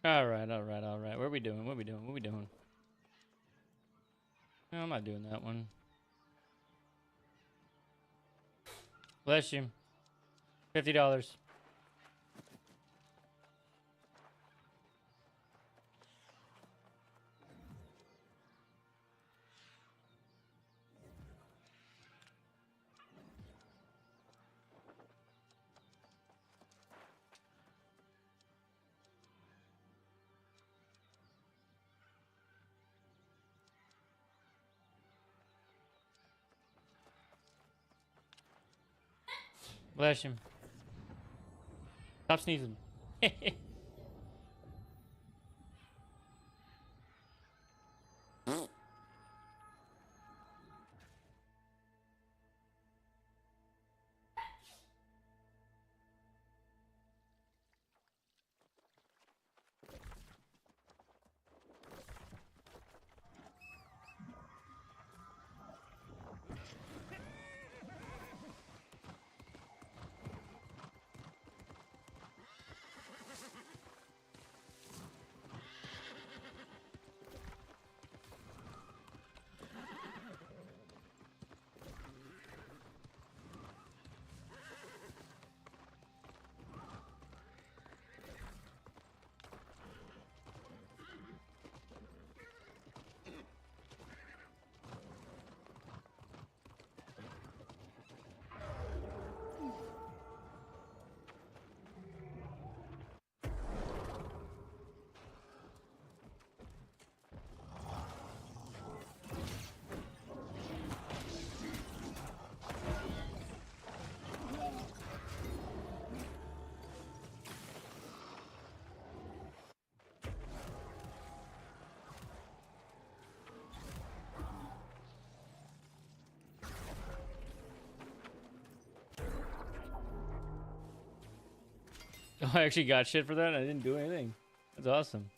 All right, all right, all right. What are we doing? What are we doing? What are we doing? No, I'm not doing that one. Bless you. $50. Bless you. Stop sneezing. Oh, I actually got shit for that. I didn't do anything. That's awesome.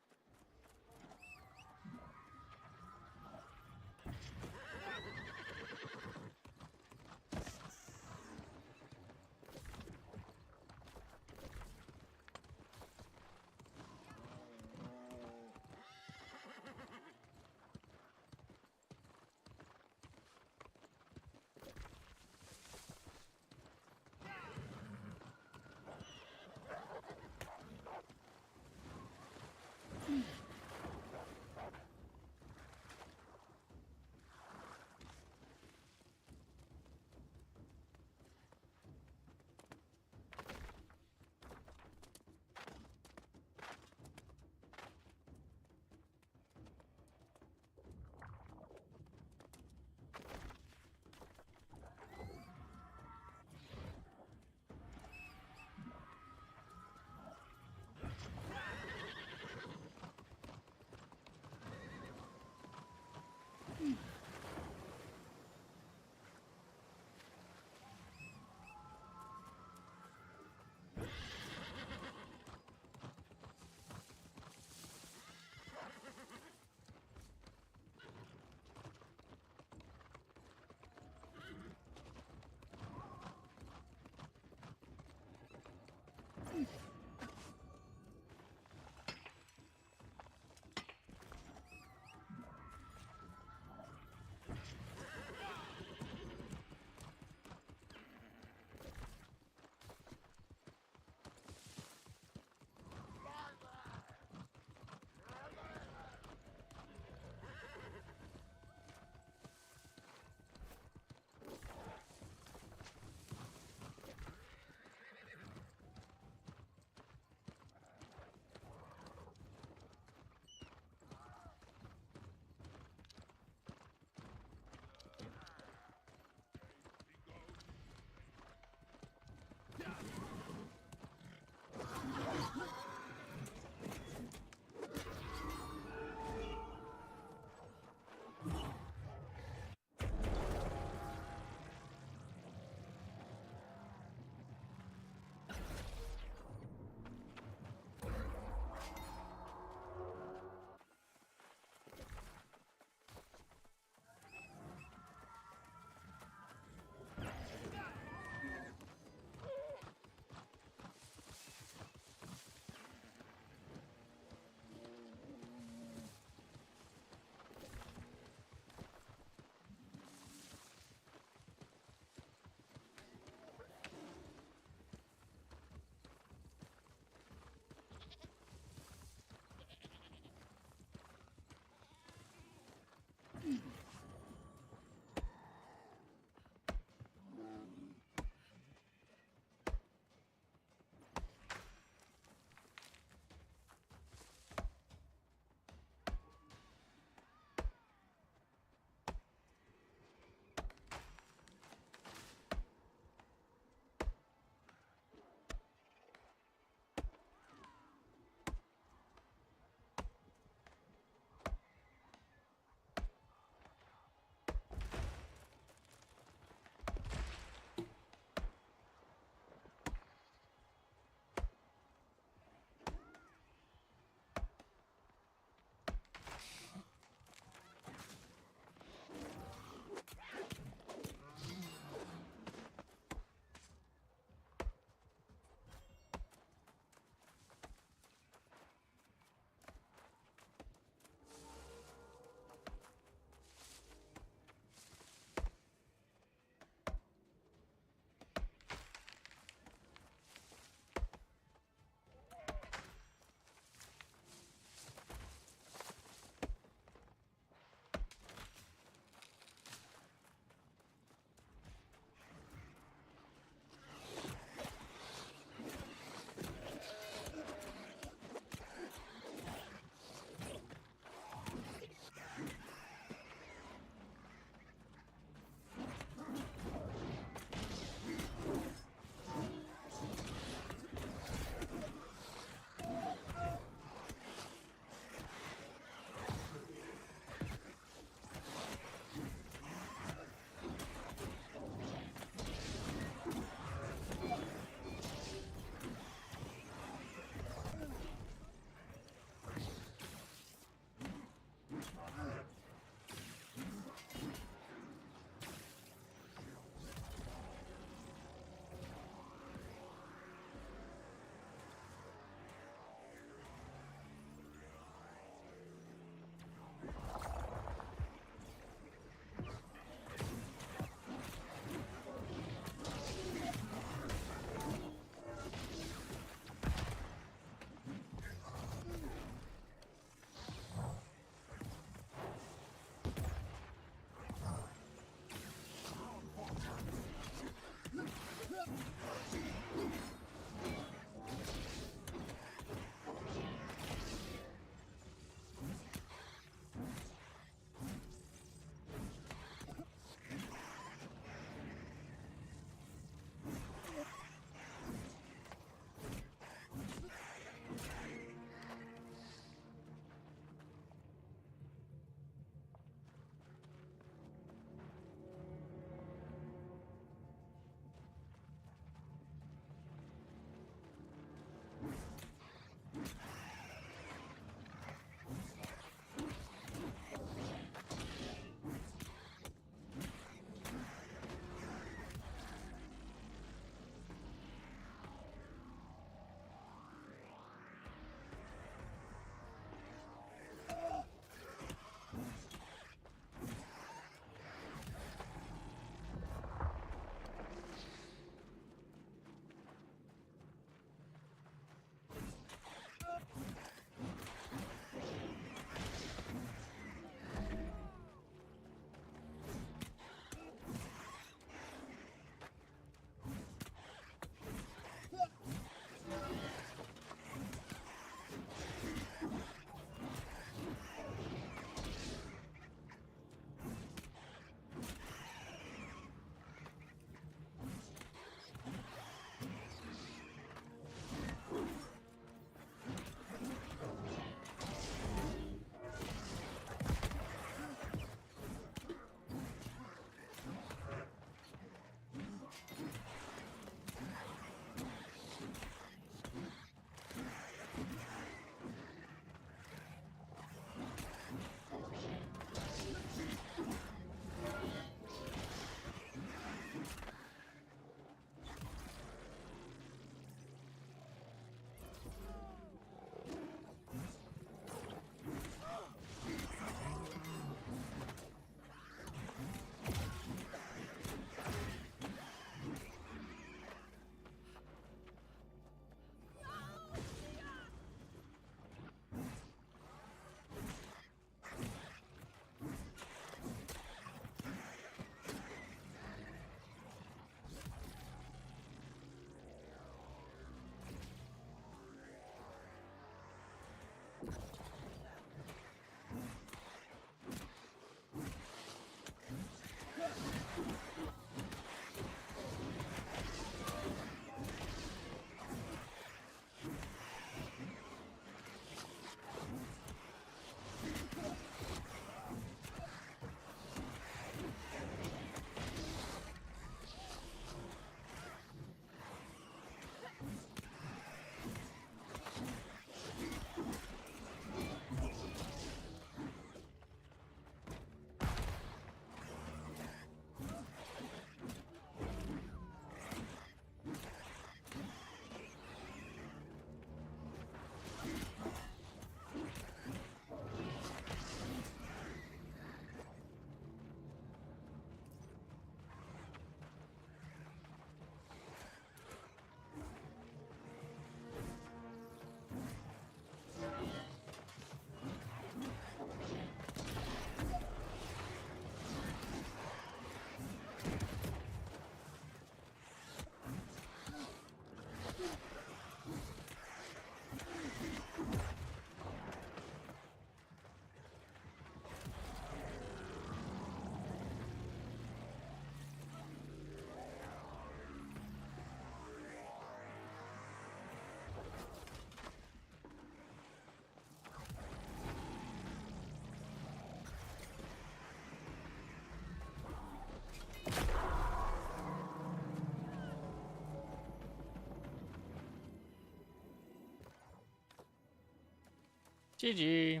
GG.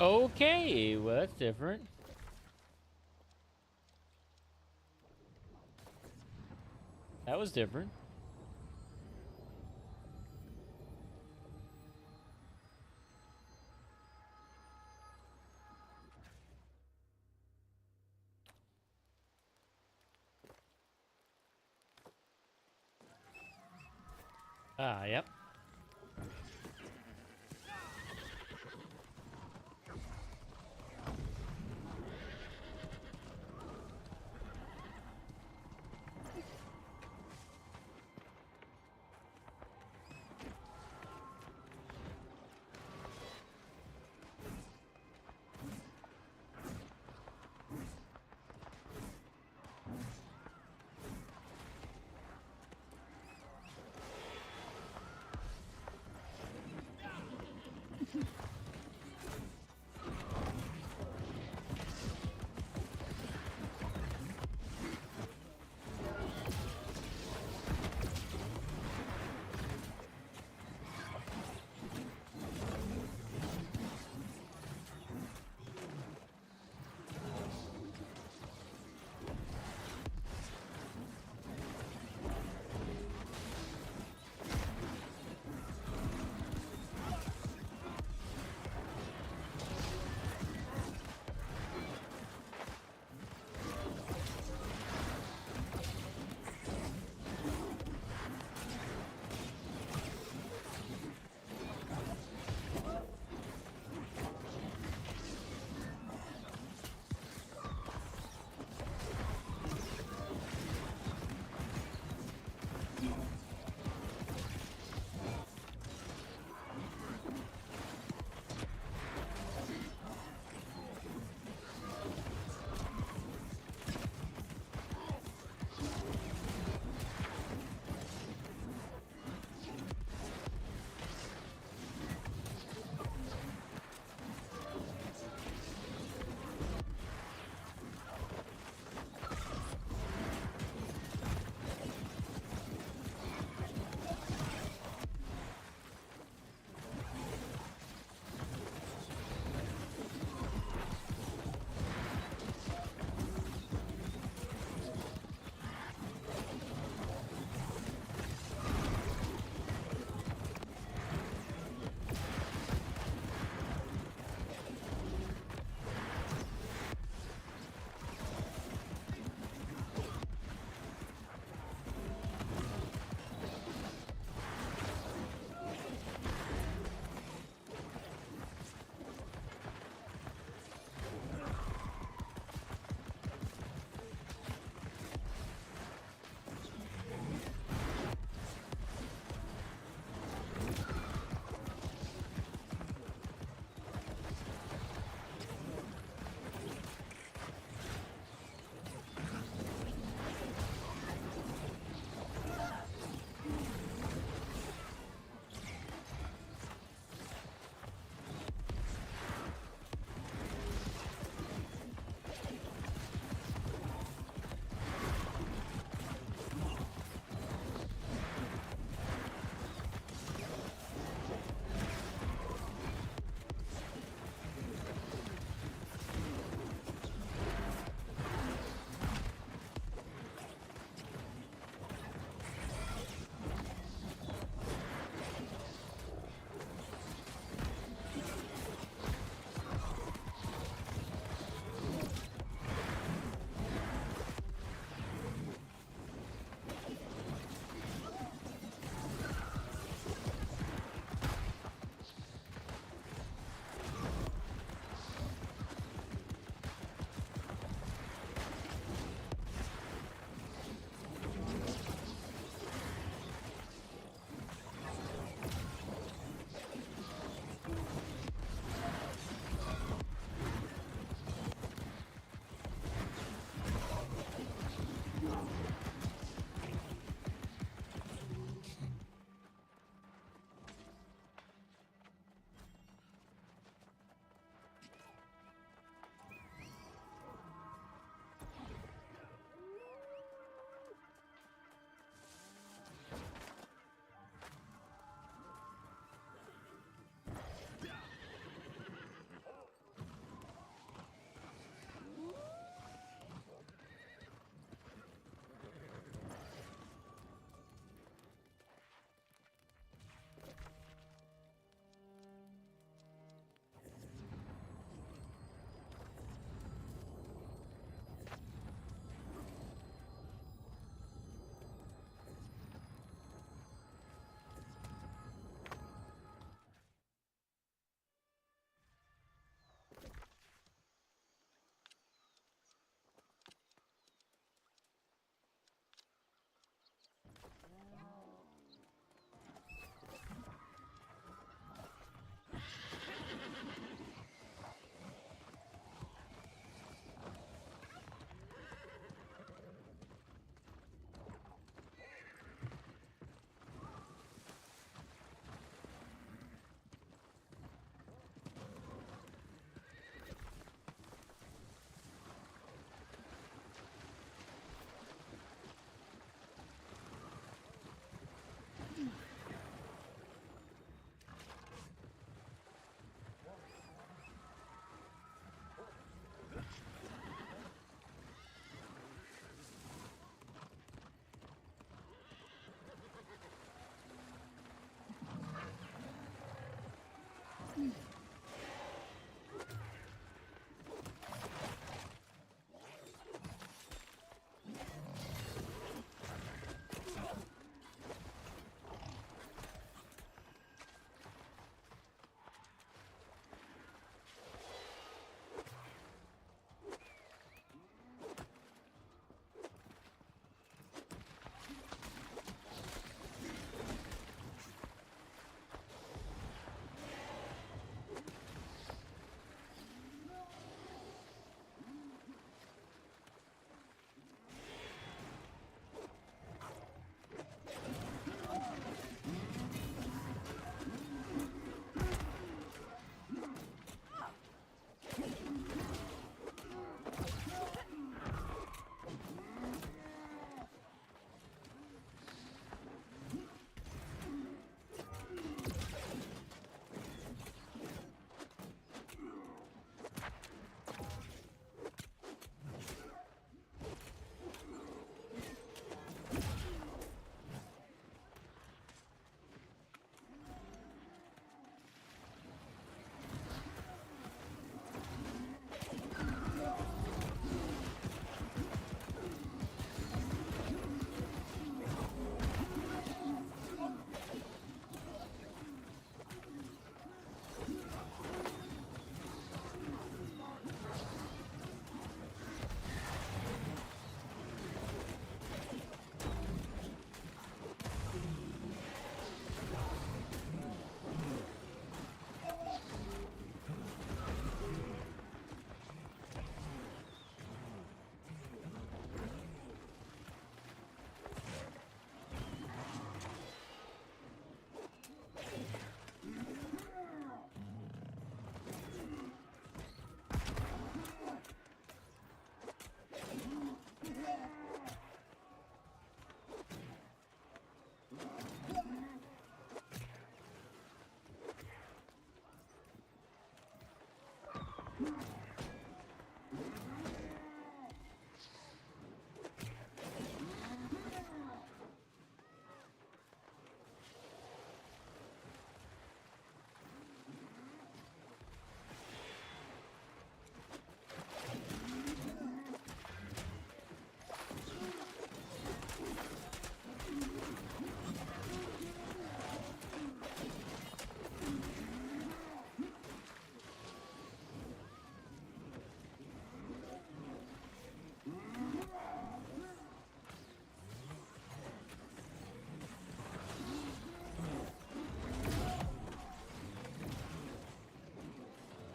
Okay, well that's different. That was different. Ah, yep.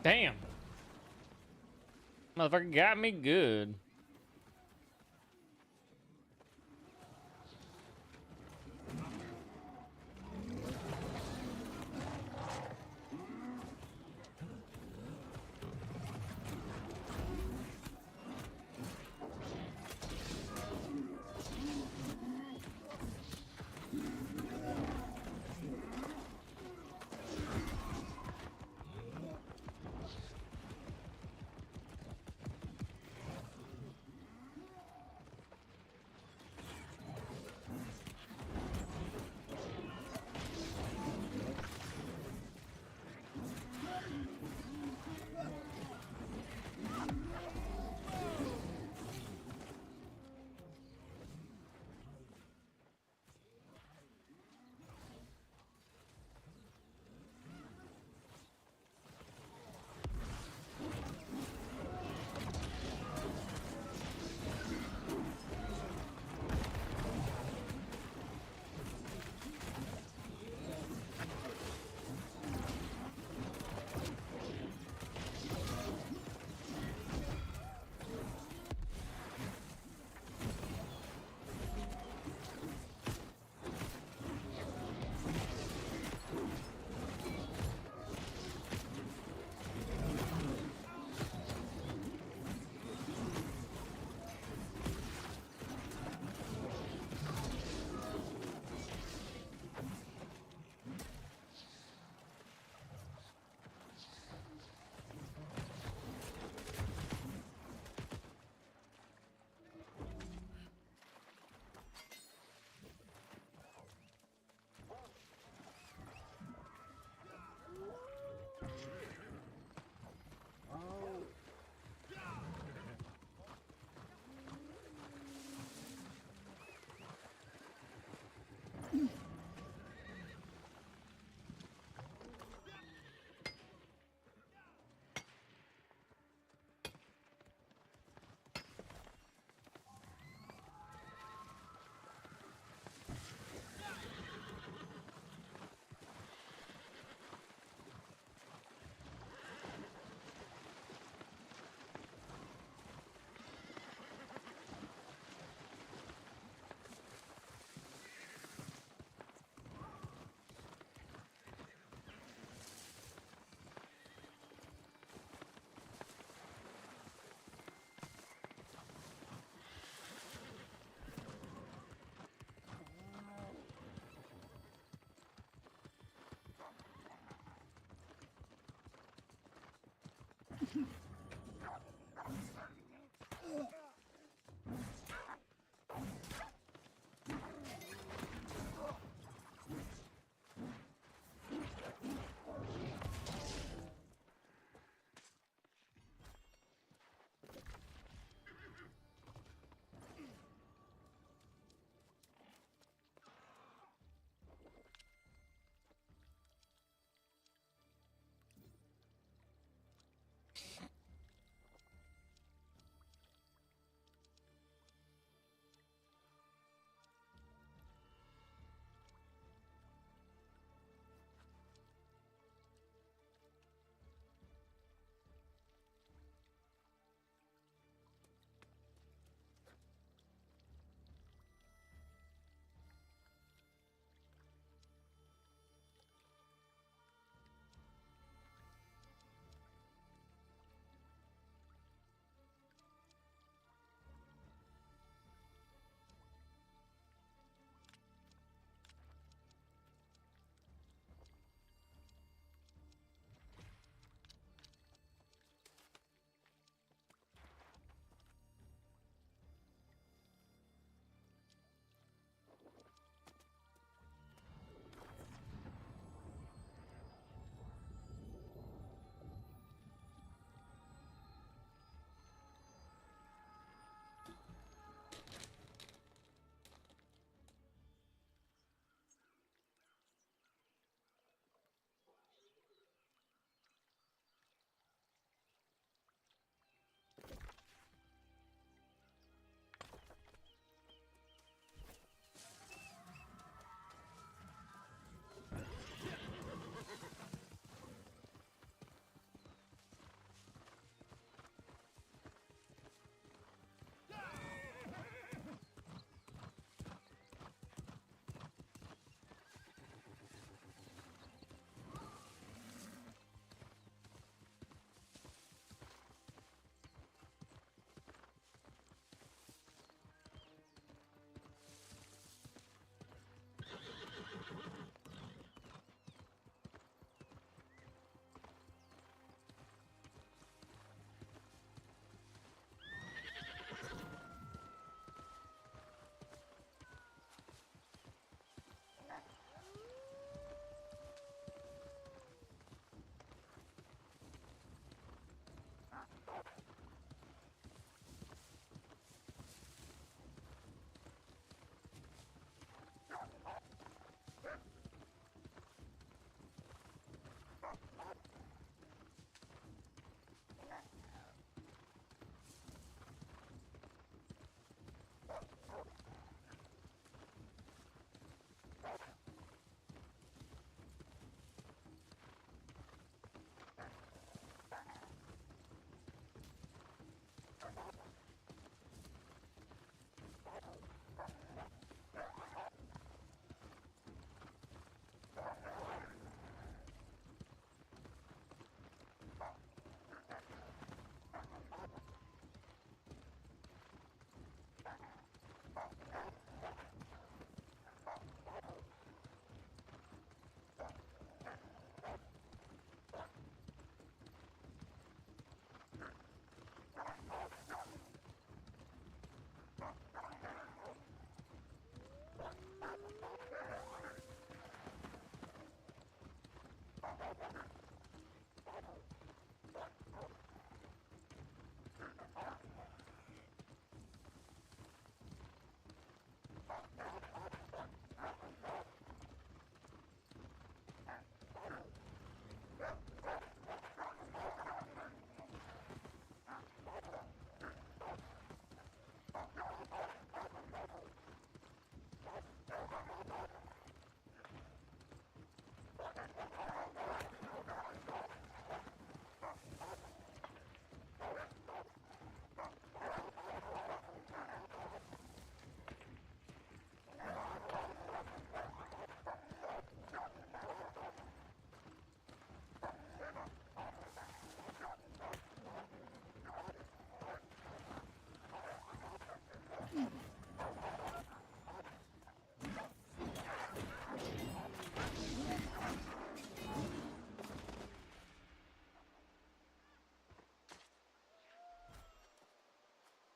Damn. Motherfucker got me good.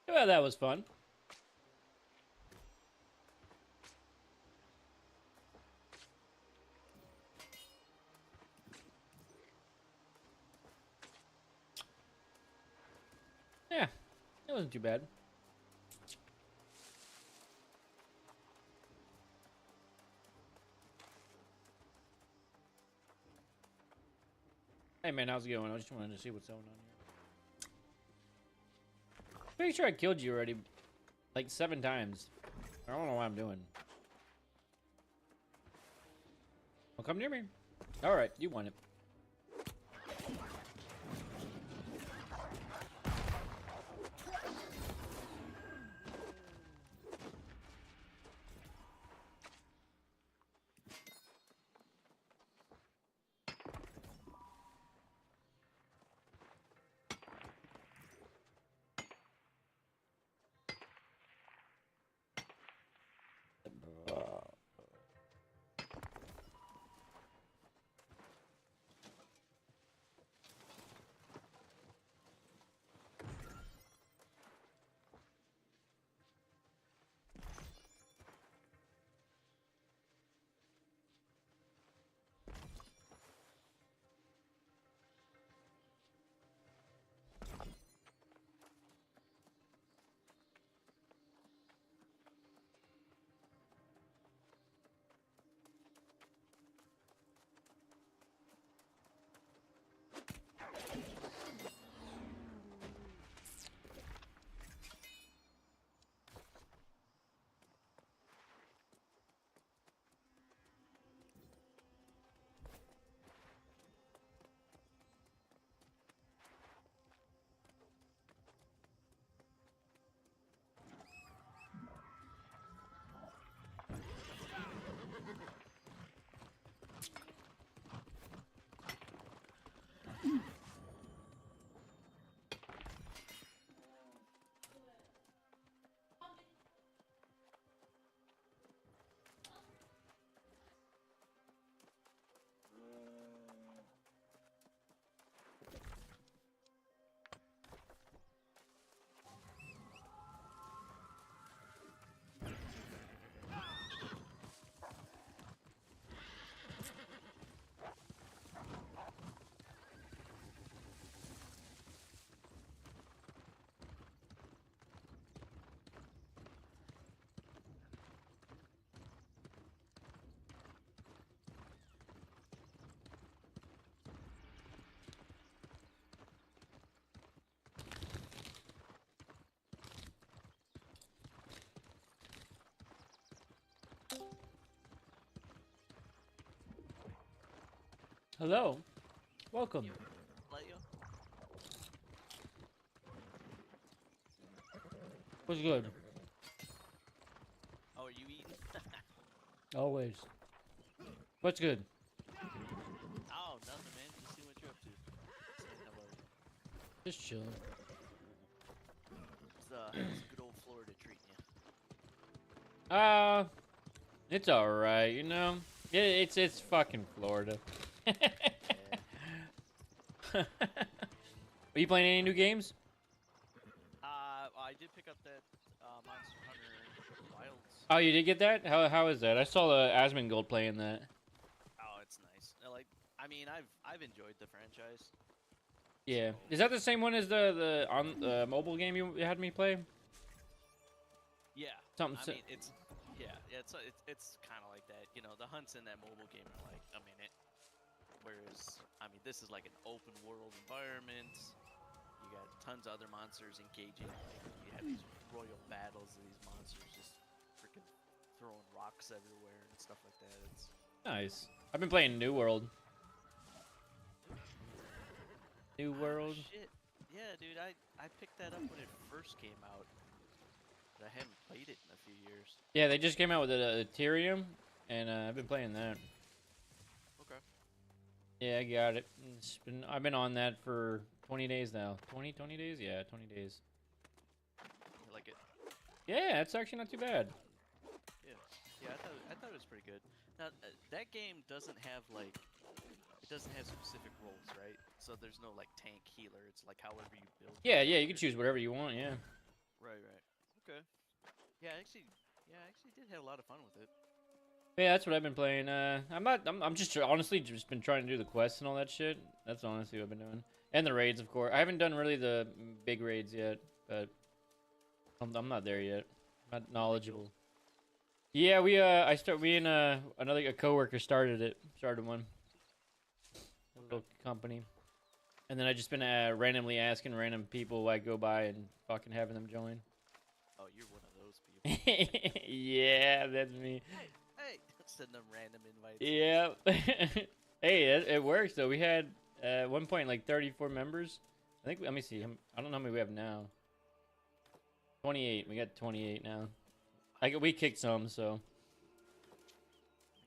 Well, that was fun. Yeah, it wasn't too bad. Hey man, how's it going? I just wanted to see what's going on here. Pretty sure I killed you already, like 7 times. I don't know what I'm doing. Well, come near me. All right, you won it. Hello, welcome. Let you? What's good? Oh, are you eating? Always. What's good? Oh, nothing, man. Just see what you're up to. Saying hello. Just chilling. How's good old Florida treating you? It's all right, you know. It's fucking Florida. Yeah. Are you playing any new games? I did pick up that Monster Hunter Wilds. Oh, you did get that? How is that? I saw the Asmongold playing that. Oh, it's nice. I mean, I've enjoyed the franchise. Yeah. So, Is that the same one as the on the mobile game you had me play? yeah. Something. I mean, it's kind of like that. You know, the hunts in that mobile game are like a minute, whereas I mean, this is like an open world environment. You got tons of other monsters engaging. Like you have these royal battles of these monsters just freaking throwing rocks everywhere and stuff like that. It's Nice. I've been playing New World. New World. shit. Yeah, dude. I picked that up when it first came out, but I haven't played it in a few years. Yeah, they just came out with a Ethereum, and I've been playing that. Okay. Yeah, I got it. I've been on that for 20 days now. 20 days? Yeah, 20 days. I like it. Yeah, it's actually not too bad. Yeah. Yeah. I thought it was pretty good. Now that game doesn't have it doesn't have specific roles, right? So there's no like tank healer. It's like however you build. Yeah, you can choose whatever you want, yeah. Right, right. Okay. Yeah, I actually did have a lot of fun with it. Yeah, that's what I've been playing. I'm just honestly just been trying to do the quests and all that shit. That's honestly what I've been doing, and the raids, of course. I haven't done really the big raids yet, but I'm not there yet. I'm not knowledgeable. Yeah, we and a coworker started one, a Okay. little company, and then I just been randomly asking random people I go by and fucking having them join. Oh, you're one of those people. Yeah, that's me. Hey, hey! Send them random invites. Yeah. Hey, it works though. We had at one point like 34 members. I think. Let me see. I don't know how many we have now. 28. We got 28 now. We kicked some, so I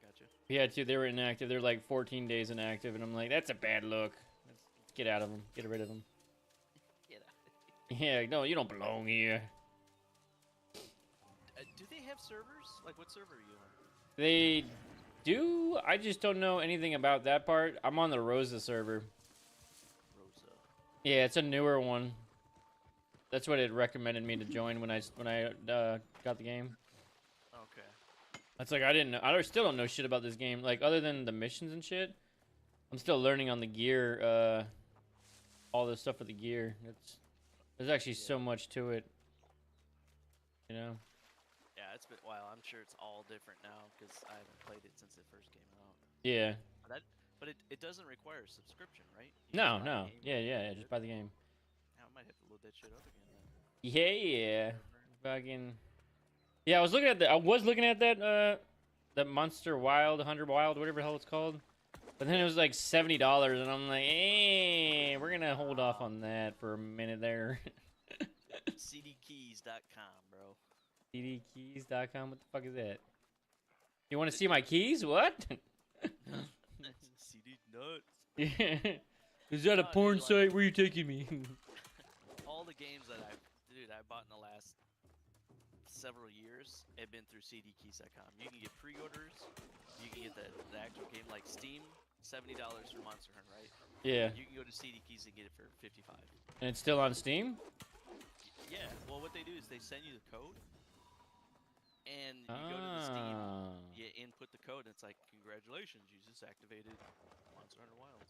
gotcha. we had to. They were inactive. They're like 14 days inactive, and I'm like, that's a bad look. Let's get out of them. Get rid of them. Get out. Yeah. No, you don't belong here. Do they have servers? Like, what server are you on? They do. I just don't know anything about that part. I'm on the Rosa server. Rosa. Yeah, it's a newer one. That's what it recommended me to join when I got the game. Okay. That's like I didn't know. I still don't know shit about this game. Like other than the missions and shit, I'm still learning on the gear. All the stuff with the gear. There's actually so much to it. You know. Yeah, it's been a while. I'm sure it's all different now because I haven't played it since it first came out. Yeah. But it doesn't require a subscription, right? You No, just buy no. the game. Yeah. Just buy the game. Now I might have to load that shit up again then. Yeah. Fucking. Yeah, I was looking at that Monster Wild, 100 Wild, whatever the hell it's called. But then it was like $70, and I'm like, hey, we're gonna hold off on that for a minute there. CDkeys.com, bro. CDkeys.com, what the fuck is that? You want to see my keys? What? CD nuts. Is that a porn site? Where are you taking me? All the games that I bought in the last several years have been through CDkeys.com. You can get pre-orders. You can get the actual game like Steam, $70 for Monster Hunter, right? Yeah. You can go to CDKeys and get it for 55. And it's still on Steam? Yeah. Well, what they do is they send you the code, and you go to the Steam, you input the code, and it's like, congratulations, you just activated Monster Hunter Wilds.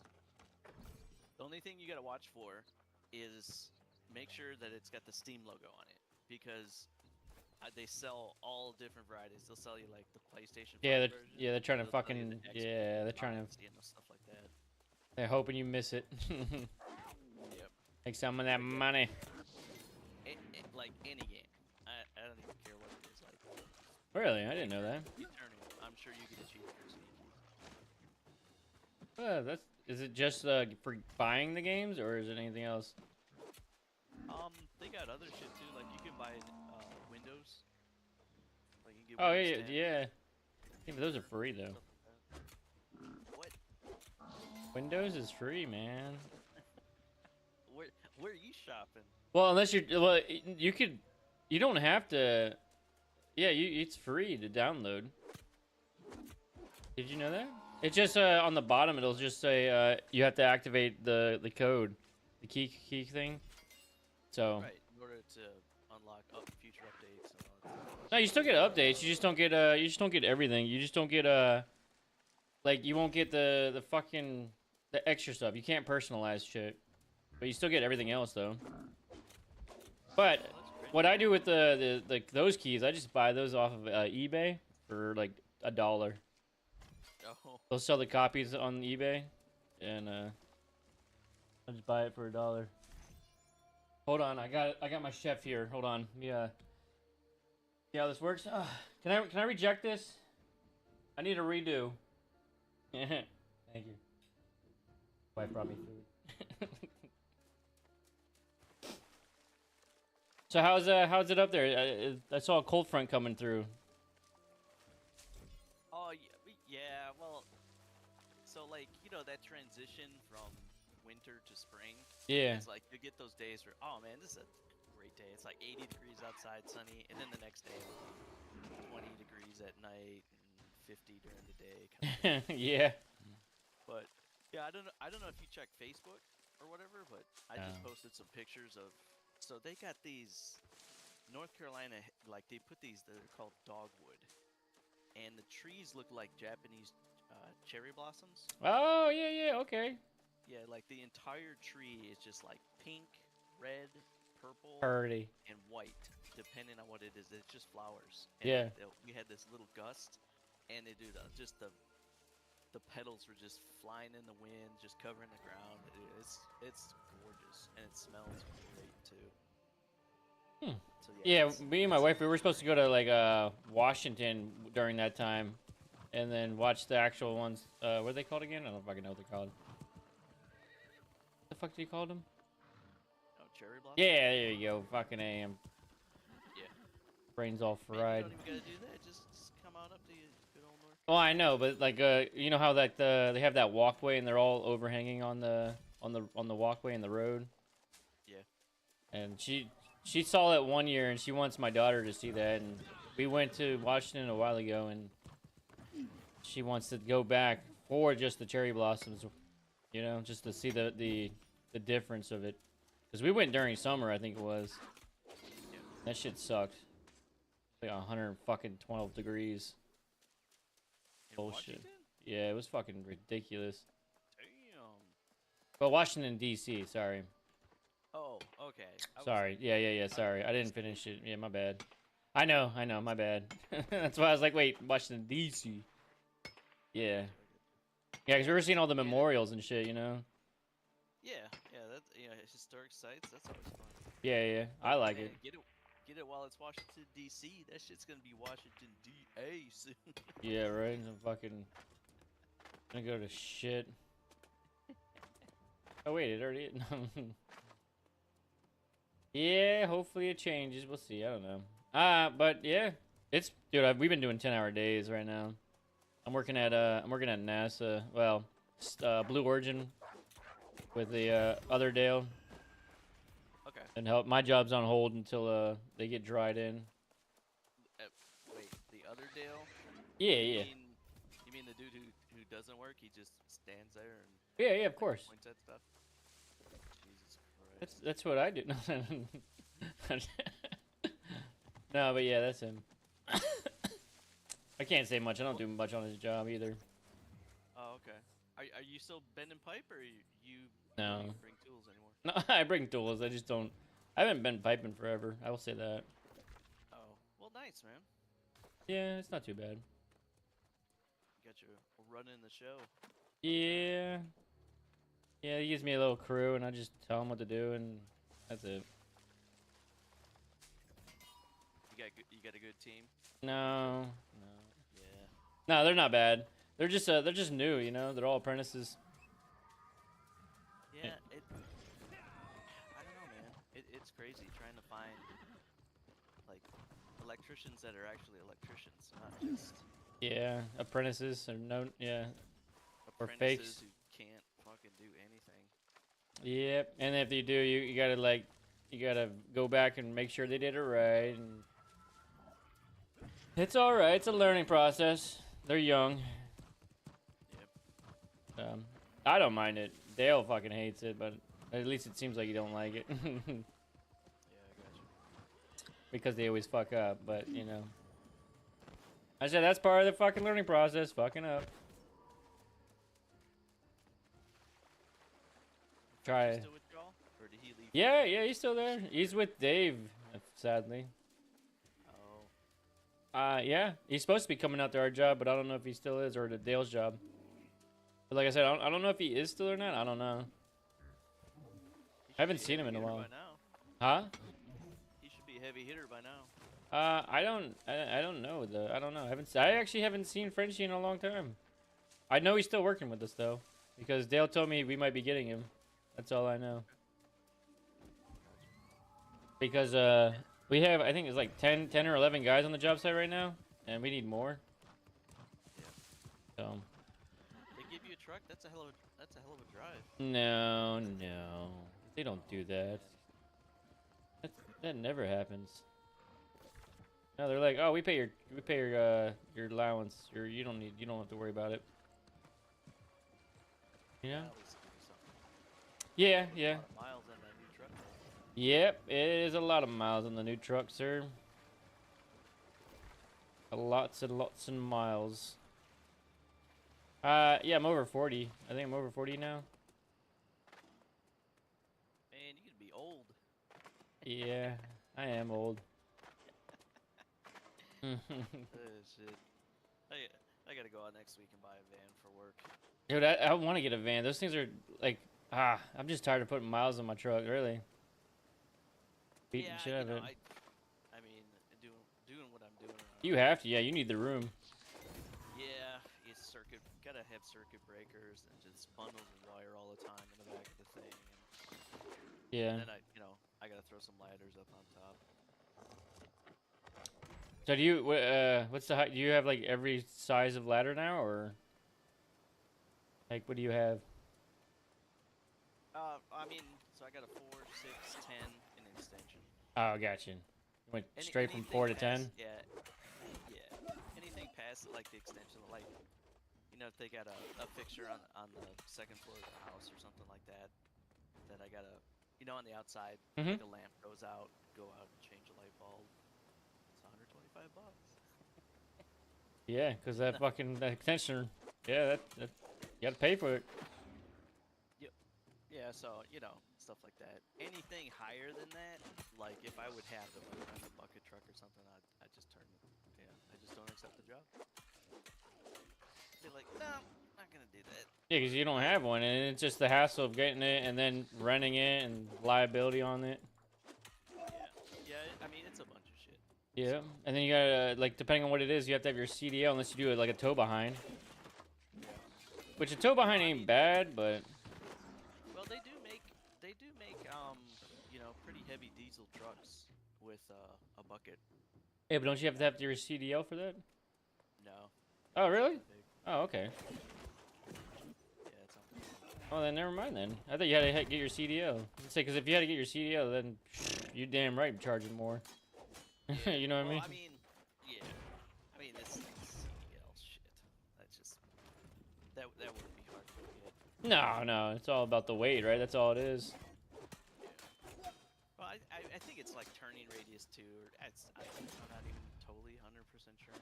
The only thing you gotta watch for is make sure that it's got the Steam logo on it, because they sell all different varieties. They'll sell you like the PlayStation 5 version. They're trying to They'll sell you fucking, the they're trying to, stuff like that. they're hoping you miss it. Yep. Take some of that money. Like any game. I don't even care what it is. Like, Really? I didn't know that. Eternal. I'm sure you get a cheat for CDKeys. Is it just for buying the games, or is it anything else? They got other shit too. Like you can buy Windows. Like you can get Oh Windows 10, yeah. Yeah, but those are free though. stuff like that. What? Windows is free, man. Where are you shopping? Well, unless you you don't have to. Yeah, it's free to download. Did you know that? It's just on the bottom. It'll just say you have to activate the code, the key thing. So. Right, in order to unlock future updates and all that. No, you still get updates. You just don't get everything. You just don't get like you won't get the fucking the extra stuff. You can't personalize shit, but you still get everything else though. But what I do with those keys, I just buy those off of eBay for like $1. Oh. They'll sell the copies on eBay, and I just buy it for $1. Hold on, I got my chef here. Hold on, yeah. See how this works? Can I reject this? I need a redo. Thank you. Wife brought me food. So how's it up there? I saw a cold front coming through. Oh yeah. Well, so like that transition from winter to spring. Yeah. It's like you get those days where, oh man, this is a great day. It's like 80 degrees outside, sunny, and then the next day, 20 degrees at night and 50 during the day. Kind of Yeah. But yeah, I don't know if you check Facebook or whatever, but I just posted some pictures of. So they got these North Carolina, like they put these, they're called dogwood, and the trees look like Japanese cherry blossoms. Oh yeah, yeah, okay. Yeah, like the entire tree is just like pink, red, purple, Purdy. and white, depending on what it is. It's just flowers. And Yeah. we had this little gust, and it dude, just the petals were just flying in the wind, just covering the ground. It's gorgeous, and it smells great too. Hmm. So Yeah, it's, me and my wife, we were supposed to go to like Washington during that time, and then watch the actual ones. What are they called again? I don't fucking know what they're called. What the fuck do you call them? oh, cherry blossom. Yeah, there you go. Fucking AM. Yeah. Brains all Man, fried. you don't even gotta do that. Just come on up to good old North. Well, I know, but like, you know how like they have that walkway and they're all overhanging on the walkway in the road. Yeah. And she saw it one year, and she wants my daughter to see that. And we went to Washington a while ago, and she wants to go back for just the cherry blossoms, you know, just to see the difference of it. Because we went during summer, I think it was. Yeah. That shit sucked. Like 112 degrees. In Bullshit. Washington? Yeah, it was fucking ridiculous. Damn. But Washington D.C. Sorry. Oh, okay. Sorry. Yeah. Sorry, I didn't finish it. Yeah, my bad. I know. My bad. That's why I was like, wait, Washington D.C. Yeah. Yeah, because we were seeing all the memorials and shit, you know. Yeah, that's historic sites. That's always fun. Yeah. I like Man, it. get it while it's Washington D.C. That shit's gonna be Washington D.A. soon. Yeah, right. I'm fucking gonna go to shit. Oh wait, it already. Yeah, hopefully it changes. We'll see. I don't know. But yeah, it's dude. We've been doing 10-hour days right now. I'm working at NASA. Well, Blue Origin with the other Dale. Okay. And help. My job's on hold until they get dried in. Wait, the other Dale? Yeah. You mean the dude who doesn't work? He just stands there and Yeah, of course. points at stuff. Jesus Christ. That's what I do. No, but yeah, that's him. I can't say much. I don't do much on his job either. Oh, okay. Are you still bending pipe, or you No. don't even bring tools anymore? No, I bring tools. I just don't. I haven't been piping forever. I will say that. Oh, well, nice, man. Yeah, it's not too bad. You got your running the show. Yeah. Yeah, he gives me a little crew, and I just tell him what to do, and that's it. You got a good team. No. Yeah. No, they're not bad. They're just new, you know. They're all apprentices. Yeah. I don't know, man. It's crazy trying to find like electricians that are actually electricians, not just Yeah, apprentices or no, yeah, or apprentices fakes. who can't fucking do anything. Yep. And if you do, you gotta go back and make sure they did it right. And it's all right. It's a learning process. They're young. Yep. I don't mind it. Dale fucking hates it, but at least it seems like you don't like it. Yeah, I got you. Because they always fuck up, but you know. I said that's part of the fucking learning process, fucking up. Try Is he it. still with y'all, or did he leave? Yeah, he's still there. He's with Dave, sadly. Oh. Yeah, he's supposed to be coming out to our job, but I don't know if he still is or to Dale's job. But like I said, I don't know if he is still or not. I don't know. I haven't seen him in a while. Huh? He should be a heavy hitter by now. I don't know though. I don't know. I actually haven't seen Frenchie in a long time. I know he's still working with us though, because Dale told me we might be getting him. That's all I know. Because we have, I think it's like 10 or 11 guys on the job site right now, and we need more. Yeah. So. They give you a truck. That's a hell of a drive. No, they don't do that. That never happens. No, they're like, oh, we pay your allowance. You don't have to worry about it. You know? At least give you something. Yeah. A lot of miles on that new truck. Yep, it is a lot of miles on the new truck, sir. Lots and lots of miles. Yeah, I'm over 40. I think I'm over 40 now. Man, you could be old. Yeah, I am old. Shit. I gotta go out next week and buy a van for work. Dude, I want to get a van. Those things are like, I'm just tired of putting miles on my truck, really. Beating Yeah, shit out of it. I mean, doing what I'm doing. You have to, yeah, you need the room. Yeah, it's gotta have circuit breakers and just bundles of wire all the time in the back of the thing. Yeah. And then I gotta throw some ladders up on top. So do you, what's the height? Do you have like every size of ladder now, or like what do you have? I mean, so I got a 4, 6, 10, and an extension. Oh, gotcha. You went straight from 4 to 10? Yeah, yeah. Anything past like the extension, like if they got a fixture on the second floor of the house or something like that, that I gotta, on the outside, Mm-hmm. like a lamp goes out, go out and change a light bulb. It's $125. Yeah, because that extension, yeah, that you gotta pay for it. Yep. Yeah, so stuff like that. Anything higher than that, like if I would have to like run a bucket truck or something, I just I just don't accept the job. Be like, no, not gonna do that. Yeah, because you don't have one, and it's just the hassle of getting it and then renting it and liability on it. Yeah, I mean it's a bunch of shit. Yeah, and then you gotta, like, depending on what it is, you have to have your CDL unless you do it like a tow behind. Which a tow behind ain't bad, but Well, they do make pretty heavy diesel trucks with a bucket. yeah, but don't you have to have your CDL for that? No. Oh, really? Big. Oh, okay. Yeah, it's something. Oh, then never mind then. I thought you had to get your CDL. Let's say, because if you had to get your CDL, then you damn right charging more. Yeah, You know what I mean? I mean, yeah. I mean, this CDL shit. That's just that wouldn't be hard to get. No, it's all about the weight, right? That's all it is. Well, I think it's like turning radius too. I'm not even totally 100% sure.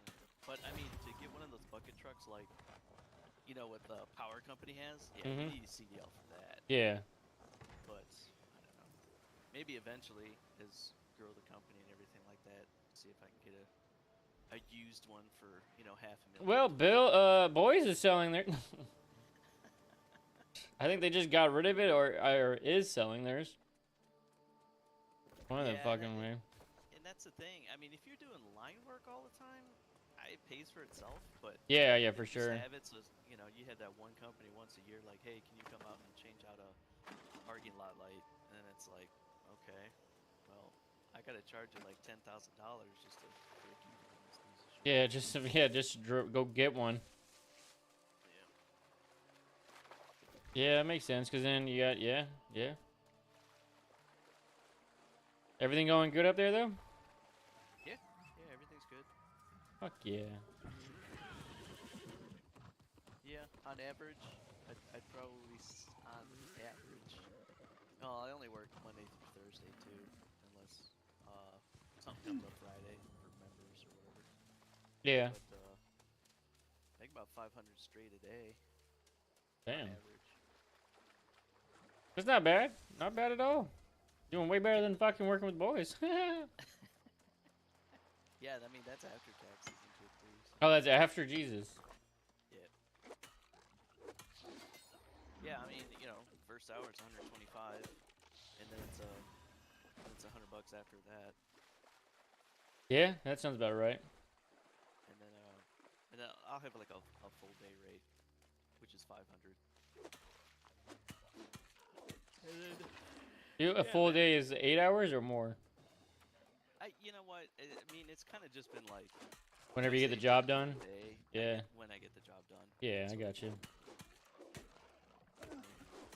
But I mean, to get one of those bucket trucks, like what the power company has, yeah, you need a CDL for that. Yeah. But I don't know. Maybe eventually, as grow the company and everything like that, see if I can get a used one for $500,000. Well, Bill, Boys is selling their. I think they just got rid of it, or is selling theirs. One of them fucking way. And that's the thing. I mean, if you're doing line work all the time, it pays for itself. But Yeah, for just sure. have it so you had that one company once a year, like, hey, can you come out and change out a parking lot light? And it's like, okay, well, I gotta charge you like $10,000 just to break even on this piece of shit. Just go get one. Yeah, that makes sense. Cause then you got yeah. Everything going good up there though? Yeah, everything's good. Fuck yeah. Yeah, on average, I'd probably on average. Oh, I only work Monday through Thursday too, unless something comes up Friday for members or whatever. Yeah. But I think about 500 straight a day. Damn. On average. That's not bad. Not bad at all. Doing way better than fucking working with boys. Yeah, I mean that's after taxes and shit too. So. Oh, that's after Jesus. Yeah. Yeah, I mean first hour it's 125, and then it's $100 after that. Yeah, that sounds about right. And then I'll have like a full day rate, which is 500. And then, A full day is 8 hours or more. you know what? I mean, it's kind of just been like Whenever you get the job done. Day, Yeah. when I get the job done. Yeah, I got you.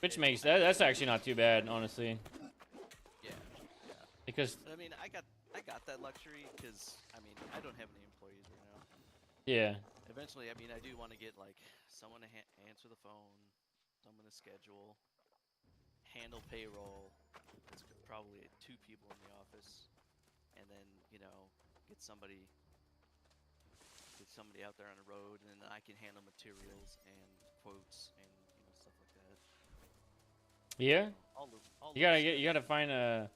Which makes that's actually not too bad, honestly. Yeah. Because I mean, I got that luxury because I mean I don't have any employees right now. yeah. Eventually, I mean I do want to get like someone to answer the phone, someone to schedule, handle payroll. It's probably 2 people in the office, and then get somebody out there on the road, and then I can handle materials and quotes and stuff like that. Yeah. All You gotta find a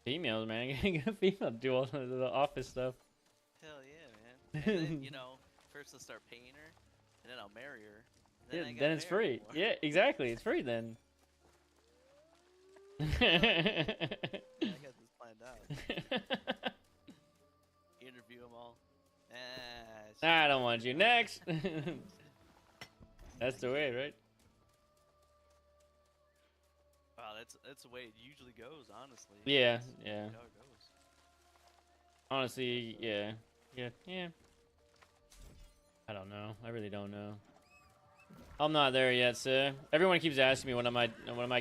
female, man. Get a female to do all the office stuff. Hell yeah, man. And then, first I'll start paying her, and then I'll marry her. And Yeah, then it's free. Yeah, exactly. It's free then. I got this planned out. Interview them all. I don't want you. Next. That's the way, right? Wow, that's the way it usually goes, honestly. Yeah, That's yeah. how it goes. Honestly, yeah. I don't know. I really don't know. I'm not there yet, sir. Everyone keeps asking me when am I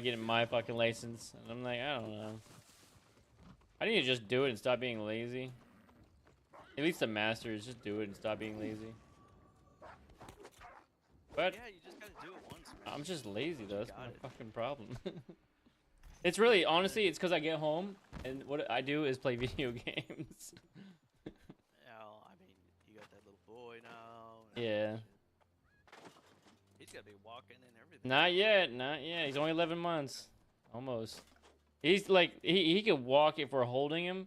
getting my fucking license, and I'm like, I don't know. I need to just do it and stop being lazy. At least the masters, just do it and stop being lazy. But Yeah, you just gotta do it once, man. I'm just lazy though. That's my Got it. fucking problem. It's really, honestly, it's because I get home and what I do is play video games. I mean, you got that little boy now. and Yeah. shit. He's gotta be walking and everything. Not yet, not yet. He's only 11 months, almost. He's like he can walk if we're holding him,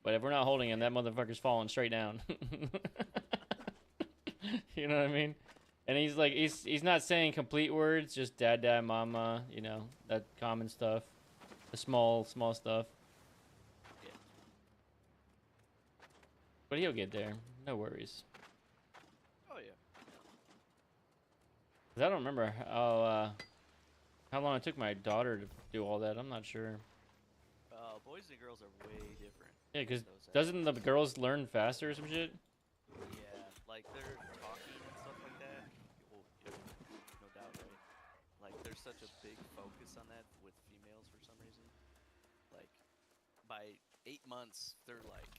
but if we're not holding him, that motherfucker's falling straight down. You know what I mean? And he's like he's not saying complete words, just dad, dad, mama. That common stuff, the small stuff. Yeah. But he'll get there. No worries. Oh yeah. 'Cause I don't remember how long it took my daughter to do all that. I'm not sure. Boys and girls are way different. Yeah, because Those doesn't the girls learn faster or some shit? Yeah, like they're talking and stuff like that. Well, yeah, no doubt, right? Like there's such a big focus on that with females for some reason. Like by 8 months, they're like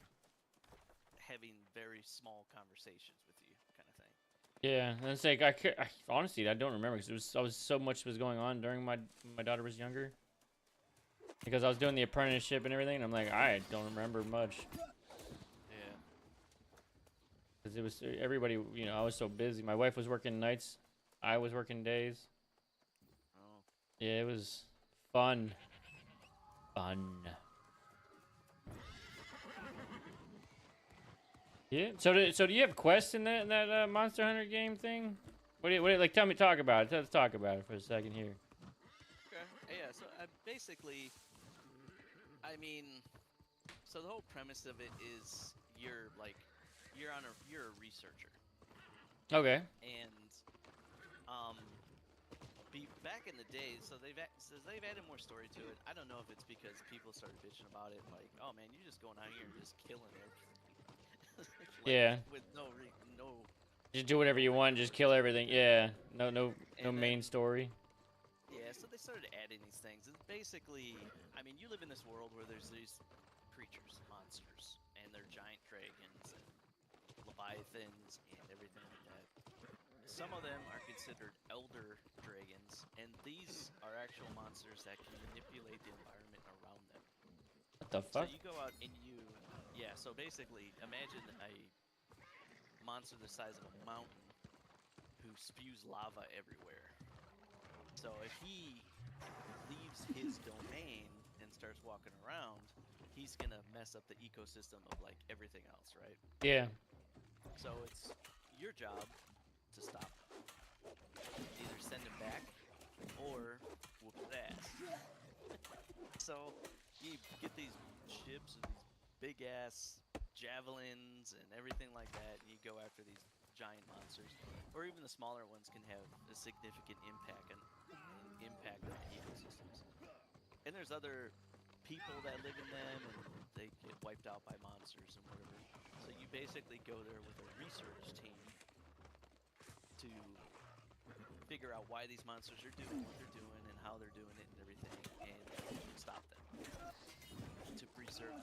having very small conversations with you, kind of thing. Yeah, and it's like honestly I don't remember because I was so much was going on during my daughter was younger. Because I was doing the apprenticeship and everything, and I'm like, I don't remember much. Yeah. Because it was everybody, I was so busy. My wife was working nights, I was working days. Oh. Yeah, it was fun. Yeah. So do you have quests in that Monster Hunter game thing? What do you like? Talk about it. Let's talk about it for a second here. Okay. Yeah. So basically, I mean, so the whole premise of it is you're a researcher, Okay. and back in the day, so they've added more story to it. I don't know if it's because people started bitching about it, like, oh man, you're just going out here and just killing everything. Like, Yeah. With no. Just do whatever you want. Just kill everything. Yeah. No And main story. Yeah, so they started adding these things. And basically, I mean, you live in this world where there's these creatures, monsters, and they're giant dragons and leviathans and everything like that. Some of them are considered elder dragons, and these are actual monsters that can manipulate the environment around them. What the So fuck? you go out and yeah, so basically, imagine a monster the size of a mountain who spews lava everywhere. So if he leaves his domain and starts walking around, he's gonna mess up the ecosystem of like everything else, right? Yeah. So it's your job to stop him. Either send him back or whoop his ass. So you get these ships and these big ass javelins and everything like that, and you go after these giant monsters, or even the smaller ones can have a significant impact on ecosystems. And there's other people that live in them, and they get wiped out by monsters and whatever. So you basically go there with a research team to figure out why these monsters are doing what they're doing and how they're doing it and everything, and stop them to preserve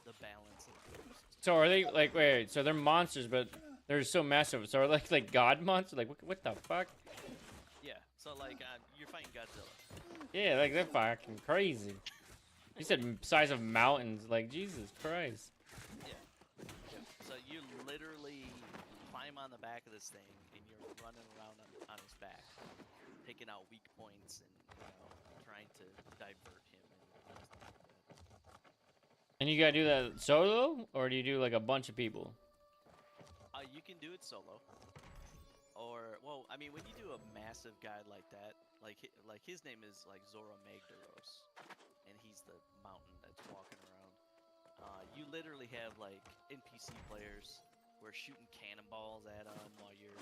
the balance of the ecosystem. So are they like wait? So they're monsters, but they're so massive. So are they like god monsters? Like what the fuck? Yeah, so like you're fighting Godzilla. Yeah, like they're fucking crazy. You said size of mountains. Like Jesus Christ. Yeah. Yep. So you literally climb on the back of this thing and you're running around on his back, picking out weak points and trying to divert him and stuff like that. And you gotta do that solo, or do you do like a bunch of people? You can do it solo, or well, I mean, when you do a massive guy like that, like his name is like Zora Magdaros, and he's the mountain that's walking around. You literally have like NPC players who are shooting cannonballs at him while you're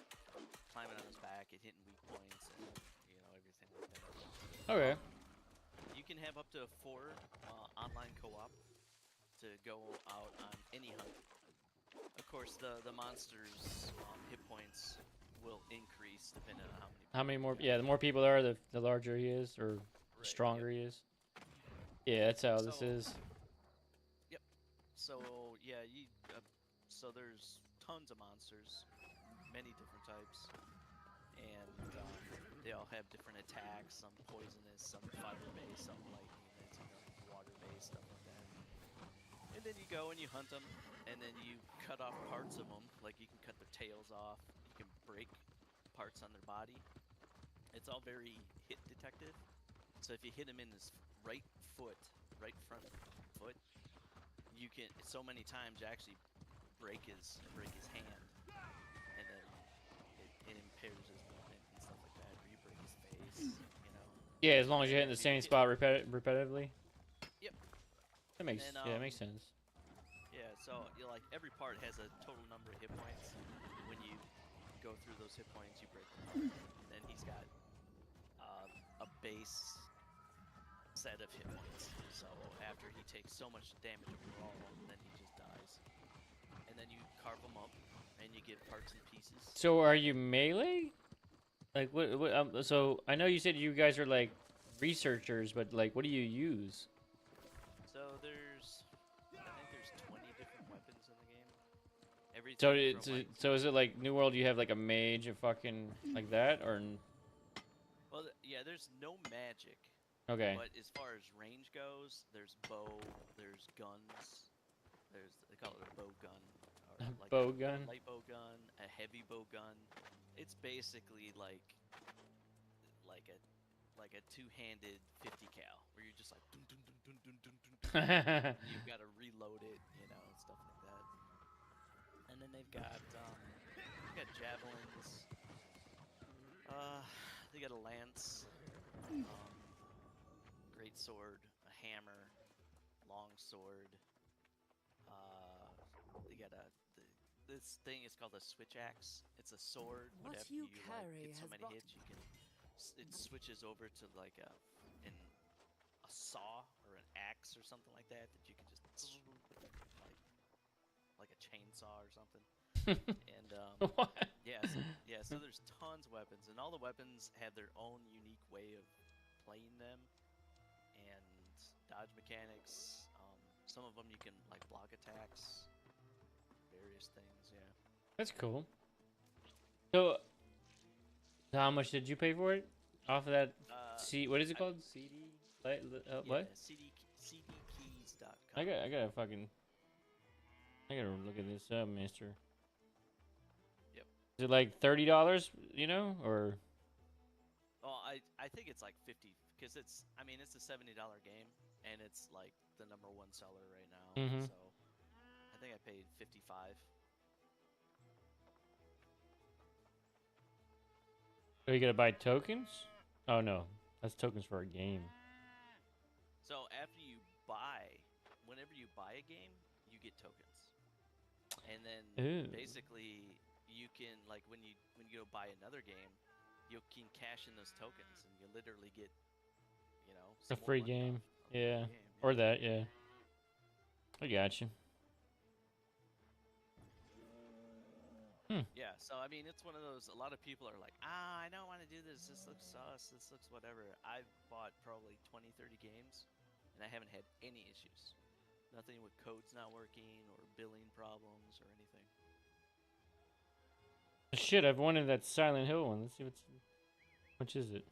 climbing on his back and hitting weak points and everything like that. Okay. You can have up to 4 online co-op to go out on any hunt. Of course, the monster's hit points will increase depending on How many more? you Yeah, got. the more people there are, the larger he is, or the Right. stronger Yep. he is. Yeah, that's how this So, is. yep. So yeah, so there's tons of monsters, many different types, and they all have different attacks. Some poisonous, some fire-based, some lightning, and water-based, stuff like that. And then you go and you hunt them, and then you cut off parts of them. Like you can cut their tails off, you can break parts on their body. It's all very hit detective. So if you hit him in his right foot, right front foot, you can so many times you actually break his hand, and then it impairs his movement and stuff like that. Or you break his face. Yeah, as long as And you're hitting the after you same hit, spot repetitively. yep. That makes And yeah, that makes sense. yeah. So like every part has a total number of hit points. When you go through those hit points, you break them apart. And then he's got a base set of hit points. So after he takes so much damage overall, then he just dies. And then you carve them up, and you get parts and pieces. So are you melee? Like what so I know you said you guys are like researchers, but like what do you use? So I think there's 20 different weapons in the game. So Everything from like, so is it like New World you have like a mage, a fucking like that, or well, yeah, there's no magic. okay. But as far as range goes, there's bow, there's guns, they call it a bow gun, or like Bow a gun? light bow gun, a heavy bow gun. It's basically like a two-handed 50 cal, where you're just like dun, dun, dun, dun, dun, dun, dun, dun, dun. You've got to reload it, and stuff like that. And then they've got javelins. They got a lance, great sword, a hammer, long sword. They got this thing is called a switch axe. It's a sword, but after you get so many hits, it switches over to like a saw or an axe or something like that you can just like a chainsaw or something. And What? so there's tons of weapons, and all the weapons have their own unique way of playing them and dodge mechanics. Some of them you can like block attacks, various things. Yeah. That's cool. So how much did you pay for it? Off of that what is it called? CD? What? cdkeys.com. I gotta look at this up, mister. Yep. Is it like $30, or Well, I think it's like 50 because it's a $70 game and it's like the #1 seller right now. Mhm. So I think I paid 55. are you gonna buy tokens? Oh no, that's tokens for a game. So whenever you buy a game, you get tokens, and then Ooh. basically you can like when you go buy another game, you can cash in those tokens, and you literally get A some more free money game, off of the yeah, game, or that, yeah. I got you. Yeah, so I mean, it's one of those. A lot of people are like, I don't want to do this. This looks sus. This looks whatever. I've bought probably 20, 30 games, and I haven't had any issues. Nothing with codes not working or billing problems or anything. Shit, I've wanted that Silent Hill one. Let's see how much is it?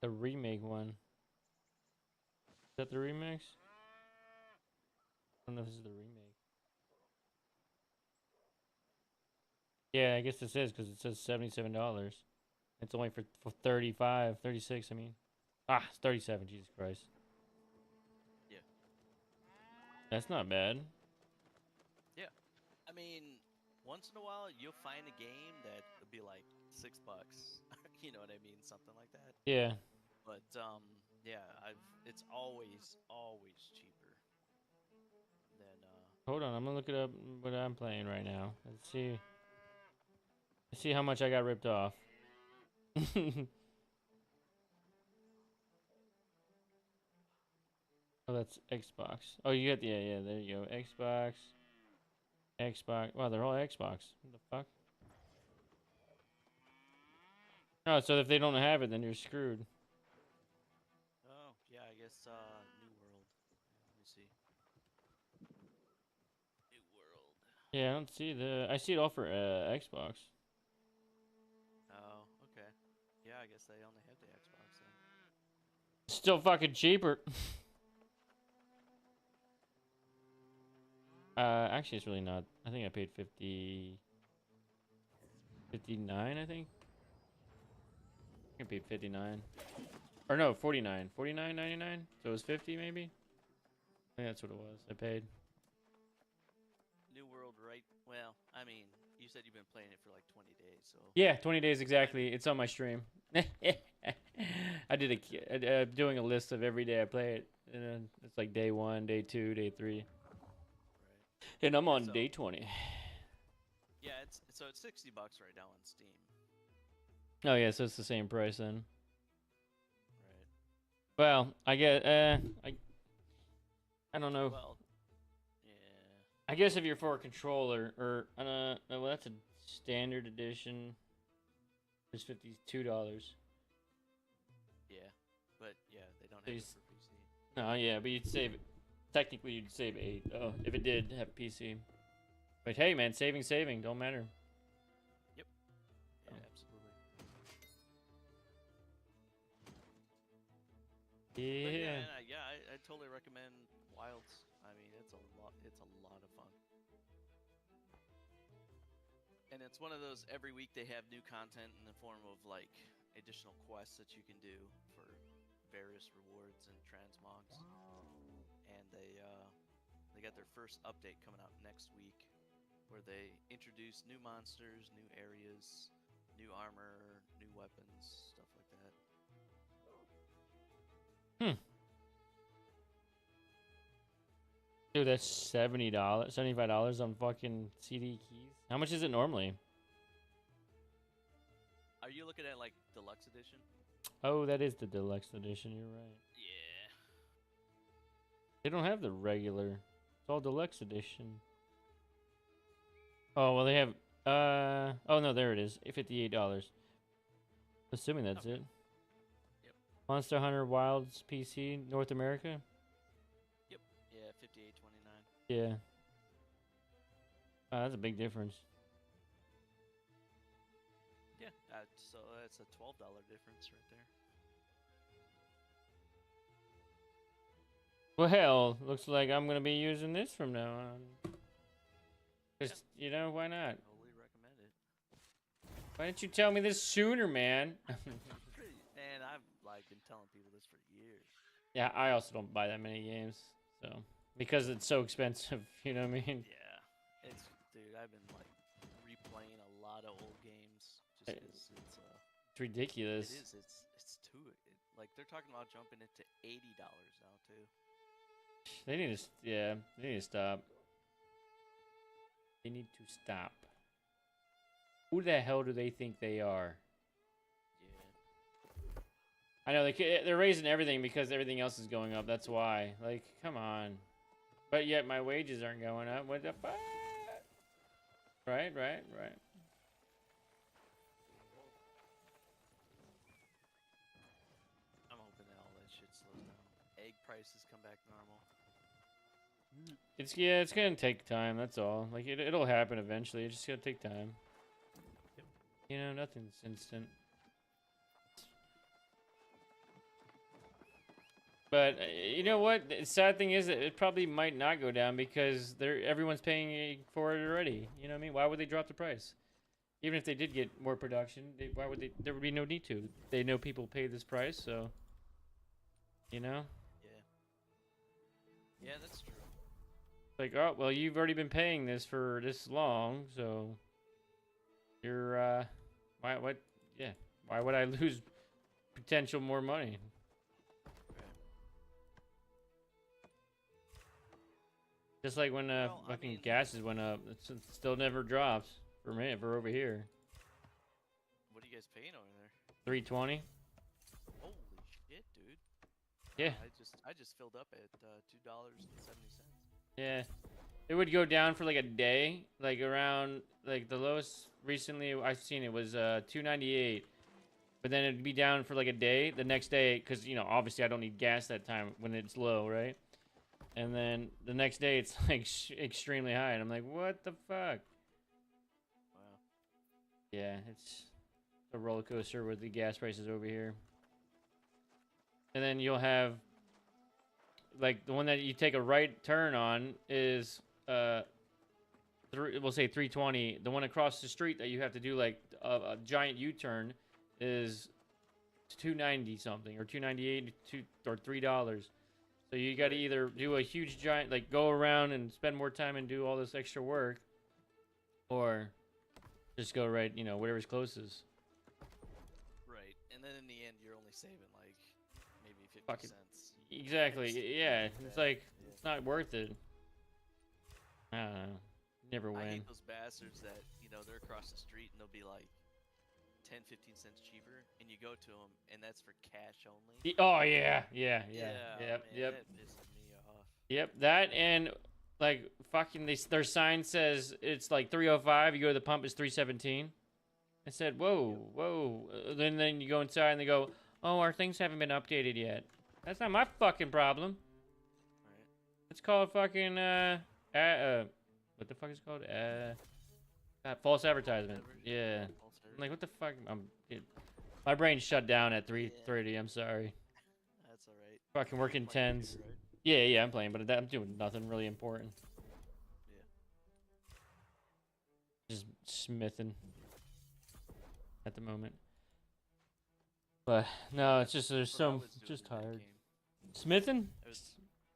The remake one. Is that the remix? I don't know if this is the remake. Yeah, I guess this is because it says $77. It's only for 35, 36, I mean. Ah, it's 37, Jesus Christ. Yeah. That's not bad. Yeah. I mean, once in a while you'll find a game that would be like $6. You know what I mean? Something like that. Yeah. But yeah, it's always cheaper than Hold on, I'm gonna look it up what I'm playing right now. Let's see. Let's see how much I got ripped off. Oh, that's Xbox. Oh, you got yeah, there you go. Xbox. Xbox. Wow, they're all Xbox. What the fuck? Oh, so if they don't have it, then you're screwed. oh, yeah, I guess New World. Let me see. New World. Yeah, I don't see I see it all for Xbox. Oh, okay. Yeah, I guess they only have the Xbox then. Still fucking cheaper. Actually, it's really not. I think I paid 59, I think. I paid 59. Or no, 49. 49.99. So it was 50 maybe? I think that's what it was. I paid. New World, right? Well, I mean, you said you've been playing it for like 20 days, so. Yeah, 20 days exactly. It's on my stream. I did doing a list of every day I play it. And then it's like day 1, day 2, day 3. Right. And I'm Yeah, on so, day 20. yeah, it's $60 right now on Steam. Oh yeah, so it's the same price then. Right. Well, I get I don't know. Well, yeah. I guess if you're for a controller or well, that's a standard edition. It's $52. Yeah, but yeah, they don't have it for PC. No, yeah, but you'd save. Technically, you'd save 8. Oh, if it did have PC. But hey, man, saving don't matter. Yep. Yeah, absolutely. Yeah. But yeah, I totally recommend Wilds. I mean, it's a lot. It's a lot of fun. And it's one of those every week they have new content in the form of like additional quests that you can do for various rewards and transmogs. And they got their first update coming out next week where they introduce new monsters, new areas, new armor, new weapons, stuff like that. Dude, that's $70, $75 on fucking CD keys. How much is it normally? Are you looking at like deluxe edition? Oh, that is the deluxe edition. You're right. Yeah. They don't have the regular. It's all deluxe edition. Oh well, they have. Oh no, there it is. $58. Assuming that's it. Yep. Monster Hunter Wilds PC North America. Yep. Yeah, 58.29. Yeah. That's a big difference. Yeah. So that's a $12 difference right there. Well, looks like I'm gonna be using this from now on. Just you know, why not? Totally recommend it. Why didn't you tell me this sooner, man? And I've like been telling people this for years. Yeah, I also don't buy that many games, so because it's so expensive. You know what I mean? Yeah. Dude, I've been like replaying a lot of old games just because It's ridiculous. It is. It's too. Like they're talking about jumping it to $80 now too. They need to, yeah, they need to stop. They need to stop. Who the hell do they think they are? Yeah. I know they're raising everything because everything else is going up. That's why. Like, come on. But yet my wages aren't going up. What the fuck? Right. I'm hoping that all that shit slows down. Egg prices come back normal. It's gonna take time. That's all. Like it'll happen eventually. It's just gonna take time. Yep. You know, nothing's instant. But you know what? The sad thing is that it probably might not go down because everyone's paying for it already. You know what I mean? Why would they drop the price? Even if they did get more production, why would they? There would be no need to. They know people pay this price, so you know. Yeah. Yeah, that's true. Like, oh well, you've already been paying this for this long, so you're why what? Yeah, why would I lose potential more money? Right. Just like when Well, I fucking mean, gases went up, it still never drops for me for over here. what are you guys paying over there? 320. Holy shit, dude. Yeah, I just filled up at $2.70. yeah. It would go down for like a day, like around like the lowest recently I've seen it was 298. But then it'd be down for like a day. The next day, because you know, obviously I don't need gas that time when it's low, right? And then the next day it's like extremely high, and I'm like, what the fuck? Wow. Yeah, it's a roller coaster with the gas prices over here. And then you'll have like the one that you take a right turn on is we'll say 320. The one across the street that you have to do like a giant U-turn is 290 something or 298 or $3. So you got to either do a huge giant like go around and spend more time and do all this extra work, or just go right, you know, whatever's closest. Right. And then in the end, you're only saving like maybe 50 Fuck it. cents. Exactly. Yeah. It's like Yeah. it's not worth it. I don't know. Never I win. hate those bastards that, you know, they're across the street and they'll be like 10, 15 cents cheaper, and you go to them, and that's for cash only. Oh yeah. Yep. Man, that pisses me off. Yep. That and like fucking their sign says it's like 305. You go to the pump, it's 317. I said, whoa. Then you go inside and they go, oh, our things haven't been updated yet. That's not my fucking problem. Right. It's called fucking what the fuck is it called? False advertisement. Yeah. I'm like, what the fuck? My brain shut down at 3:30. I'm sorry. That's all right. Fucking working Playing tens. too, right? Yeah, I'm playing, but I'm doing nothing really important. Yeah. Just smithing at the moment. But no, it's just there's That's what I some was doing just in that tired. game. Smithing?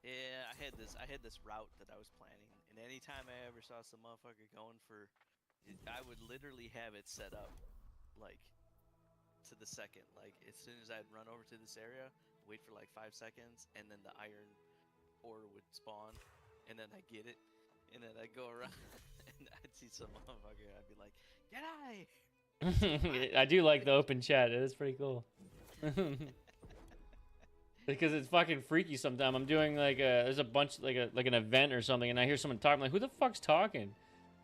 Yeah, I had this route that I was planning, and anytime I ever saw some motherfucker going for, I would literally have it set up, like, to the second. Like, as soon as I'd run over to this area, wait for like 5 seconds, and then the iron ore would spawn, and then I get it, and then I'd go around, and I'd see some motherfucker, I'd be like, get out of here! I do like the open chat. It is pretty cool. Because it's fucking freaky sometimes. I'm doing like there's a bunch like an event or something, and I hear someone talking. I'm like, who the fuck's talking?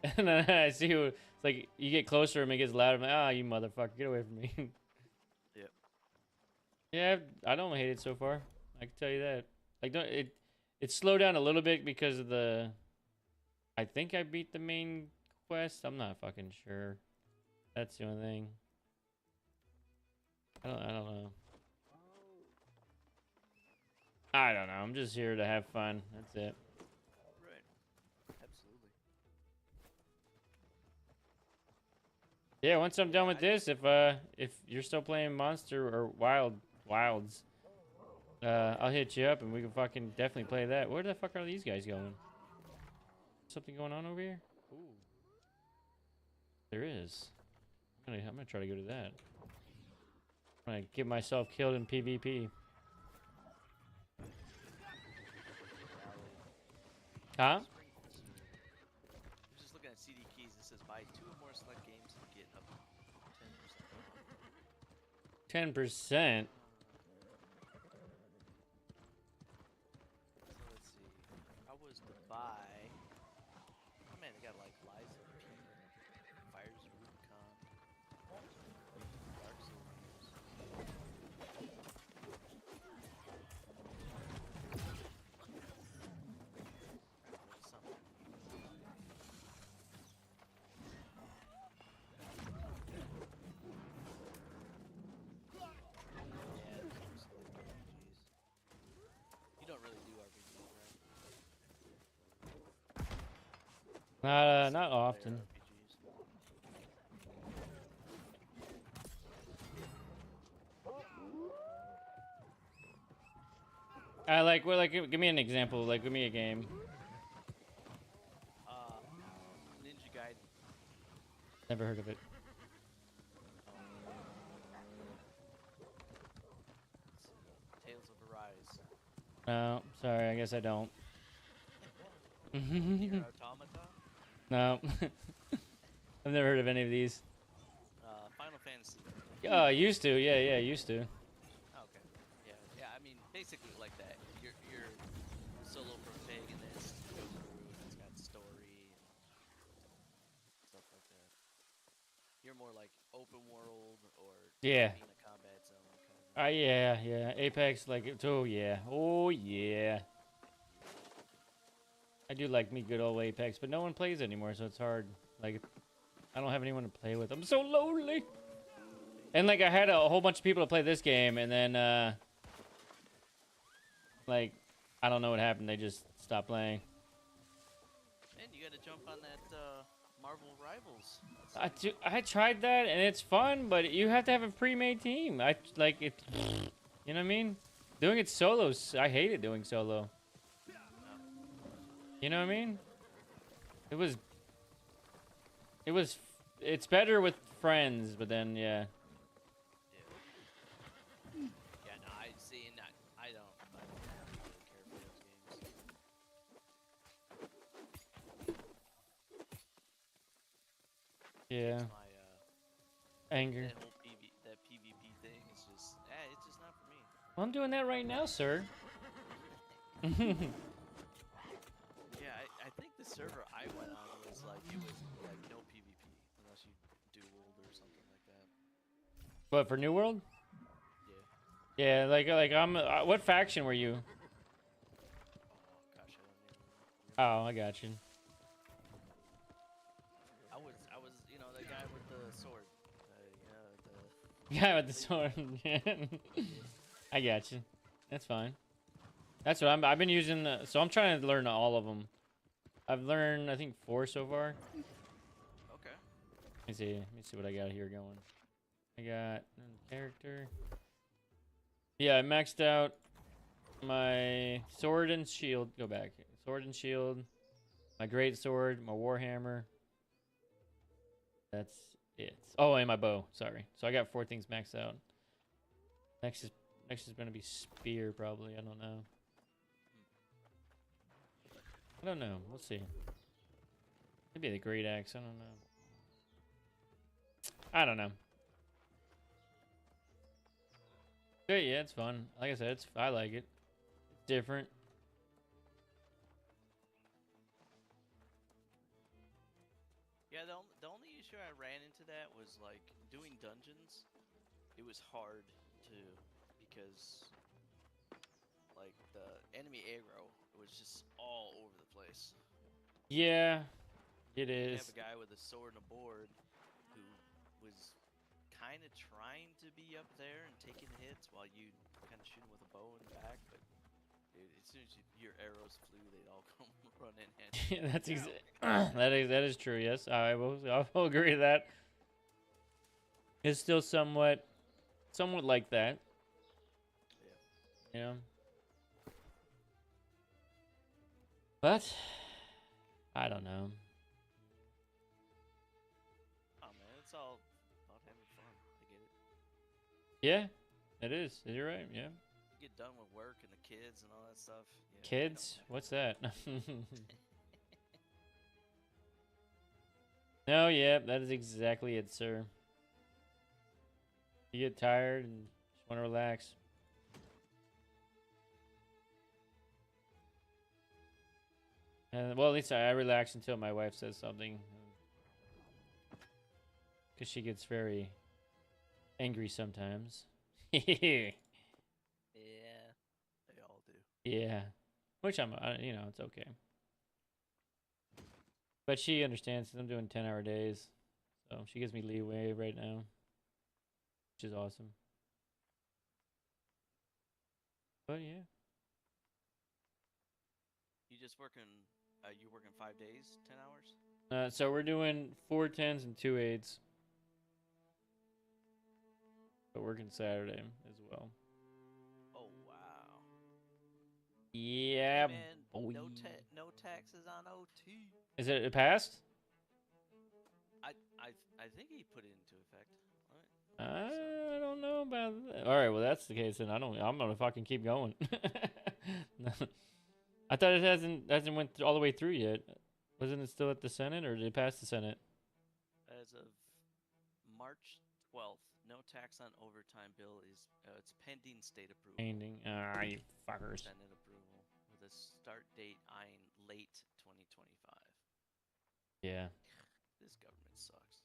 And then I see who. It's like you get closer and it gets louder. I'm like, ah, you motherfucker, get away from me. Yep. Yeah, I don't hate it so far. I can tell you that. Like, it slowed down a little bit because of the. I think I beat the main quest. I'm not fucking sure. That's the only thing. I don't know. I don't know. I'm just here to have fun. That's it. Right. Absolutely. Yeah, once I'm done with this, if you're still playing Monster or Wilds, I'll hit you up and we can fucking definitely play that. Where the fuck are these guys going? Something going on over here? Ooh. There is. I'm gonna try to go to that. I'm gonna get myself killed in PvP. Huh? I'm just looking at CD keys. It says buy 2 or more select games and get up to 10% off. 10%. So let's see. If I was to buy, oh man, they got like Lies of P, Fires of Rubicon, Dark Souls. Not single player often. RPGs. Well, like, give me an example. Like, give me a game. Ninja Gaiden. Never heard of it. Oh. Let's see. Tales of Arise. No, sorry. I guess I don't. Nier Automata. No, I've never heard of any of these. Final Fantasy. Used to. Yeah, yeah, used to. Okay. Yeah, yeah. I mean, basically like that. You're solo protagonist. You go through, and it's got story and stuff like that. You're more like open world or Yeah. being a combat zone kind of. Yeah, yeah. Apex, like, oh yeah, oh yeah. I do like me good old Apex, but no one plays anymore, so it's hard. Like, I don't have anyone to play with. I'm so lonely. And like, I had a whole bunch of people to play this game, and then like, I don't know what happened. They just stopped playing. And you got to jump on that Marvel Rivals. That's I tried that, and it's fun, but you have to have a pre-made team. I like it. You know what I mean? Doing it solo, I hated doing solo. You know what I mean? It was. It's better with friends, but then yeah. Yeah, no, I see, and I don't really care for those games. Yeah. Takes my Anger. that whole PvP thing is just, it's just not for me. Well, I'm doing that right now, sir. Yeah, I think the server I went on was like it was like no PvP unless you dueled or something like that. What, for New World? Yeah. Yeah, like I'm. What faction were you? Oh gosh, I don't even remember. Oh, I got you. I was, the guy with the sword. Guy with the sword. I got you. That's fine. That's what I've been using. So I'm trying to learn all of them. I've learned, I think, 4 so far. Okay. Let me see what I got here going. I got character. Yeah, I maxed out my sword and shield. Go back. Sword and shield. My great sword. My warhammer. That's it. Oh, and my bow. Sorry. So I got 4 things maxed out. Next is gonna be spear probably. I don't know. I don't know. We'll see. Maybe the great axe. I don't know. I don't know. But yeah, it's fun. Like I said, I like it. It's different. Yeah, the only issue I ran into that was like doing dungeons. It was hard to because like the enemy aggro was just all over the place. Yeah, it You is. have a guy with a sword and a board who was kind of trying to be up there and taking hits while you kind of shoot him with a bow in the back, but dude, as soon as your arrows flew, they'd all come running at you. That's that is true. Yes, I will agree with that. It's still somewhat like that. Yeah. You know. But I don't know. Oh man, it's all about having fun. I get it. Yeah, it is. You're right. Yeah. You get done with work and the kids and all that stuff. Yeah, Kids? What's that? No, yeah, that is exactly it, sir. You get tired and just want to relax. And well, at least I relax until my wife says something. Because she gets very angry sometimes. Yeah, they all do. Yeah. Which it's okay. But she understands 'cause I'm doing 10-hour days. So she gives me leeway right now. Which is awesome. But yeah. You just working? You working 5 days, 10 hours? So we're doing 4 10s and 2 8s. But working Saturday as well. Oh wow. Yeah, Hey man, boy. no taxes on OT. Is it passed? I think he put it into effect. I don't know about that. All right, well that's the case, then I'm gonna fucking keep going. I thought it hasn't went all the way through yet. Wasn't it still at the Senate, or did it pass the Senate? As of March 12th, no tax on overtime bill is it's pending state approval. Ending. Ah, you fuckers. Senate approval with a start date eyeing late 2025. Yeah. This government sucks.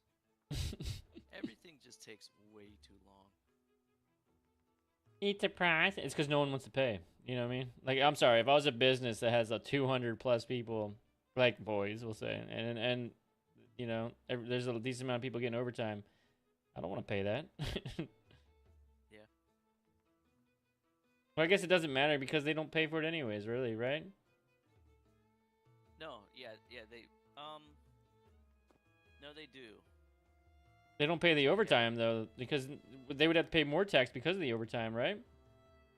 Everything just takes way too long. Eat the price. It's because no one wants to pay. You know what I mean? Like, I'm sorry, if I was a business that has a 200 plus people, like boys, we'll say, and you know, there's a decent amount of people getting overtime, I don't want to pay that. Yeah. Well, I guess it doesn't matter because they don't pay for it anyways, really, right? No, yeah, they no, they do. They don't pay the overtime though, because they would have to pay more tax because of the overtime, right?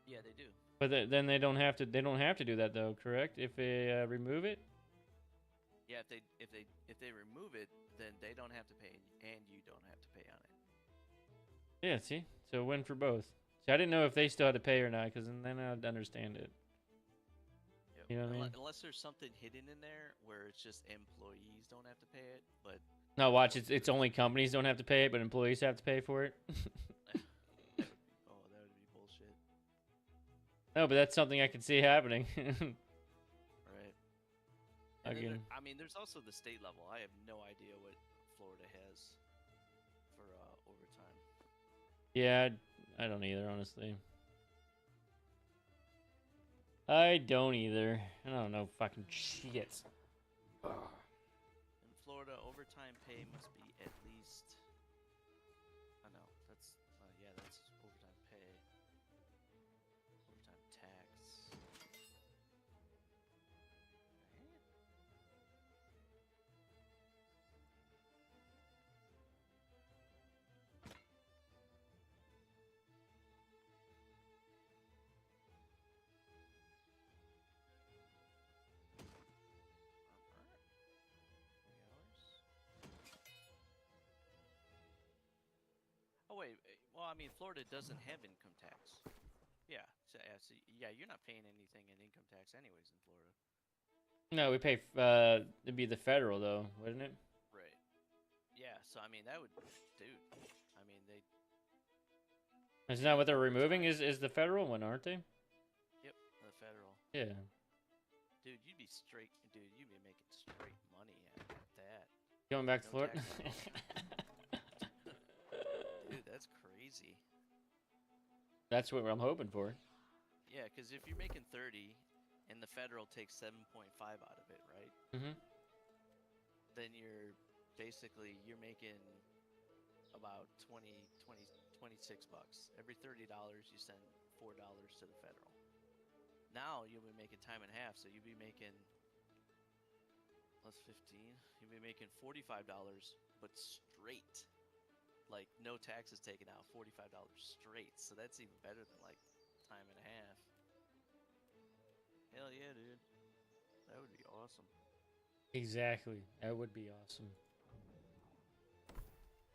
Yeah, they do. But then they don't have to. They don't have to do that though, correct? If they remove it. Yeah, if they remove it, then they don't have to pay, and you don't have to pay on it. Yeah. See, so win for both. See, I didn't know if they still had to pay or not, because then I'd understand it. Yep. You know what I mean? Unless there's something hidden in there where it's just employees don't have to pay it, but No, watch. It's only companies don't have to pay it, but employees have to pay for it. that would be bullshit. No, but that's something I can see happening. Right. And then Again. I mean, there's also the state level. I have no idea what Florida has for overtime. Yeah, I don't either, honestly. I don't either. I don't know fucking shit. In Florida, overtime pay must be at least. I know that's yeah, that's overtime pay. Overtime tax. Oh wait, well I mean Florida doesn't have income tax. Yeah, so yeah, you're not paying anything in income tax anyways in Florida. No, we pay. It'd be the federal though, wouldn't it? Right. Yeah, so I mean that would, dude. I mean they. Isn't that what they're removing? Is the federal one, aren't they? Yep, the federal. Yeah. Dude, you'd be straight. Dude, you'd be making straight money at that. Going back to No Florida. tax Dude, that's crazy. That's what I'm hoping for. Yeah, because if you're making 30 and the federal takes 7.5 out of it, right? Mm-hmm. Then you're making about 26 bucks. Every $30 you send $4 to the federal. Now you'll be making time and a half, so you'll be making plus 15. You'll be making $45, but straight. Like no taxes taken out, $45 straight. So that's even better than like time and a half. Hell yeah, dude. That would be awesome. Exactly. That would be awesome.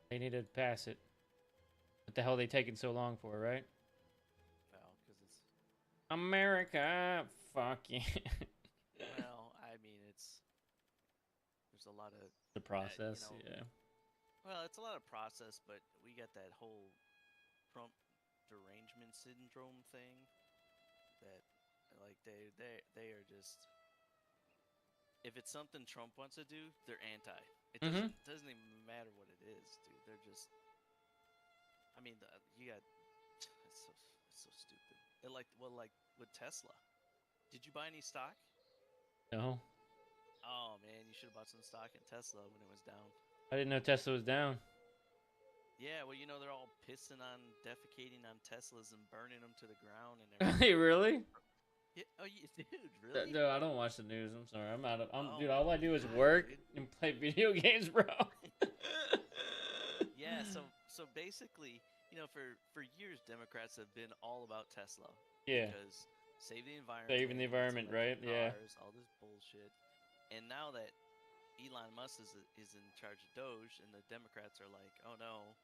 They need to pass it. What the hell are they taking so long for, right? Well, because it's America. Fuck yeah. well, I mean, there's a lot of The process, you know, yeah. well, it's a lot of process, but we got that whole Trump derangement syndrome thing that like they are just if it's something Trump wants to do, they're anti. It doesn't even matter what it is, dude. They're just I mean, you got it's so stupid. It like with Tesla. Did you buy any stock? No. Oh man, you should have bought some stock in Tesla when it was down. I didn't know Tesla was down. Yeah, well, you know they're all pissing on, defecating on Teslas and burning them to the ground and Hey, everything. really? Yeah, oh, dude, really? No, I don't watch the news. I'm sorry. I'm out of. Oh Dude. my All I do is God, work dude. and play video games, bro. Yeah, so basically, for years Democrats have been all about Tesla Yeah, because save the saving the environment, it's environment, electric right? Yeah. cars, all this bullshit. And now that Elon Musk is in charge of Doge, and the Democrats are like, oh no,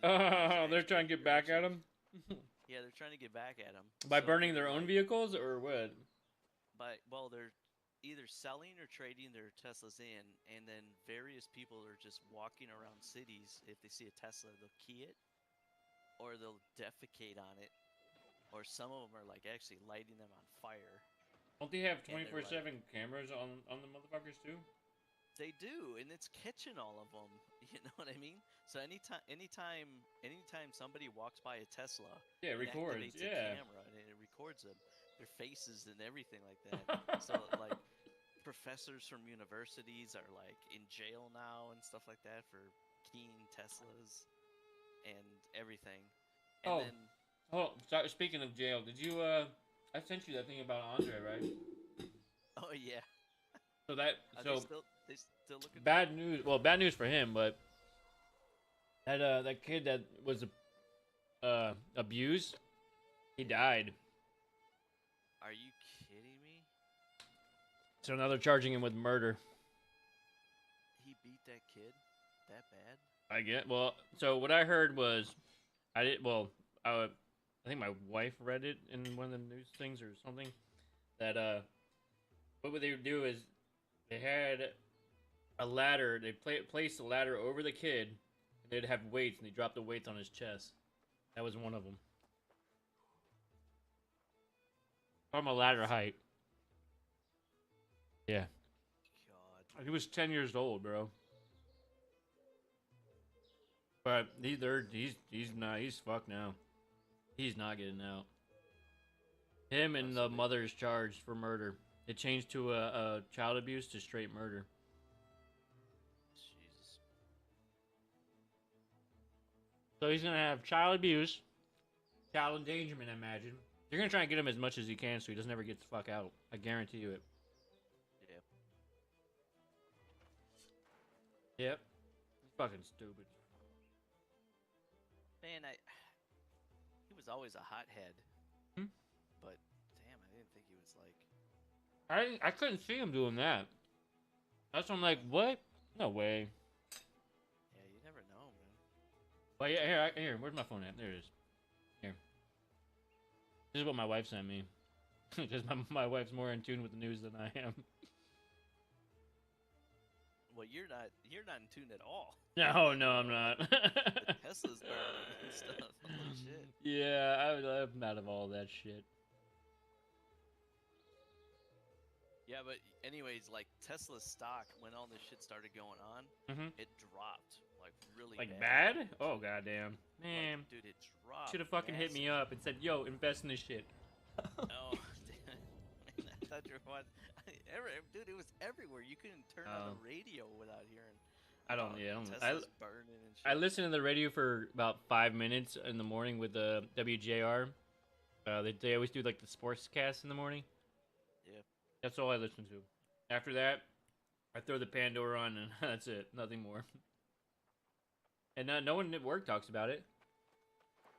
Oh, they're trying to get you're back at actually, him yeah, they're trying to get back at him. by So burning they're their own like, vehicles or what? well, they're either selling or trading their Teslas in, and then various people are just walking around cities. If they see a Tesla, they'll key it, or they'll defecate on it, or some of them are like actually lighting them on fire. Don't they have And they're like, 24/7 cameras on the motherfuckers too? they do, and it's catching all of them. You know what I mean? So anytime somebody walks by a Tesla, Yeah, it it records. activates a Yeah. camera and it records them, their faces and everything like that. So like professors from universities are like in jail now and stuff like that for keying Teslas and everything. And Oh, then oh. Sorry, speaking of jail, did you? I sent you that thing about Andre, right? oh yeah, So that are so they still looking for bad him? news. Well, bad news for him, but that kid that was abused, he died. Are you kidding me? So now they're charging him with murder. He beat that kid that bad? I get. Well, so what I heard was, I did. Well, I think my wife read it in one of the news things or something. That what they would do is they had a ladder. They placed a ladder over the kid, and they'd have weights, and they dropped the weights on his chest. That was one of them. From a ladder height. Yeah. God. He was 10 years old, bro. But he's fucked now. He's not getting out. Him and the mother is charged for murder. It changed to a child abuse to straight murder. Jesus. So he's gonna have child abuse, child endangerment. I imagine they're gonna try and get him as much as he can, so he doesn't ever get the fuck out. I guarantee you it. Yeah. Yep. He's fucking stupid. Man, he was always a hothead. Hmm? But damn, I didn't think he was like. I couldn't see him doing that. That's why I'm like, what? No way. Yeah, you never know, man. But yeah, here, where's my phone at? There it is. Here. This is what my wife sent me. Because my wife's more in tune with the news than I am. Well, you're not in tune at all. No, I'm not. Tesla's burning and stuff. Holy shit. Yeah, I'm out of all that shit. Yeah, but anyways, like Tesla's stock when all this shit started going on, it dropped like really Like bad. bad? Oh goddamn, man! Like, dude, it dropped. Should have fucking hit me up and said, "Yo, invest in this shit." Oh, damn. Man, I thought you were what? Dude, it was everywhere. You couldn't turn on the radio without hearing. I don't. Tesla's burning and shit. I listen to the radio for about 5 minutes in the morning with the WJR. They always do like the sports cast in the morning. Yeah. That's all I listen to. After that, I throw the Pandora on and that's it. Nothing more. And no one at work talks about it. God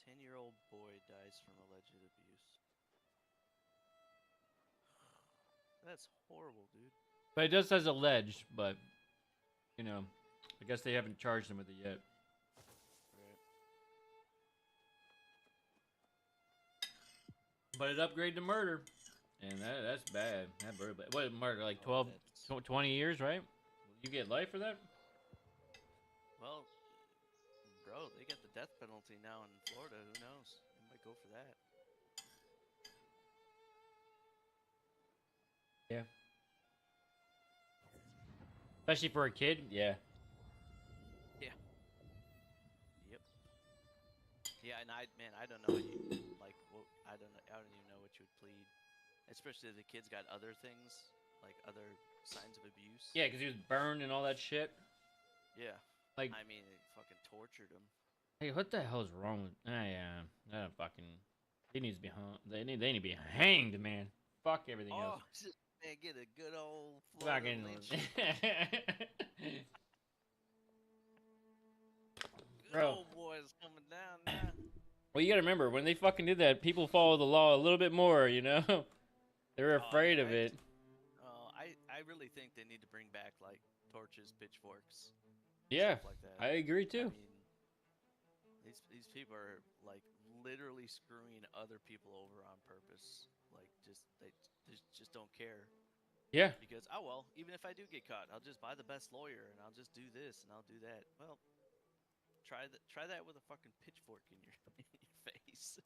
damn. 10-year-old boy dies from alleged abuse. That's horrible, dude. But it just says alleged, but, you know, I guess they haven't charged him with it yet. Right. But it upgraded to murder. And that's bad. That murder, what, murder, like 12, 20 years, right? You get life for that? Well, bro, they got the death penalty now in Florida. Who knows? They might go for that. Yeah. Especially for a kid, yeah. Yeah. Yep. Yeah, and I don't know what you like. I don't even know what you would plead, especially if the kid's got other things, like other signs of abuse. Yeah, because he was burned and all that shit. Yeah. Like, I mean, it fucking tortured him. Hey, what the hell's wrong with? Yeah, that fucking. He needs to be hung. They need to be hanged, man. Fuck everything Oh, else. just man, get a good old Florida Fucking. lynch. Good Bro, old boys coming down now. well, you gotta remember when they fucking did that, people follow the law a little bit more. You know, they're Oh afraid yeah, of it. I really think they need to bring back like torches, pitchforks, Yeah, stuff like that. I agree I too. mean, these people are like literally screwing other people over on purpose. Like they just don't care Yeah. because oh well, even if I do get caught, I'll just buy the best lawyer and I'll just do this and I'll do that. Well, try that with a fucking pitchfork in your in your face.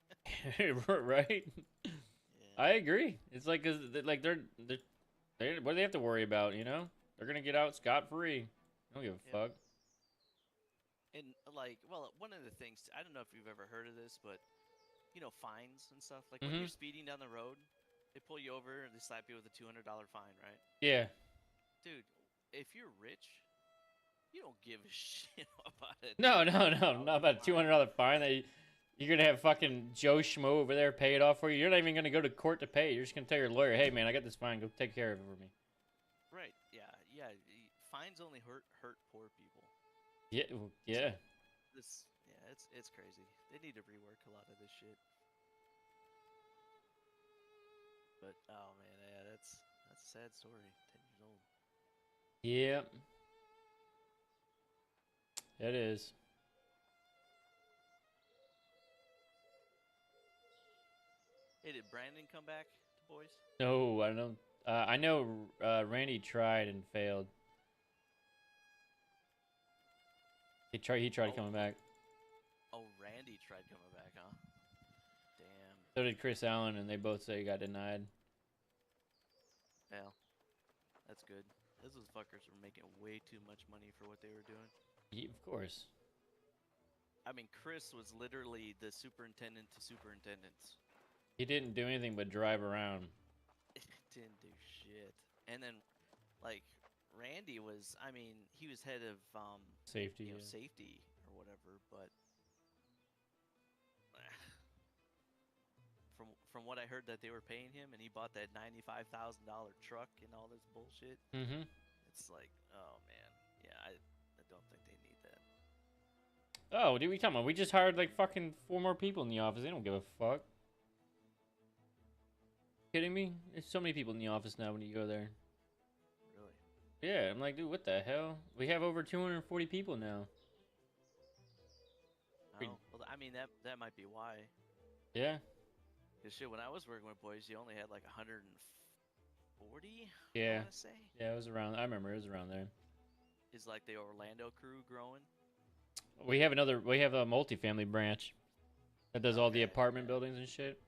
Right. Yeah. I agree. It's like, cause like they what do they have to worry about? You know, they're gonna get out scot free. Don't give a Yep. fuck. And like, well, one of the things I don't know if you've ever heard of this, but you know, fines and stuff. Like when Mhm. you're speeding down the road, they pull you over and they slap you with a $200 fine, right? Yeah. Dude, if you're rich, you don't give a shit about a No, two no, hundred no, dollar not about a fine. $200 fine that you're gonna have fucking Joe Schmo over there pay it off for you. You're not even gonna go to court to pay. You're just gonna tell your lawyer, "Hey, man, I got this fine. Go take care of it for me." Right? Yeah, yeah. Fines only hurt poor people. Yeah, yeah. Yeah, it's crazy. They need to rework a lot of this shit. But oh man, yeah, that's a sad story. 10 years old. Yep. It is. Hey, did Brandon come back to boys? No, I don't. I know Randy tried and failed. He tried Oh, coming back. oh, Randy tried coming back, huh? Damn. So did Chris Allen, and they both say he got denied. Well, that's good. Those fuckers were making way too much money for what they were doing. Yeah, of course. I mean, Chris was literally the superintendent to superintendents. He didn't do anything but drive around. Didn't do shit. And then, like, Randy was, I mean, he was head of, Safety. you know, Yeah. safety or whatever, but from what I heard that they were paying him and he bought that $95,000 truck and all this bullshit, Mm-hmm. it's like, oh man. Yeah, I don't think they need that. Oh, dude, we talking about? We just hired like fucking 4 more people in the office. They don't give a fuck. Kidding me? There's so many people in the office now when you go there. Really? Yeah, I'm like, dude, what the hell? We have over 240 people now. Oh, well, I mean that might be why. Yeah. Cause shit, when I was working with boys, you only had like 140. I Yeah. want to say. Yeah, it was around. I remember it was around there. Is like the Orlando crew growing? We have a multifamily branch that does all the Okay, apartment yeah. buildings and shit.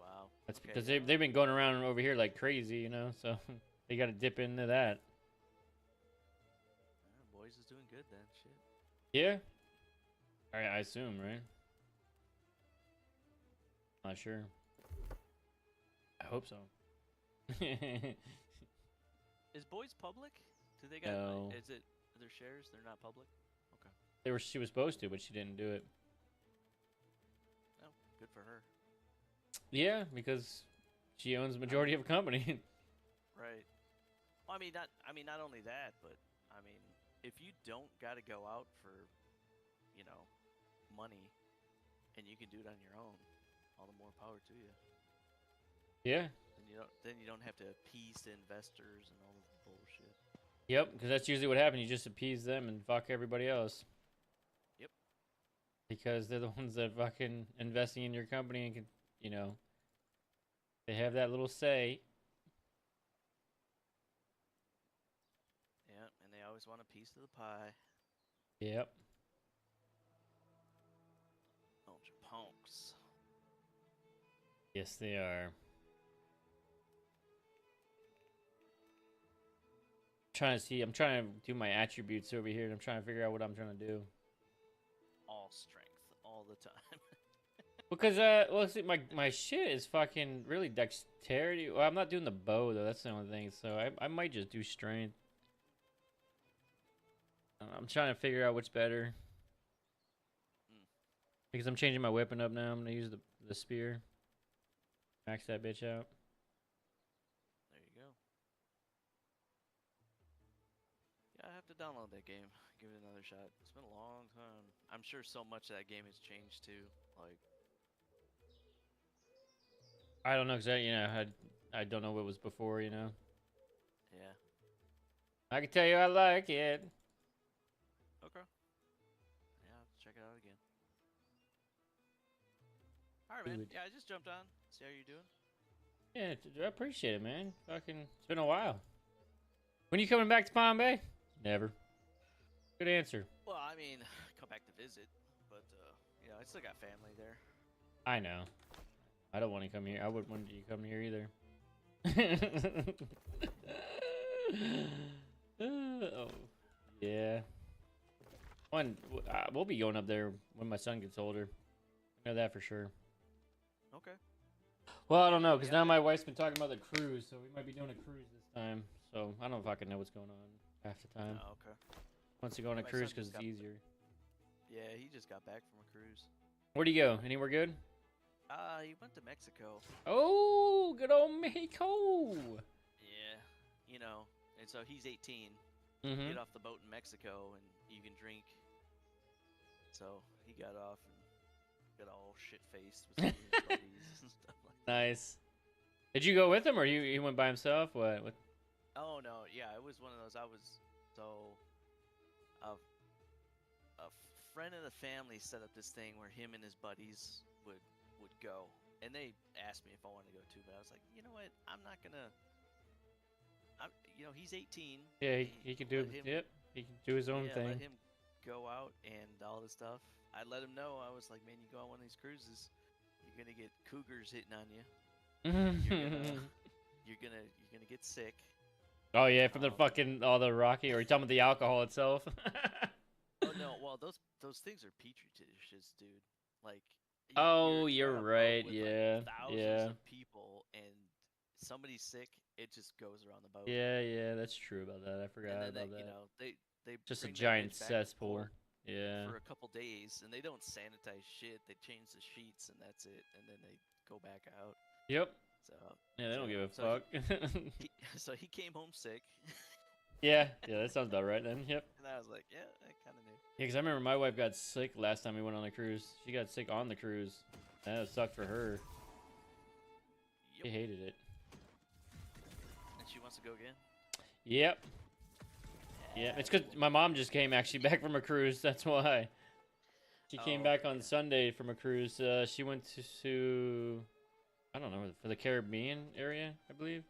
Wow. That's Okay, because yeah. they've been going around over here like crazy, you know. So they got to dip into that. Yeah, boys is doing good then. Shit. Yeah. I assume, right? Not sure. I hope so. Is boys public? Do they got? No. Is it their shares? They're not public. Okay. She was supposed to, but she didn't do it. Oh, good for her. Yeah, because she owns the majority of a company. Right. Well, not only that, but I mean, if you don't got to go out for, you know, money, and you can do it on your own, all the more power to you. Yeah. Then you don't have to appease the investors and all of the bullshit. Yep, because that's usually what happens. You just appease them and fuck everybody else. Yep. Because they're the ones that fucking investing in your company and can, you know, they have that little say. Yeah, and they always want a piece of the pie. Yep. Bunch of punks. Yes, they are. I'm trying to do my attributes over here, and I'm trying to figure out what I'm trying to do. All strength, all the time. Because well, see, my shit is fucking really dexterity. Well, I'm not doing the bow though. That's the only thing. So I might just do strength. I'm trying to figure out what's better. Because I'm changing my weapon up now. I'm gonna use the spear. Max that bitch out. There you go. Yeah, I have to download that game. Give it another shot. It's been a long time. I'm sure so much of that game has changed too. Like, I don't know, cause I don't know what was before, you know. yeah. I can tell you I like it. Okay. Yeah, I'll have to check it out again. All right, man. Dude. Yeah, I just jumped on. See how you're doing. Yeah, I appreciate it, man. Fucking, it's been a while. When you coming back to Palm Bay? Never. Good answer. Well, I mean, come back to visit, but you know, I still got family there. I know. I don't want to come here. I wouldn't want you to come here either. Oh, yeah. We'll be going up there when my son gets older. I know that for sure. Okay. Well, I don't know, because now my wife's been talking about the cruise, so we might be doing a cruise this time. So I don't fucking know what's going on half the time. Oh, okay. Wants to go on a My cruise son because just it's got- easier. Yeah, he just got back from a cruise. Where'd he go? Anywhere good? He went to Mexico. Oh, good old Mexico. Yeah, you know, and so he's 18. Mm-hmm. Get off the boat in Mexico and you can drink. So he got off and got all shit faced with some of his buddies and stuff like that. Nice. Did you go with him, or he went by himself? What? Oh no, yeah, it was one of those. A friend of the family set up this thing where him and his buddies would go, and they asked me if I wanted to go too, but I was like, you know what, I'm not gonna. He's 18. Yeah, he can do. Let him- Yep, he can do his own yeah, thing. let him go out and all this stuff. I let him know. I was like, man, you go on one of these cruises, you're gonna get cougars hitting on you. You're gonna get sick. Oh yeah, from the fucking all the Rocky, or you talking about the alcohol itself? Oh no, well those things are petri dishes, dude. Like. Oh, you're you're on a boat right. with, Yeah, like, thousands yeah, of people, and somebody's sick, it just goes around the boat. yeah. That's true about that. I forgot And then about that. they Just a bring that giant bitch back and cesspool. forth Yeah. for a couple days, and they don't sanitize shit. They change the sheets, and that's it. And then they go back out. Yep. So Yeah, they don't give a so fuck. so he came home sick, Yeah, that sounds about right then. Yep. and I was like, yeah, I kind of knew. Yeah, because I remember my wife got sick last time we went on a cruise. She got sick on the cruise. That sucked for her. She Yep. hated it. And she wants to go again. Yep. Yeah, it's because my mom just came actually back from a cruise. That's why. She came Oh, back on yeah. Sunday from a cruise. She went to I don't know, for the Caribbean area, I believe.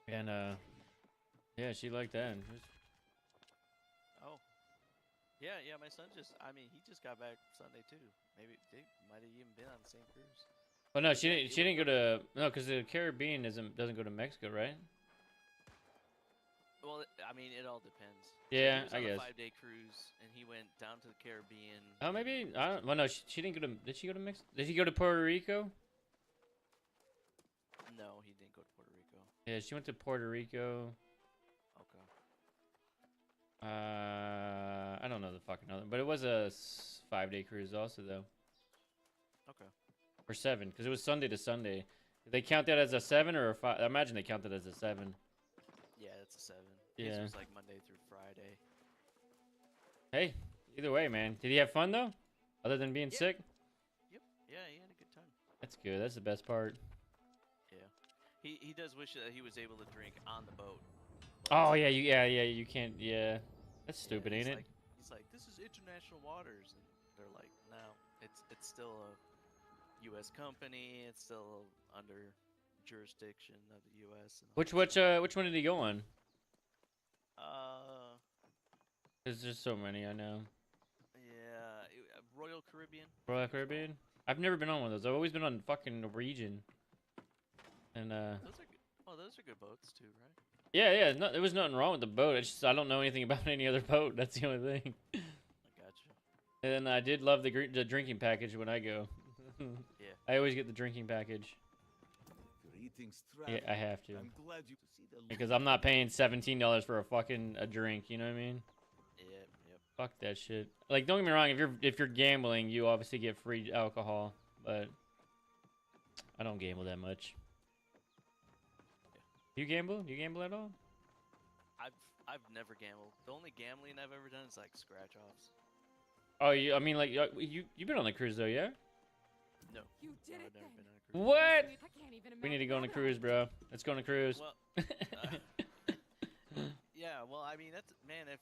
And yeah, she liked that. It was- Oh. Yeah, my son he just got back Sunday too. Maybe they might have even been on the same cruise. Oh no, But she yeah, didn't. it She was didn't go to because the Caribbean doesn't go to Mexico, right? Well, it all depends. Yeah, he was I on guess. a 5-day cruise, and he went down to the Caribbean. Oh, maybe I don't. Well, no, she didn't go to. Did she go to Mexico? Did he go to Puerto Rico? No, he didn't go to Puerto Rico. Yeah, she went to Puerto Rico. Okay. I don't know the fucking other, but it was a 5-day cruise also though, Okay. or 7, because it was Sunday to Sunday. Did they count that as a 7 or a 5? I imagine they counted as a 7. Yeah, that's a 7. His Yeah. was like Monday through Friday. Hey, either way, man. Did he have fun though? Other than being Yeah. sick? Yep. Yeah, he had a good time. That's good. That's the best part. Yeah. He does wish that he was able to drink on the boat. Oh yeah, you can't. Yeah, that's stupid, ain't he's it? Like, he's like, this is international waters, and they're like, no, it's still a U.S. company. It's still under jurisdiction of the U.S. and all Which that stuff. which one did he go on? Uh, There's just so many I know. yeah, Royal Caribbean. Royal Caribbean. I've never been on one of those. I've always been on fucking Norwegian. And Those are good. Oh, those are good boats too, right? yeah, no, there was nothing wrong with the boat. It's just I don't know anything about any other boat. That's the only thing. I gotcha. And I did love the drinking package when I go. Yeah. I always get the drinking package. Greetings, Yeah, traveler. I have to. I'm glad you see the Because I'm not paying $17 for a fucking drink, you know what I mean? Yep. Fuck that shit. Like, don't get me wrong. If you're gambling, you obviously get free alcohol, but I don't gamble that much. You gamble? You gamble at all? I've never gambled. The only gambling I've ever done is like scratch offs. Oh, I mean, like, you've been on the cruise though, yeah? No. You did No, it I've never then. been on a cruise. What? I can't even We need to imagine go on a that. cruise, bro. Let's go on a cruise. Well, yeah. Well, I mean, that's man. If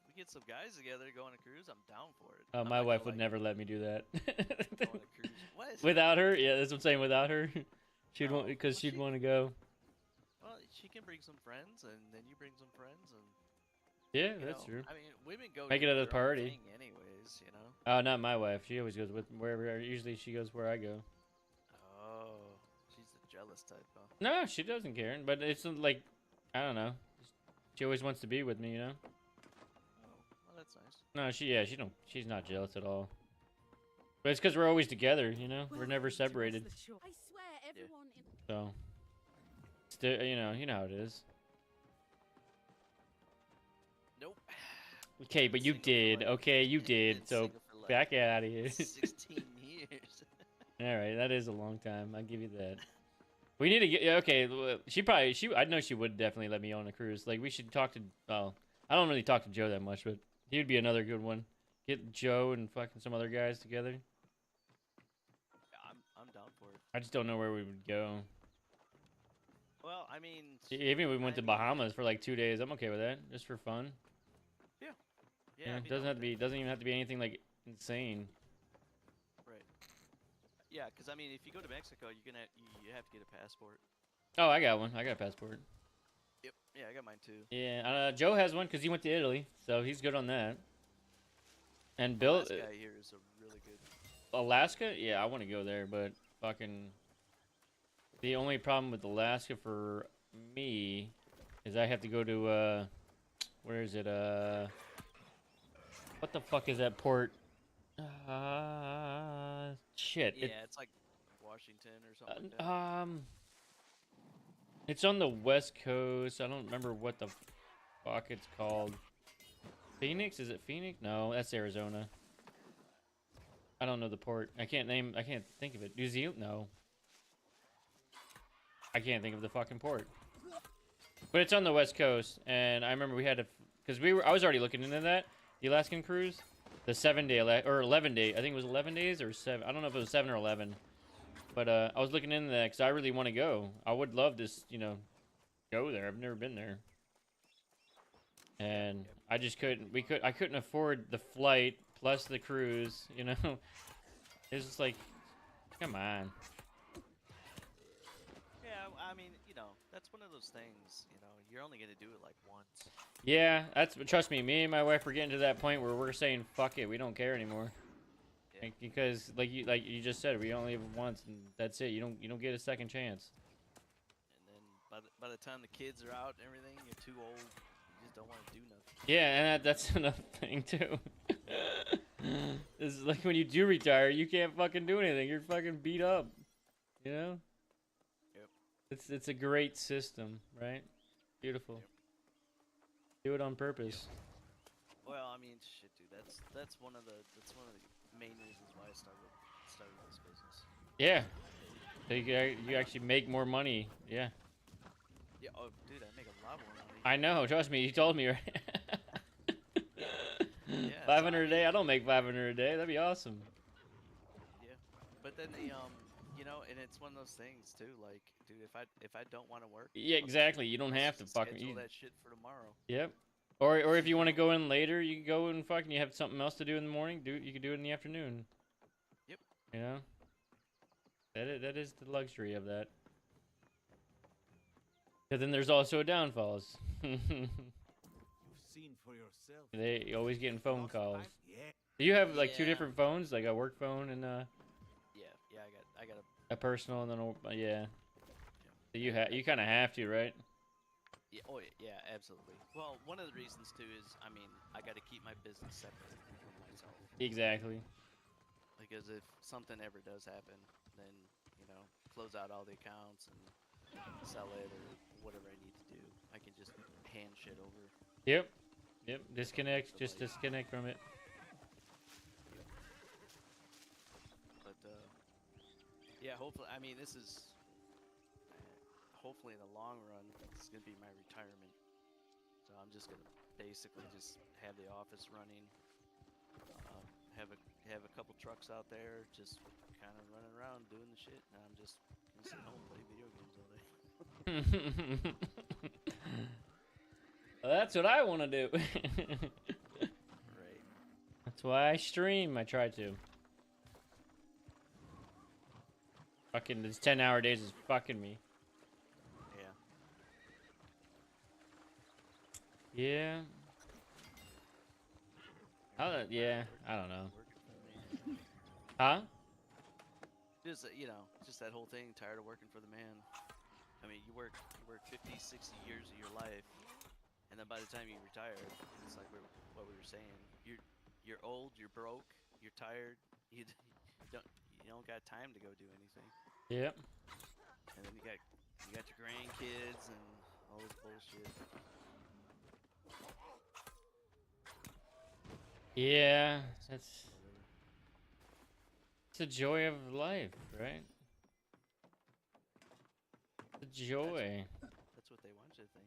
we get some guys together to go on a cruise, I'm down for it. Oh, I'm my not wife gonna, would like, never let me do that. go on a cruise. What? Without her, yeah, that's what I'm saying. Without her, she'd No. want because Well, she'd she- want to go. Well, she can bring some friends, and then you bring some friends, and Yeah, you that's know, true. I mean, women go Make do it at a their own party. thing anyways, you know. Oh, not my wife. She always goes with wherever. Usually, she goes where I go. Oh, she's the jealous type, huh? No, she doesn't care. But it's like, I don't know. She always wants to be with me, you know. Oh, well, that's nice. No, she's not jealous at all. But it's because we're always together, you know. We're never separated. I swear, everyone in So, still, you know how it is. Nope. Okay, but you Single for did. life. Okay, you Been did. So single for, like, back out of here. 16 years. All right, that is a long time. I'll give you that. We need to get. Yeah, okay, I know she would definitely let me on a cruise. Like we should talk to. Well, I don't really talk to Joe that much, but he would be another good one. Get Joe and fucking some other guys together. Yeah, I'm down for it. I just don't know where we would go. Well, I mean, Even if we went to I mean, Bahamas for like 2 days, I'm okay with that. Just for fun. yeah, I'd be doesn't down have to with be. Doesn't even have to be anything like insane. that. Right. Yeah, because I mean, if you go to Mexico, you have to get a passport. Oh, I got one. I got a passport. Yep. Yeah, I got mine too. Yeah, Joe has one because he went to Italy, so he's good on that. And Bill, This guy here is a really good. Alaska, yeah, I want to go there, but fucking, the only problem with Alaska for me is I have to go to where is it? What the fuck is that port? Shit. Yeah, it's like Washington or something. Like that. It's on the West Coast. I don't remember what the fuck it's called. Phoenix? Is it Phoenix? No, that's Arizona. I don't know the port. I can't think of it. New Zealand? No. I can't think of the fucking port. But it's on the West Coast, and I remember we had to, because I was already looking into that, the Alaskan cruise, the 7-day or 11-day. I think it was 11 days or 7. I don't know if it was 7 or 11. But I was looking into that because I really want to go. I would love to, go there. I've never been there. And I just couldn't. I couldn't afford the flight plus the cruise. You know, it's just like, come on. Yeah, I mean, that's one of those things. You're only gonna do it like once. Yeah, trust me. Me and my wife are getting to that point where we're saying, "Fuck it, we don't care anymore." Yeah. Like, because like you just said, we only live once, and that's it. You don't get a second chance. And then by the time the kids are out and everything, you're too old. You just don't want to do nothing. Yeah, and that's another thing too. This is like when you do retire, you can't fucking do anything. You're fucking beat up. You know? Yep. It's a great system, right? Beautiful. Yep. Do it on purpose. Well, I mean, shit, dude. That's one of the main reasons why I started this business. Yeah. So you actually make more money. Yeah. Yeah. Oh, dude, I make a lot more money. I know. Trust me. You told me, right? Yeah, 500 a day. I don't make 500 a day. That'd be awesome. Yeah. But then and it's one of those things too. Like, dude, if I don't want to work. Yeah, exactly. You don't have to fucking. schedule that shit for tomorrow. Yep. Or if you want to go in later, you can go and fucking. You have something else to do in the morning. You can do it in the afternoon. Yep. You know. That is the luxury of that. But then there's also downfalls. You've seen for yourself. They always getting phone calls. Yeah. Do you have like two Yeah. different phones, like a work phone and Yeah. I got a. a personal, and then yeah. So you kind of have to, right? Yeah. Oh yeah. Absolutely. Well, one of the reasons too is I mean I got to keep my business separate from myself. Exactly. Because if something ever does happen, then close out all the accounts and sell it or whatever I need to do. I can just hand shit over. Yep. Yep. Disconnect. But, Just like, disconnect from it. but yeah, hopefully. I mean, this is hopefully in the long run, this is gonna be my retirement. So I'm just gonna basically just have the office running, have a couple trucks out there, just kind of running around doing the shit, and I'm just gonna sit home and play video games all day. Well, that's what I want to do. Right. That's why I stream. I try to. Fucking this 10-hour days is fucking me. Yeah. Yeah. Yeah, I don't know. Working for the man. Huh? Just just that whole thing. Tired of working for the man. I mean, you work 50, 60 years of your life, and then by the time you retire, it's like what we were saying. You're old. You're broke. You're tired. You don't got time to go do anything. Yep. And then you got your grandkids and all this bullshit. Yeah, it's the joy of life, right? The joy. That's what they want you to think.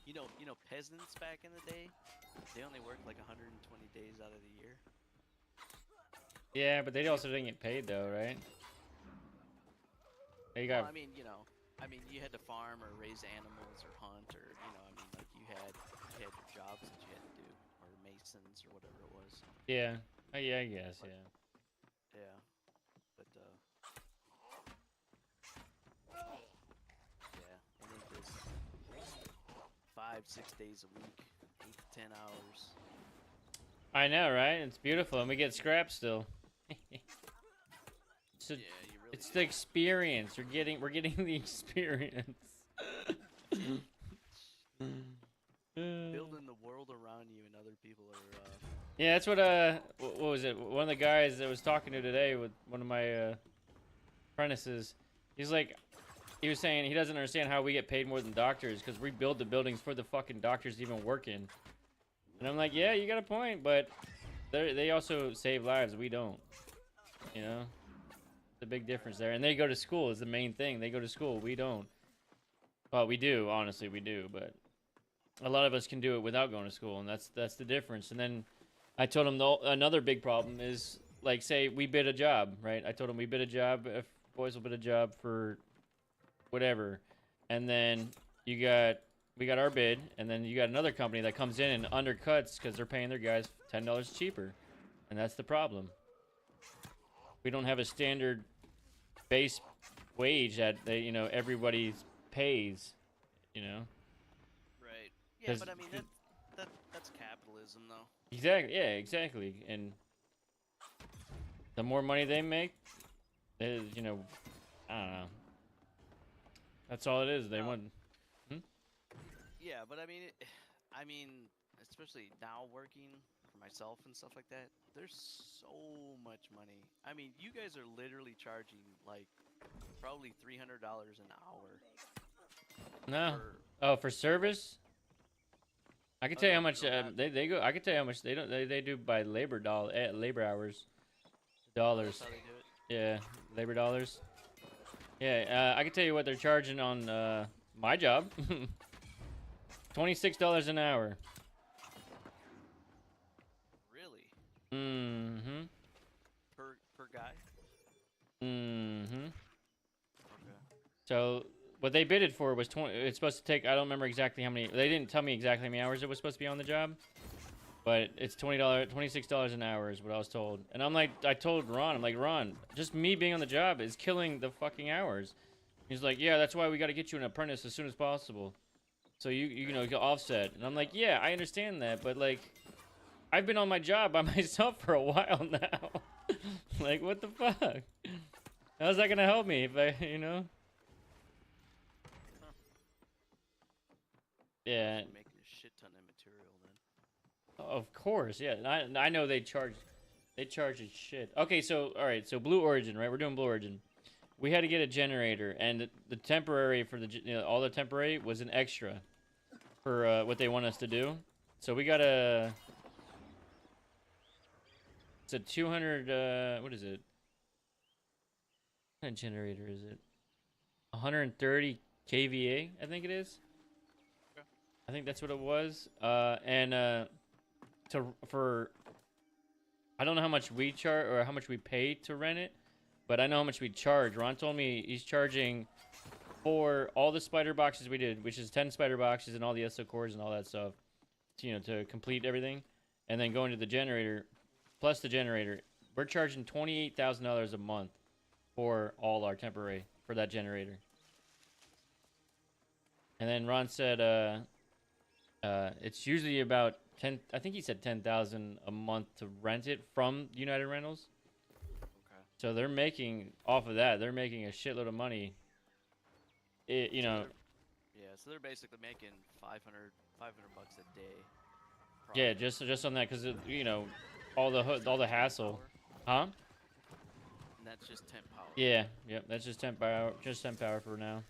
You know, peasants back in the day, they only worked like 120 days out of the year. Yeah, but they also didn't get paid though, right? They got. Well, I mean, you had to farm or raise animals or hunt or, like you had your jobs that you had to do, or masons or whatever it was. Yeah. Oh, yeah, I guess. Yeah. Yeah, but yeah, I think this 5-6 days a week, 8 to 10 hours. I know, right? It's beautiful, and we get scrap still. It's Yeah, you really. it's the experience. We're getting the experience. Building the world around you, and other people are. Yeah, that's what what was it? One of the guys that was talking to today with one of my apprentices. He was saying he doesn't understand how we get paid more than doctors because we build the buildings for the fucking doctors to even work in. And I'm like, yeah, you got a point, but they also save lives. We don't. You know, the big difference there. And they go to school is the main thing. They go to school. We don't. Well, we do. Honestly, we do. But a lot of us can do it without going to school, and that's the difference. And then I told him another big problem is, like, say we bid a job, right? I told him we bid a job. If boys will bid a job for whatever, and then we got our bid, and then you got another company that comes in and undercuts because they're paying their guys $10 cheaper, and that's the problem. We don't have a standard base wage that everybody pays, Right. Yeah, 'Cause- but I mean that's capitalism, though. Exactly. Yeah, exactly. And the more money they make, I don't know. That's all it is. They No. want. Yeah, but I mean, especially now working for myself and stuff like that, there's so much money. I mean, you guys are literally charging like probably $300 an hour. No. For, Oh, for service? I can Oh, tell you no, how much no, not- they go. I can tell you how much they do by labor hours, dollars. that's how they do it. Yeah, labor dollars. Yeah, I can tell you what they're charging on my job. $26 an hour. Really? Mm-hmm. Per guy? Mm-hmm. Okay. So what they bidded for was 20. It's supposed to take. I don't remember exactly how many. They didn't tell me exactly how many hours it was supposed to be on the job, but it's $26 an hour is what I was told. And I told Ron, I'm like, Ron, just me being on the job is killing the fucking hours. He's like, yeah, that's why we got to get you an apprentice as soon as possible, so you can offset. And I'm like, yeah, I understand that, but like, I've been on my job by myself for a while now. Like, what the fuck? How's that gonna help me if I, Yeah. Making a shit ton of material then. Of course, yeah. And I know they charge as shit. Okay, so all right, so Blue Origin, right? We're doing Blue Origin. We had to get a generator, and the temporary for all the temporary was an extra for what they want us to do. So we got a. It's a 200. What is it? What kind of generator is it? 130 kVA, I think it is. Okay. I think that's what it was. For I don't know how much we charge or how much we pay to rent it, but I know how much we charge. Ron told me he's charging for all the spider boxes we did, which is 10 spider boxes and all the SO cores and all that stuff, to complete everything, and then going to the generator, plus the generator. We're charging $28,000 a month for all our temporary for that generator. And then Ron said, it's usually about 10. I think he said 10,000 a month to rent it from United Rentals. Okay. So they're making off of that. They're making a shitload of money. Yeah, so they're basically making 500 bucks a day. Yeah, just on that, because all the hassle, huh? And that's just temp power. Yeah, yep. That's just temp power for now.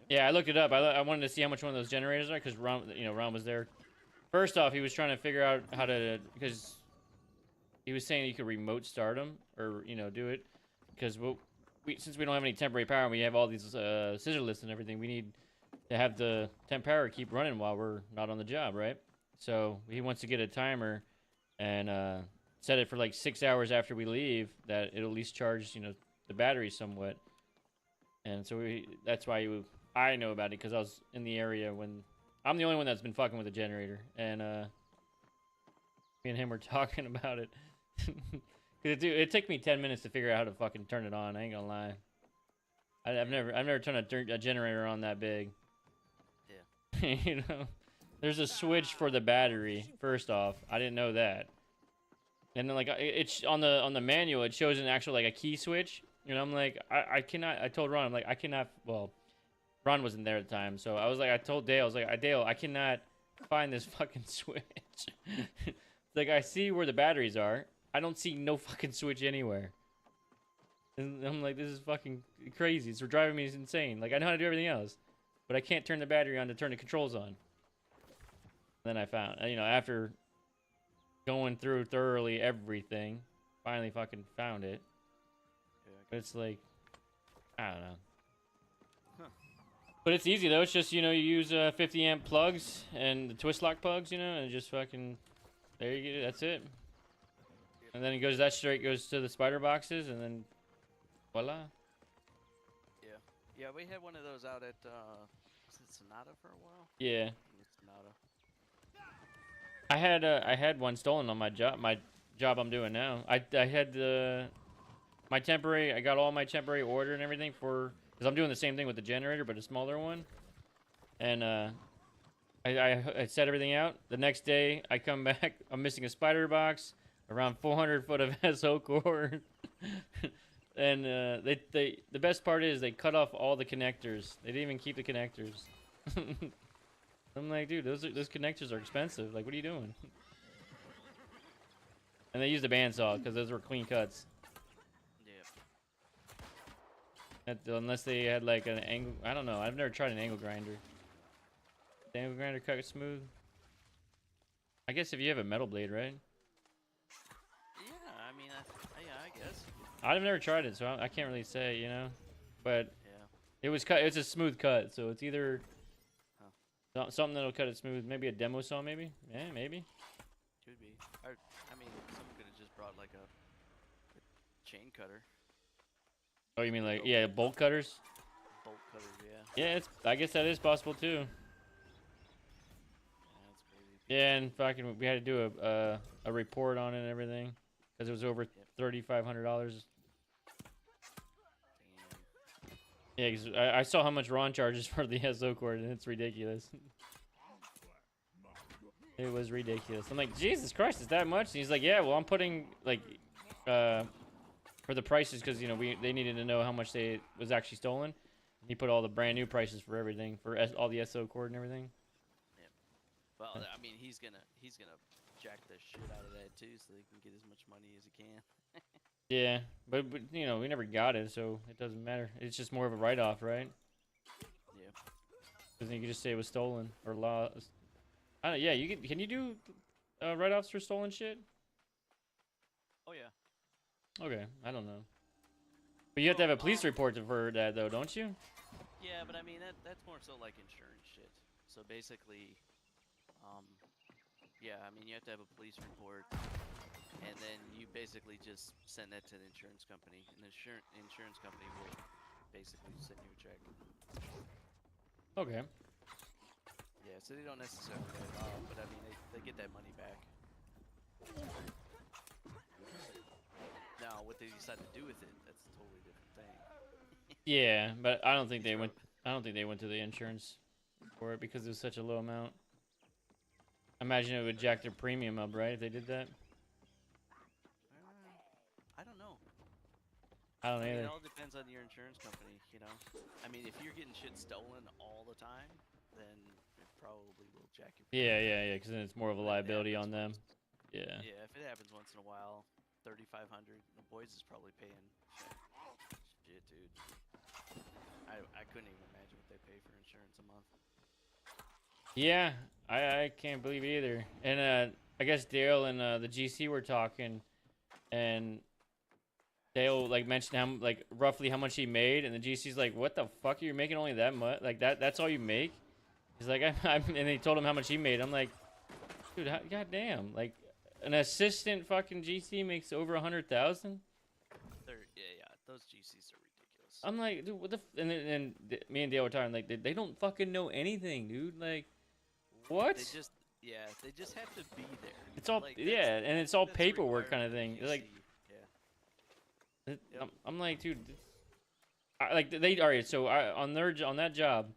Yeah, I looked it up. I wanted to see how much one of those generators are, because Ron was there. First off, he was trying to figure out how to, because he was saying you could remote start them or do it, because since we don't have any temporary power and we have all these scissor lifts and everything, we need to have the temp power keep running while we're not on the job, right? So he wants to get a timer and set it for like 6 hours after we leave, that it'll at least charge the battery somewhat. And so that's why I know about it, because I was in the area when I'm the only one that's been fucking with the generator, and me and him were talking about it. It took me 10 minutes to figure out how to fucking turn it on. I ain't gonna lie. I've never turned a generator on that big. Yeah. There's a switch for the battery. First off, I didn't know that. And then it's on the manual. It shows an actual a key switch. I'm like, I cannot. I told Ron, I'm like, I cannot. Well, Ron wasn't there at the time, so I told Dale, I was like, Dale, I cannot find this fucking switch. Like, I see where the batteries are. I don't see no fucking switch anywhere. And I'm like, this is fucking crazy. It's driving me insane. Like, I know how to do everything else, but I can't turn the battery on to turn the controls on. Then I found, after going through thoroughly everything, finally fucking found it. But it's like, I don't know. Huh. But it's easy though. It's just, you use 50 amp plugs and the twist lock plugs, and just fucking, there you go. That's it. And then it goes goes to the spider boxes, and then voila. Yeah, we had one of those out at was it Sonata for a while? Yeah. Sonata. I had one stolen on my job I'm doing now. I had my temporary. I got all my temporary order and everything because I'm doing the same thing with the generator, but a smaller one. And I set everything out. The next day I come back. I'm missing a spider box, around 400 foot of SO cord. And the best part is they cut off all the connectors. They didn't even keep the connectors. I'm like, dude, those connectors are expensive. Like, what are you doing? And they used a bandsaw because those were clean cuts. Yeah. Unless they had like an angle, I don't know. I've never tried an angle grinder. The angle grinder cut it smooth. I guess if you have a metal blade, right? Yeah, I mean, I guess. I've never tried it, so I can't really say, But yeah, it was cut. It's a smooth cut, so it's either something that'll cut it smooth. Maybe a demo saw, maybe. Yeah, maybe. Could be. I mean, someone could have just brought like a chain cutter. Oh, you mean like bolt cutters? Bolt cutter, yeah. Yeah, I guess that is possible too. Yeah, that's crazy. Yeah, and fucking we had to do a report on it and everything because it was over $3,500. Yeah, because I saw how much Ron charges for the SO cord, and it's ridiculous. It was ridiculous. I'm like, Jesus Christ, is that much? And he's like, yeah, well, I'm putting like for the prices because they needed to know how much was actually stolen. He put all the brand new prices for everything for all the SO cord and everything. Yeah. Well, I mean, he's gonna jack the shit out of that too, so they can get as much money as he can. Yeah, but we never got it, so it doesn't matter. It's just more of a write-off, right? Yeah. Because then you can just say it was stolen or lost. I don't. Yeah, you can you do write-offs for stolen shit? Oh yeah. Okay, I don't know. But you have to have a police report for that though, don't you? Yeah, but I mean that's more so like insurance shit. So basically, yeah, I mean you have to have a police report, and then you basically just send that to the insurance company, and the insurance company will basically send you a check. Okay. Yeah, so they don't necessarily write it off, but I mean they get that money back. Now, what they decide to do with it, that's a totally different thing. Yeah, but I don't think they went. I don't think they went to the insurance for it because it was such a low amount. Imagine it would jack their premium up, right? If they did that. I don't know. I don't I mean, either. it all depends on your insurance company, you know? I mean, if you're getting shit stolen all the time, then it probably will jack your Yeah, premium. yeah, yeah. Because then it's more of a But if it liability happens on them. once- Yeah. Yeah, if it happens once in a while, 3,500. The boys is probably paying shit, dude. I couldn't even imagine what they pay for insurance a month. Yeah, I can't believe it either. And I guess Dale and the GC were talking, and Dale like mentioned how like roughly how much he made, and the GC's like, "What the fuck? You're making only that much? Like that's all you make?" He's like, and they told him how much he made. I'm like, dude, goddamn, like an assistant fucking GC makes over 100,000. Yeah, those GCs are ridiculous. I'm like, dude, what the? Me and Dale were talking like they don't fucking know anything, dude. Like, what? They just have to be there. It's all Like, yeah, and it's all that's a paperwork kind of requirement thing. of Like, GC. Yeah. Yep. I'm like, dude, like they all right. So on that job,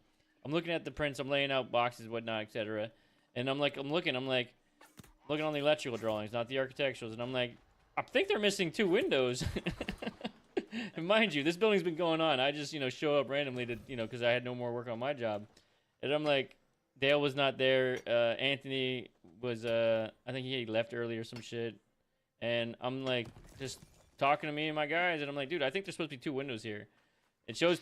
I'm looking at the prints, I'm laying out boxes, whatnot, etc. And I'm looking on the electrical drawings, not the architecturals, and I'm like, I think they're missing 2 windows. And mind you, this building's been going on. I just show up randomly to because I had no more work on my job, and I'm like, Dale was not there. Anthony was I think he left early or some shit, and I'm like just talking to me and my guys, and I'm like, dude, I think there's supposed to be 2 windows here. It shows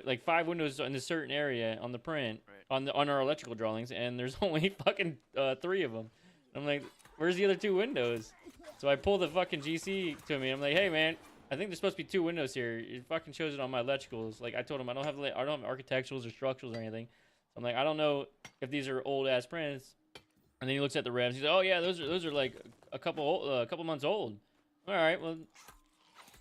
like 5 windows in a certain area on the print, Right. on our electrical drawings, and there's only fucking 3 of them. I'm like, where's the other 2 windows? So I pull the fucking GC to me. I'm like, hey man, I think there's supposed to be 2 windows here. It fucking shows it on my electricals. Like I told him I don't have architecturals or structurals or anything. So I'm like, I don't know if these are old ass prints. And then he looks at the revs. He's like, oh yeah, those are like a couple months old. All right, well.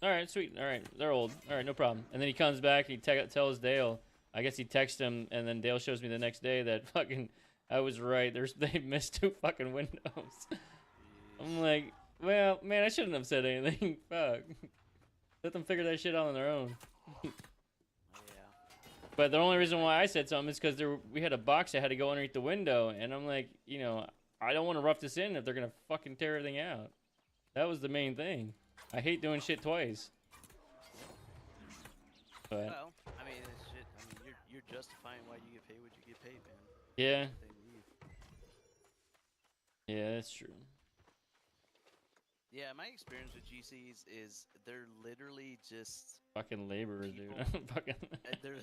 All right, sweet. All right, they're old. All right, no problem. And then he comes back. And he tells Dale. I guess he texts him, and then Dale shows me the next day that fucking I was right. They missed 2 fucking windows. I'm like, well, man, I shouldn't have said anything. Fuck. Let them figure that shit out on their own. Yeah. But the only reason why I said something is because we had a box that had to go underneath the window, and I'm like, I don't want to rough this in if they're gonna fucking tear everything out. That was the main thing. I hate doing shit twice. But Well, I mean, it's shit. I mean, you're justifying why you get paid what you get paid, man. yeah, They leave. yeah, that's true. Yeah, my experience with GCs is they're literally just Fucking laborers, dude. Fucking. they're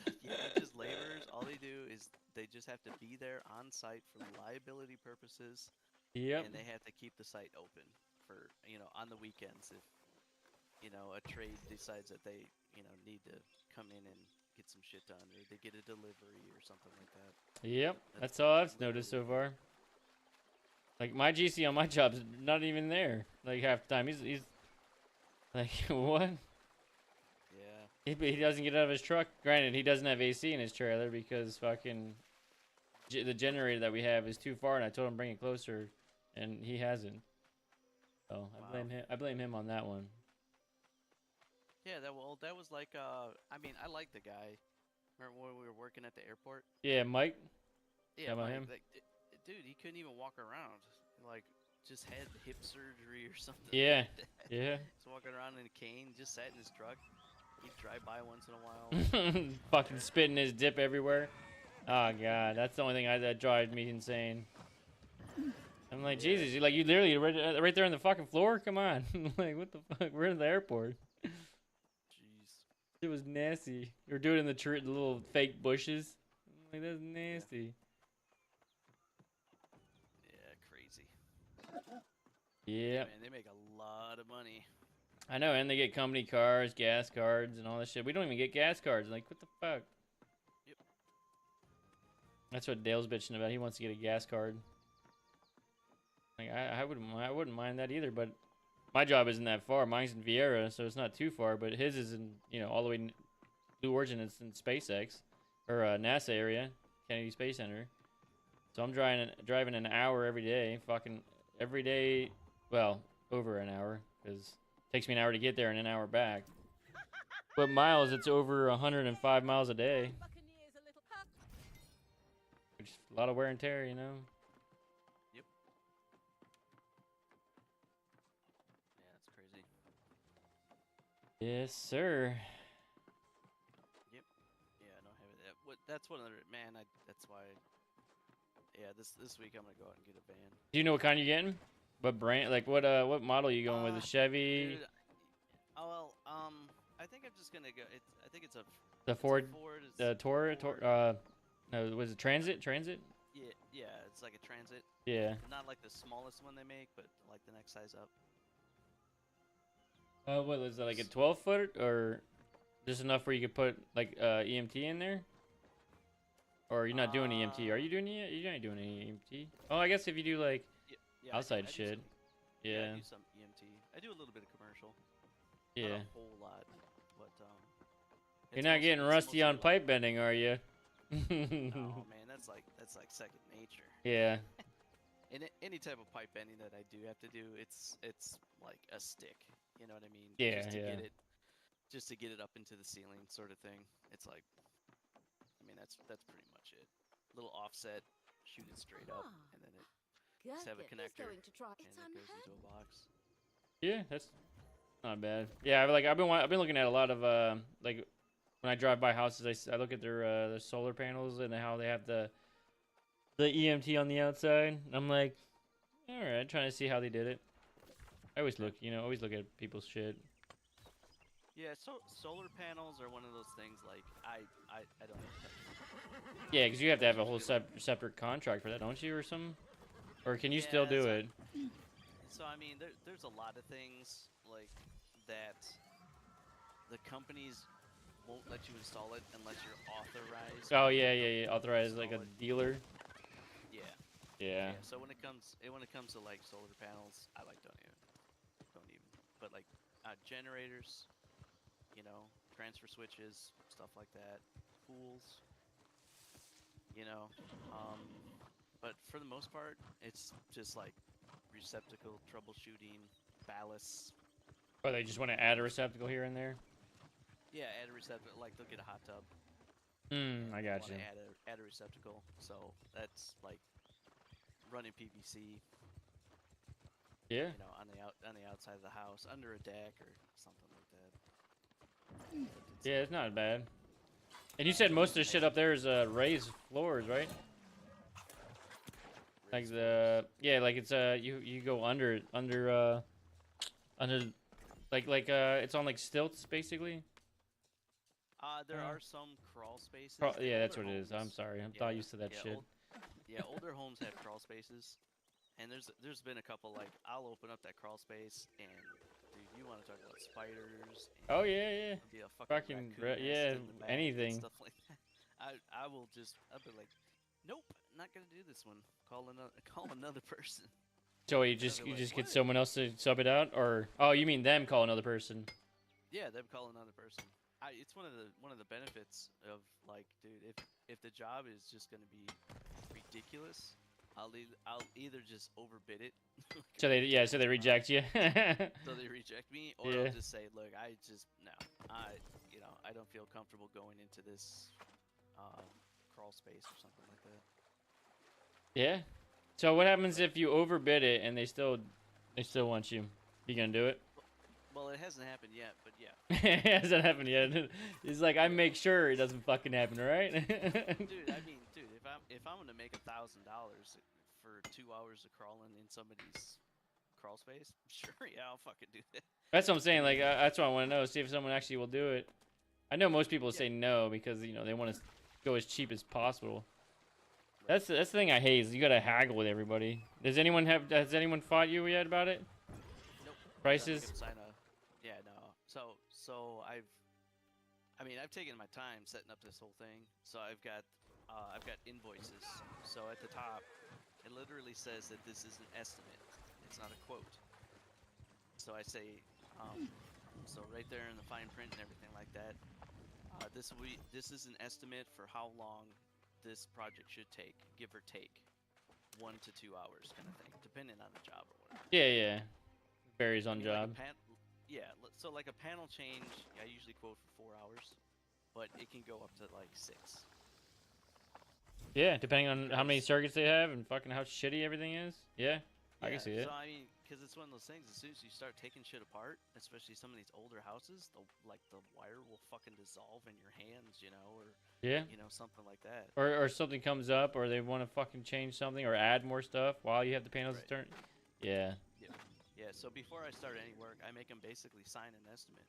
just laborers. All they do is they just have to be there on site for liability purposes, Yep. and they have to keep the site open for on the weekends if a trade decides that they need to come in and get some shit done, or they get a delivery or something like that. Yep. That's all I've noticed so far. Like my GC on my job's not even there. Like half the time, he's like, what? Yeah. He doesn't get out of his truck. Granted, he doesn't have AC in his trailer because fucking the generator that we have is too far, and I told him bring it closer, and he hasn't. So I blame him on that one. Yeah, that was like I mean, I like the guy. Remember when we were working at the airport? Yeah, Mike. Yeah, about Mike, him? like, dude, he couldn't even walk around. Like, just had hip surgery or something. Yeah, like that. yeah. Just walking around in a cane, just sat in his truck. He'd drive by once in a while. Fucking spitting his dip everywhere. Oh god, that's the only thing that drives me insane. I'm like, Jesus, you literally right there on the fucking floor. Come on, like what the fuck? We're in the airport. Jeez. It was nasty. We were doing it in the little fake bushes. I'm Like that's nasty. Yeah, crazy. Yeah. Man, they make a lot of money. I know, and they get company cars, gas cards, and all this shit. We don't even get gas cards. Like, what the fuck? Yep. That's what Dale's bitching about. He wants to get a gas card. Like, I wouldn't mind that either. But my job isn't that far. Mine's in Vieira, so it's not too far. But his is in, all the way in Blue Origin. It's in SpaceX or NASA area, Kennedy Space Center. So I'm driving an hour every day. Fucking every day. Well, over an hour because. Takes me an hour to get there and an hour back. But miles, it's over 105 miles a day. Which is a lot of wear and tear, you know? Yep. Yeah, that's crazy. Yes, sir. Yep. Yeah, I don't have it. That's one of the that's why. Yeah, this week I'm gonna go out and get a van. Do you know what kind you're getting? What brand? Like what model you going with? A Chevy? Dude, I think I'm just gonna go. I think it's a. The Ford? The Ford. No, was it Transit? Transit? Yeah, it's like a Transit. Yeah. Not like the smallest one they make, but like the next size up. What was it, like a 12-foot or just enough where you could put like EMT in there? Or you're not doing EMT? Are you doing You're not doing any EMT? Oh, I guess if you do like Yeah, outside I do shit. I Yeah. do some EMT. I do a little bit of commercial. Yeah. Not a whole lot, but You're not getting rusty on pipe bending, are you? Oh man, that's like second nature. Yeah. Any type of pipe bending that I do have to do, it's like a stick. You know what I mean? Yeah, Just to get it up into the ceiling, sort of thing. It's like, I mean, that's pretty much it. Little offset, shoot it straight up, and then it just have a connector, and it goes into a box. Yeah, that's not bad. Yeah, I've been looking at a lot of like when I drive by houses, I look at their solar panels and how they have the EMT on the outside. I'm like, all right, trying to see how they did it. I always look at people's shit. Yeah, so solar panels are one of those things like I don't know. Yeah, because you have to have a whole separate contract for that, don't you, or something? Or can you still do it? So I mean, there's a lot of things like that. The companies won't let you install it unless you're authorized. Oh yeah. Authorized like a dealer. Yeah. Yeah. So when it comes to like solar panels, I like don't even. But like generators, transfer switches, stuff like that, pools, but for the most part, it's just like receptacle troubleshooting, ballasts. Or they just want to add a receptacle here and there. Yeah, add a receptacle. Like they'll get a hot tub. I got you. Add a receptacle. So that's like running PVC. Yeah. On the outside of the house, under a deck or something like that. Yeah, it's not bad. And you said most of the shit up there is raised floors, right? Like like it's you go under like it's on like stilts basically. There are some crawl spaces. Yeah, that's what it is. I'm sorry, I'm not used to that shit. Older homes have crawl spaces, and there's been a couple like I'll open up that crawl space and dude, you want to talk about spiders? Oh yeah. Be a fucking yeah, anything. Stuff like that. I'll be like, nope, not gonna do this one. Call another person. So you just get someone else to sub it out, or you mean them call another person? Yeah, them call another person. It's one of the benefits of like, dude, if the job is just gonna be ridiculous, I'll either just overbid it. So they reject you. So they reject me, or I'll just say, look, I don't feel comfortable going into this crawl space or something like that. Yeah. So what happens if you overbid it and they still want you? You gonna do it? Well, it hasn't happened yet, but yeah. It hasn't happened yet. It's like I make sure it doesn't fucking happen, right? Dude, if I'm gonna make $1,000 for 2 hours of crawling in somebody's crawl space, sure, yeah, I'll fucking do that. That's what I'm saying. Like that's what I want to know. See if someone actually will do it. I know most people say no because they want to go as cheap as possible. That's the thing I hate is you gotta haggle with everybody. Has anyone fought you yet about it? Nope. Prices? Yeah, no. So I mean, I've taken my time setting up this whole thing. So I've got invoices. So at the top, it literally says that this is an estimate. It's not a quote. So I say, so right there in the fine print and everything like that, this is an estimate for how long this project should take, give or take, 1 to 2 hours, kind of thing, depending on the job or whatever. Yeah. Varies I on mean, job. so like a panel change, I usually quote for 4 hours, but it can go up to like 6. Yeah, depending on how many circuits they have and fucking how shitty everything is. Yeah, I can see it. So I mean, because it's one of those things. As soon as you start taking shit apart, especially some of these older houses, the wire will fucking dissolve in your hands, or Yeah. Something like that. Or something comes up, or they want to fucking change something or add more stuff while you have the panels Right. turned. Yeah. Yeah. So before I start any work, I make them basically sign an estimate,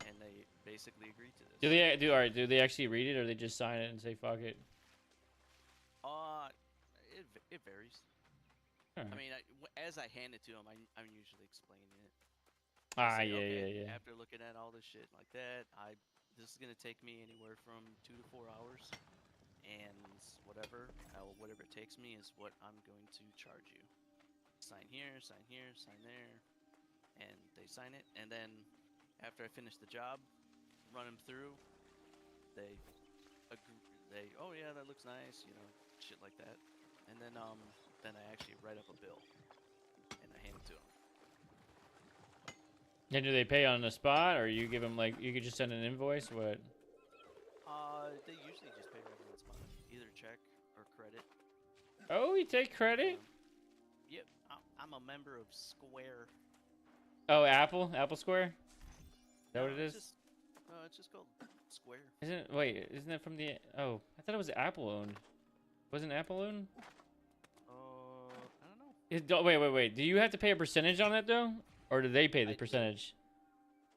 and they basically agree to this. Do they actually read it, or they just sign it and say fuck it? It varies. Alright. I mean, as I hand it to them, I'm usually explaining it. Yeah. After looking at all this shit like that, this is gonna take me anywhere from 2 to 4 hours, and whatever it takes me is what I'm going to charge you. Sign here, sign there, and they sign it. And then after I finish the job, run them through. They agree. Oh yeah, that looks nice, shit like that. And then I actually write up a bill, and I hand it to them. And do they pay on the spot, or you give them you could just send an invoice? What? They usually just pay right on the spot, either check or credit. Oh, you take credit? Yep, I'm a member of Square. Oh, Apple Square. Is that what it is? It's just called Square. Isn't that from the? Oh, I thought it was Apple owned. Wasn't Apple owned? I don't know. Wait. Do you have to pay a percentage on that though, or do they pay the percentage?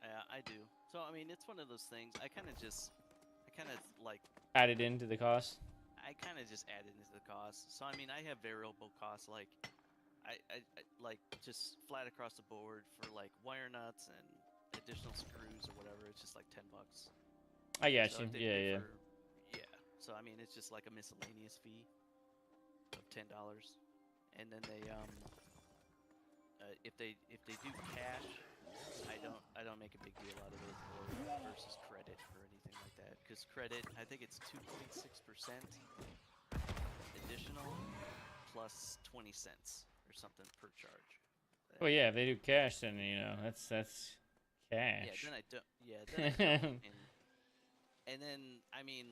Yeah, I do. So I mean, it's one of those things. I kind of like Add it into the cost. I kind of just add it into the cost. So I mean, I have variable costs like I like just flat across the board for like wire nuts and additional screws or whatever. It's just like $10. I got So you. if they Yeah. Yeah. So I mean, it's just like a miscellaneous fee of $10, and then they if they do cash, I don't make a big deal out of it versus credit or anything like that. Because credit, I think it's 2.6% additional plus 20 cents or something per charge. Well, yeah. If they do cash, then that's cash. Yeah. Then I don't. Yeah. Then I don't. And then I mean,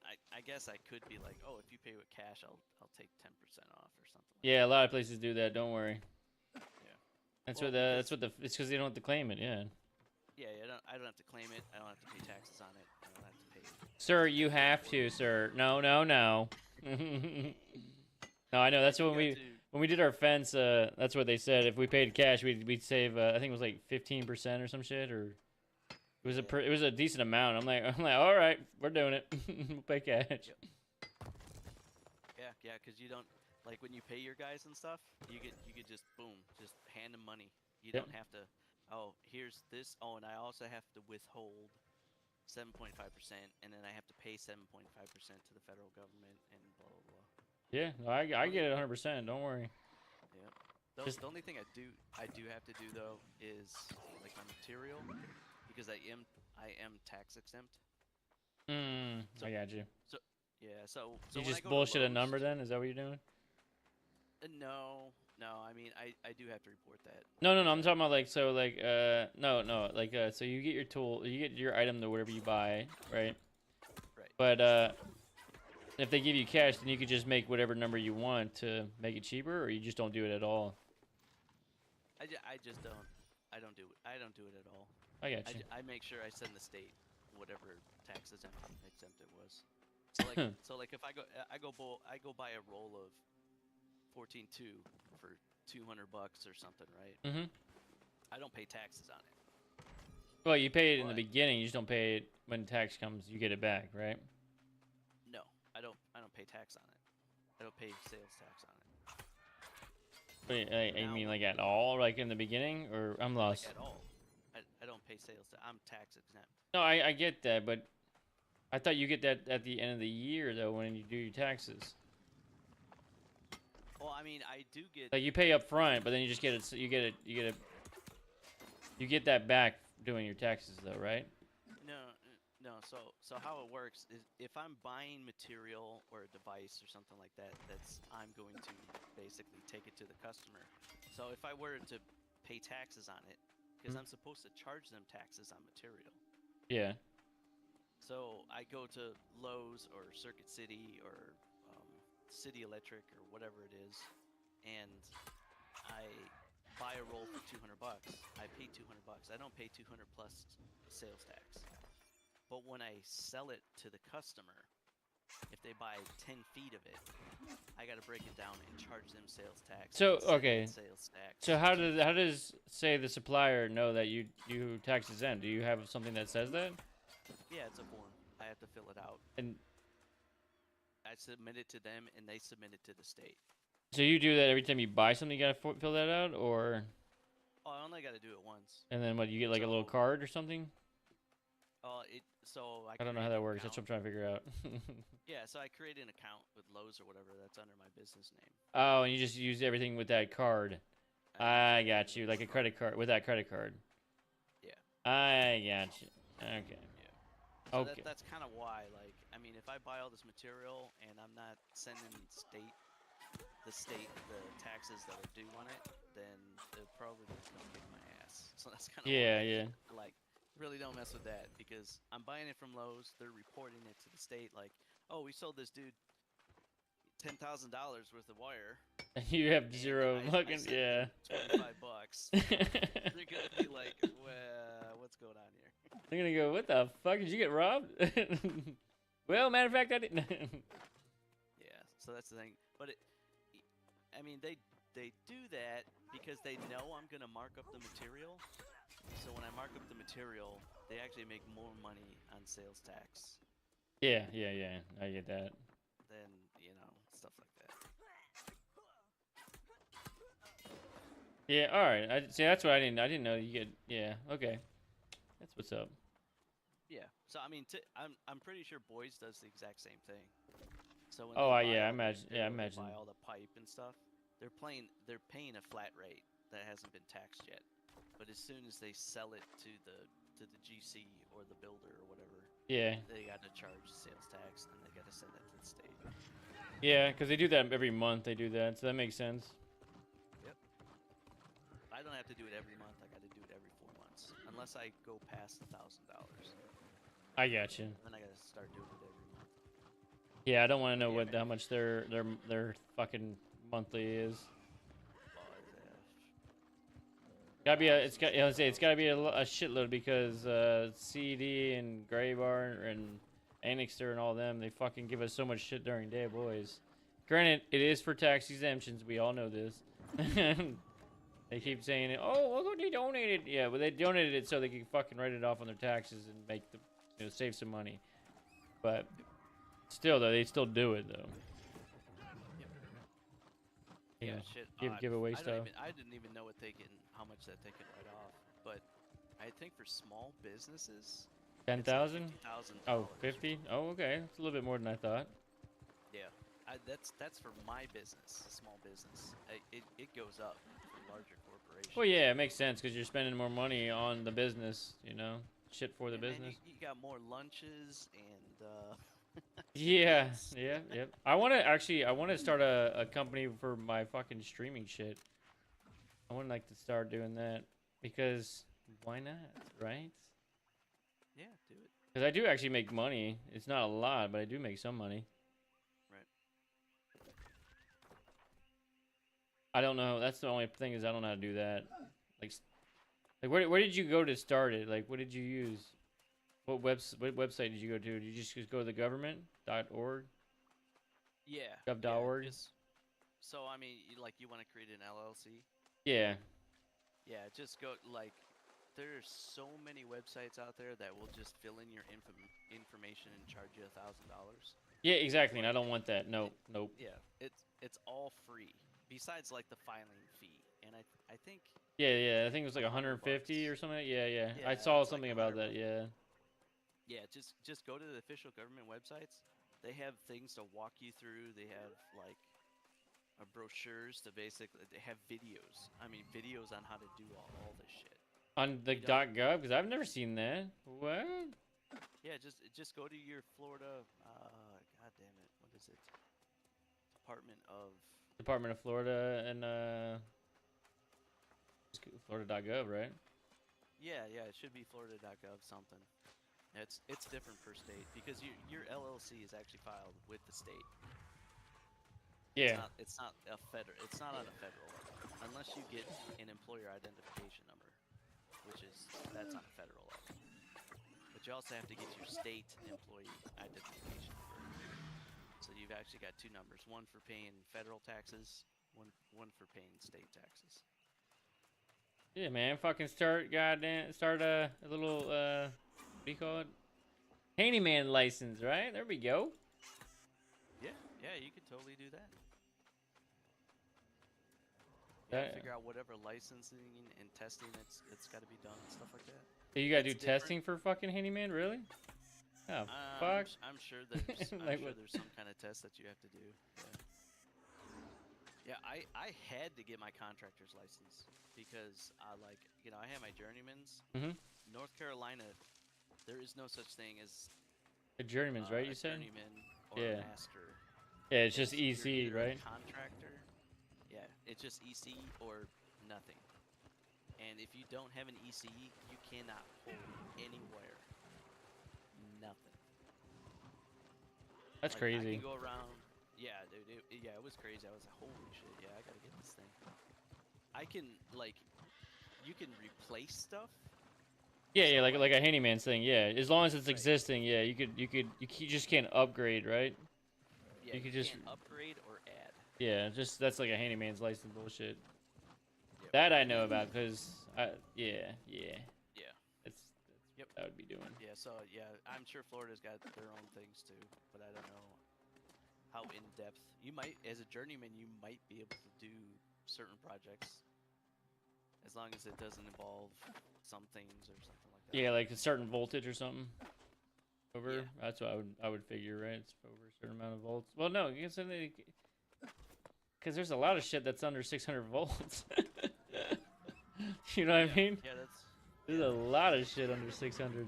I guess I could be like, oh, if you pay with cash, I'll take 10% off or something. Yeah, a lot of places do that. Don't worry. Yeah. It's because they don't have to claim it. Yeah. Yeah. I don't have to claim it. I don't have to pay taxes on it. I don't have to pay. Sir, you have to, sir. No. No, I know. That's when we did our fence. That's what they said. If we paid cash, we'd save. I think it was like 15% or some shit, or it was a decent amount. I'm like, all right, we're doing it. We'll pay cash. Yep. Yeah, because you don't like when you pay your guys and stuff. You could just boom, just hand them money. You don't have to. Oh, here's this. Oh, and I also have to withhold 7.5%, and then I have to pay 7.5% to the federal government, and blah blah blah. Yeah, no, I get it 100%. Don't worry. Yeah. The only thing I do have to do though is like my material, because I am tax exempt. I got you. So You when I just go to bullshit a Lowe's- number then? Is that what you're doing? No. I mean, I do have to report that. No. I'm talking about no. So you get your tool, you get your item to whatever you buy, right? Right. But if they give you cash, then you could just make whatever number you want to make it cheaper, or you just don't do it at all. I just don't. I don't do it at all. I got you. I make sure I send the state whatever tax exempt it was. So like if I go buy a roll of 14.2 for $200 or something, right? Mm-hmm. I don't pay taxes on it. Well, you pay it in the beginning. You just don't pay it when tax comes. You get it back, right? pay tax on it. I don't pay sales tax on it. Wait, I Now, mean like at all, like in the beginning, or I'm like lost. at all. I don't pay sales tax. I'm tax exempt. No, I get that, but I thought you get that at the end of the year though when you do your taxes. Well, I mean, I do get. Like you pay up front, but then you just get it. You get that back doing your taxes though, right? No. So how it works is if I'm buying material or a device or something like that, I'm going to basically take it to the customer. So if I were to pay taxes on it, because I'm supposed to charge them taxes on material. Yeah. So I go to Lowe's or Circuit City or City Electric or whatever it is, and I buy a roll for $200. I pay $200. I don't pay 200 plus sales tax. But when I sell it to the customer, if they buy 10 feet of it, I got to break it down and charge them sales tax. So and send okay. that sales tax. So how does say the supplier know that you tax exempt? Do you have something that says that? Yeah, it's a form. I have to fill it out. And I submit it to them, and they submit it to the state. so you do that every time you buy something, you gotta fill that out, or Oh, I only got to do it once. and then what you get like a little So- card or something? So I don't know how create that an works. That's what I'm trying account. to figure out. Yeah, so I created an account with Lowe's or whatever. That's under my business name. Oh, and you just use everything with that card. I use got everything you, with like a the credit card with that credit card. Yeah. I got you. Okay. So Okay. that's kind of why, like, I mean, if I buy all this material and I'm not sending the taxes that are due on it, then they're probably gonna come kick my ass. So that's kind of Yeah. like, really don't mess with that because I'm buying it from Lowe's. They're reporting it to the state, like, oh, we sold this dude $10,000 worth of wire. You have and zero I fucking sent yeah. them $25. They're gonna be like, well, what's going on here? They're gonna go, what the fuck? Did you get robbed? Well, matter of fact, I didn't. Yeah, so that's the thing. But I mean, they do that because they know I'm gonna mark up the material. So when I mark up the material, they actually make more money on sales tax Yeah. I get that. than stuff like that. Yeah. All right. I see. That's what I didn't know you get. Yeah. Okay. That's what's up. Yeah. So I mean, I'm pretty sure Boys does the exact same thing. So when Oh, they buy yeah. I all the imagine. Yeah. I material, they imagine. buy all the pipe and stuff. They're paying a flat rate that hasn't been taxed yet. But as soon as they sell it to the GC or the builder or whatever, Yeah. they got to charge sales tax and they got to send that to the state. Yeah. Because they do that every month. They do that, so that makes sense. Yep. I don't have to do it every month. I got to do it every 4 months, unless I go past $1,000. I got you. Then I got to start doing it every month. Yeah. I don't want to know Yeah, how much their fucking monthly is. Gotta be it's gotta be a shitload because CD and Gray Bar and Annixter and all them, they fucking give us so much shit during Day of Boys. Granted, it is for tax exemptions. We all know this. They keep saying it. Oh, look what they donated. Yeah, but they donated it so they could fucking write it off on their taxes and make the save some money. But still, though, they still do it though. Yeah, Yeah, shit. give away I stuff. didn't even know how much that they can write off. But I think for small businesses, 10,000? $50,000. Oh, 50? Oh, okay. It's a little bit more than I thought. Yeah, that's for my business, small business. It goes up for larger corporations. Well, yeah, it makes sense because you're spending more money on the business, shit for the Yeah, man, business. you got more lunches and. Yeah, yep. I want to start a company for my fucking streaming shit. I would like to start doing that because why not, right? Yeah, do it. Because I do actually make money. It's not a lot, but I do make some money. Right. I don't know. That's the only thing is I don't know how to do that. Like where did you go to start it? Like, what did you use? What website did you go to? Did you just go to the government.org? Yeah. Gov.org? So I mean, you want to create an LLC? Yeah. Yeah, just go there's so many websites out there that will just fill in your information and charge you $1,000. Yeah, exactly. And I don't want that. Nope, nope. Yeah, it's all free besides like the filing fee, and I think Yeah. I think it was like 100 150 or bucks. something. Yeah. Yeah, I saw it's like something about 100 that. Yeah. Yeah, just go to the official government websites. They have things to walk you through. They have like brochures to basically. They have videos. I mean, videos on how to do all this shit. On the You don't- .gov, because I've never seen that. What? Yeah, just go to your Florida. God damn it, what is it? Department of. Department of Florida and Florida.gov, right? Yeah, it should be Florida.gov something. It's different per state because your LLC is actually filed with the state. Yeah. It's not a federal. It's not on a federal level unless you get an employer identification number, that's on a federal level. But you also have to get your state employee identification number. So you've actually got two numbers: one for paying federal taxes, one for paying state taxes. Yeah, man. Fucking start a little what do you call it? Handyman license, right? There we go. Yeah, you could totally do that. Yeah, figure out whatever licensing and testing it's got to be done and stuff like that. You gotta do It's different. testing for fucking handyman, really? Oh fuck. I'm sure there's Like what? there's some kind of test that you have to do. Yeah, I had to get my contractor's license because I have my journeyman's. Mhm. North Carolina, there is no such thing as The journeyman's, right? a You said. journeyman or Yeah. a master. Yeah, it's just You're EC, either a right? contractor. Yeah, it's just EC or nothing. And if you don't have an EC, you cannot hold anywhere. Nothing. That's I crazy. can go around. Yeah, dude. It was crazy. I was like, holy shit. Yeah, I gotta get this thing. I can you can replace stuff. Yeah, like a handyman's thing. Yeah, as long as it's Right. existing. Yeah, you just can't upgrade, right? Yeah, You could just- can't upgrade or add. Yeah, just that's like a handyman's license bullshit. Yeah, That I know about, cause yeah. Yeah. That's Yep. what I would be doing. Yeah, so yeah, I'm sure Florida's got their own things too, but I don't know how in depth. You might, as a journeyman, you might be able to do certain projects as long as it doesn't involve some things or something like that. Yeah, like a certain voltage or something. Over. Yeah. That's what I would figure, right? It's over a certain amount of volts. Well, no, because there's a lot of shit that's under 600 volts. You know what I mean? Yeah, There's a lot of shit under 600.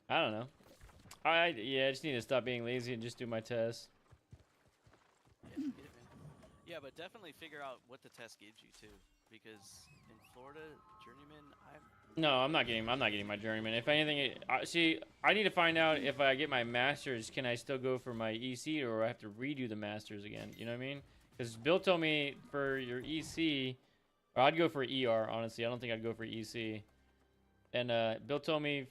I don't know. I just need to stop being lazy and just do my tests. yeah, get it, man. Yeah, but definitely figure out what the test gives you too, because in Florida, journeyman, No, I'm not getting my journeyman. If anything, I need to find out if I get my masters, can I still go for my EC or I have to redo the masters again? You know what I mean? Because Bill told me for your EC, or I'd go for ER. Honestly, I don't think I'd go for EC. And Bill told me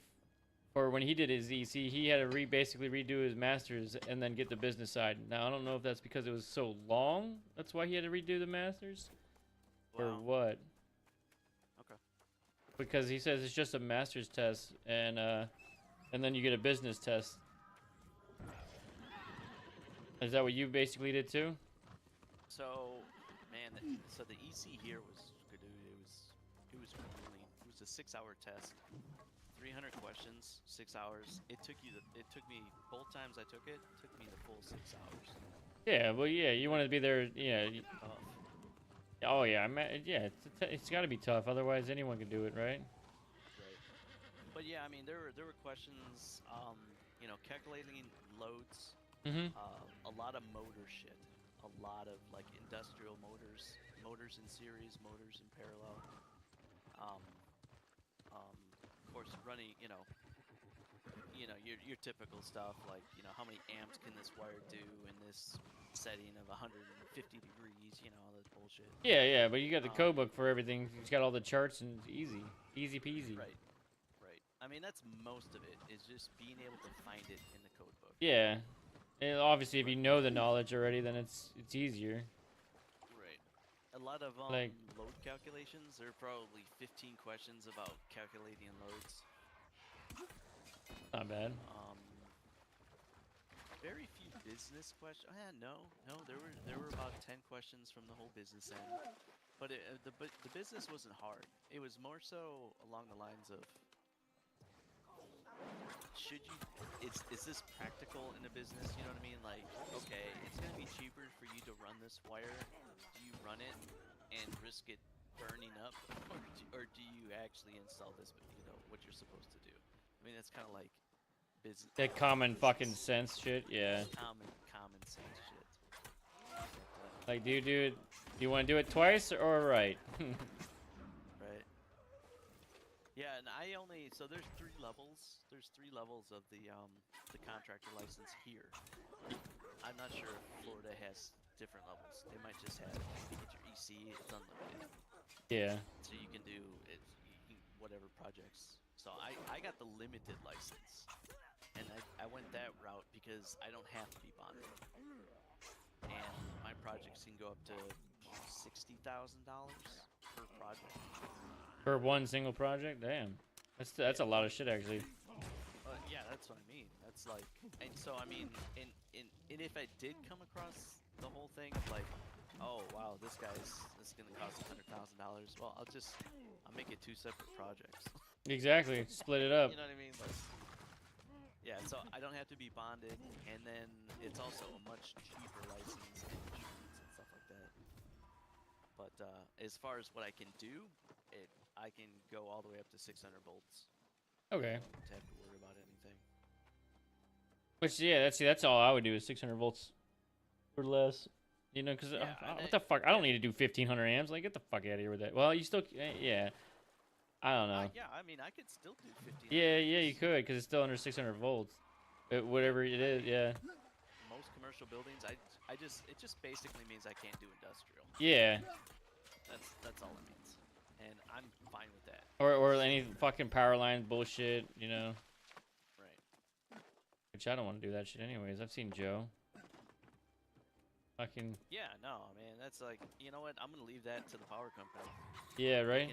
for when he did his EC, he had to basically redo his masters and then get the business side. Now I don't know if that's because it was so long. That's why he had to redo the masters, or Wow. what? Okay. Because he says it's just a master's test, and then you get a business test. Is that what you basically did too? So, man, so the EC here was good. It was grueling. It was a 6-hour test, 300 questions, 6 hours. It took me both times I took it. Took me the full 6 hours. Yeah. Well, yeah. You want to be there. Yeah. Tough. Oh yeah. Yeah. It's got to be tough. Otherwise, anyone can do it, right? Right. But yeah, I mean, there were questions. Calculating loads. Mhm. A lot of motor shit. A lot of like industrial motors in series, motors in parallel. Of course, running. Your typical stuff like how many amps can this wire do in this setting of 150 degrees. All that bullshit. Yeah. But you got the code book for everything. It's got all the charts and it's easy peasy. Right. I mean, that's most of it. Is just being able to find it in the code book. Yeah. And obviously, if you know the knowledge already, then it's easier. Right. A a lot of Like- load calculations. There are probably 15 questions about calculating loads. Not bad. Very few business questions. No. There were about 10 questions from the whole business end. But the business wasn't hard. It was more so along the lines of, is this practical in a business? You know what I mean? Like, okay, it's gonna be cheaper for you to run this wire. Do you run it and risk it burning up, or do you actually install this? You know what you're supposed to do. I mean, that's kind of like business. That common fucking sense shit, yeah. Common sense shit. Like, do you want to do it twice or right? Right. Yeah, and so there's 3 levels. There's 3 levels of the contractor license here. I'm not sure if Florida has different levels. They might just have, if you get your EC, it's unlimited. Yeah. So you can do it, whatever projects. So I got the limited license, and I went that route because I don't have to be bonded, and my projects can go up to $60,000 per project. For one single project, damn. That's a lot of shit actually. Yeah, that's what I mean. That's like, and so I mean, and if I did come across the whole thing of like, oh wow, this is gonna cost $100,000. Well, I'll make it 2 separate projects. Exactly. Split it up. You know what I mean? Like, yeah, so I don't have to be bonded, and then it's also a much cheaper license and insurance and stuff like that. But as far as what I can do, I can go all the way up to 600 volts. Okay. To have to worry about anything. Which yeah, that's all I would do is 600 volts or less. You know, because Yeah, what the fuck? I don't need to do 1500 amps. Like, get the fuck out of here with that. Well, you still, yeah. I don't know. Yeah, I mean, I could still do 15. Yeah, you could, because it's still under 600 volts. Whatever it is, yeah. Most commercial buildings, it just basically means I can't do industrial. Yeah. That's all it means, and I'm fine with that. Or any fucking power line bullshit, you know. Right. Which I don't want to do that shit anyways. I've seen Joe. Fucking. Yeah, no, man, that's like, you know what? I'm gonna leave that to the power company. Yeah, right.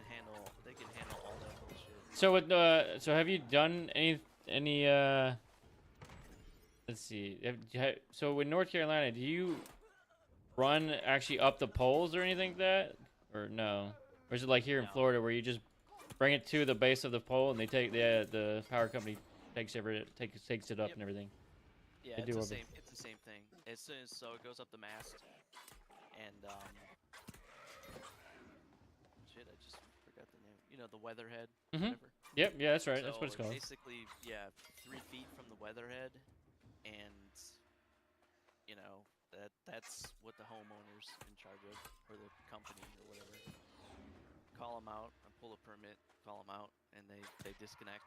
They can handle all that bullshit. So with so have you done any let's see. So with North Carolina, do you run actually up the poles or anything like that, or no? Or is it like here in No. Florida where you just bring it to the base of the pole and they take the power company takes it up Yep. and everything? Yeah, They it's do the over- same. It's the same thing. As soon as it goes up the mast, and shit, I just forgot the name. You know, the weatherhead. Mhm. Whatever. Yep, yeah, that's right. That's what it's So called. basically, yeah, 3 feet from the weatherhead, and you know that's what the homeowner's in charge of, or the company or whatever. Call them out and pull a permit. Call them out, and they disconnect,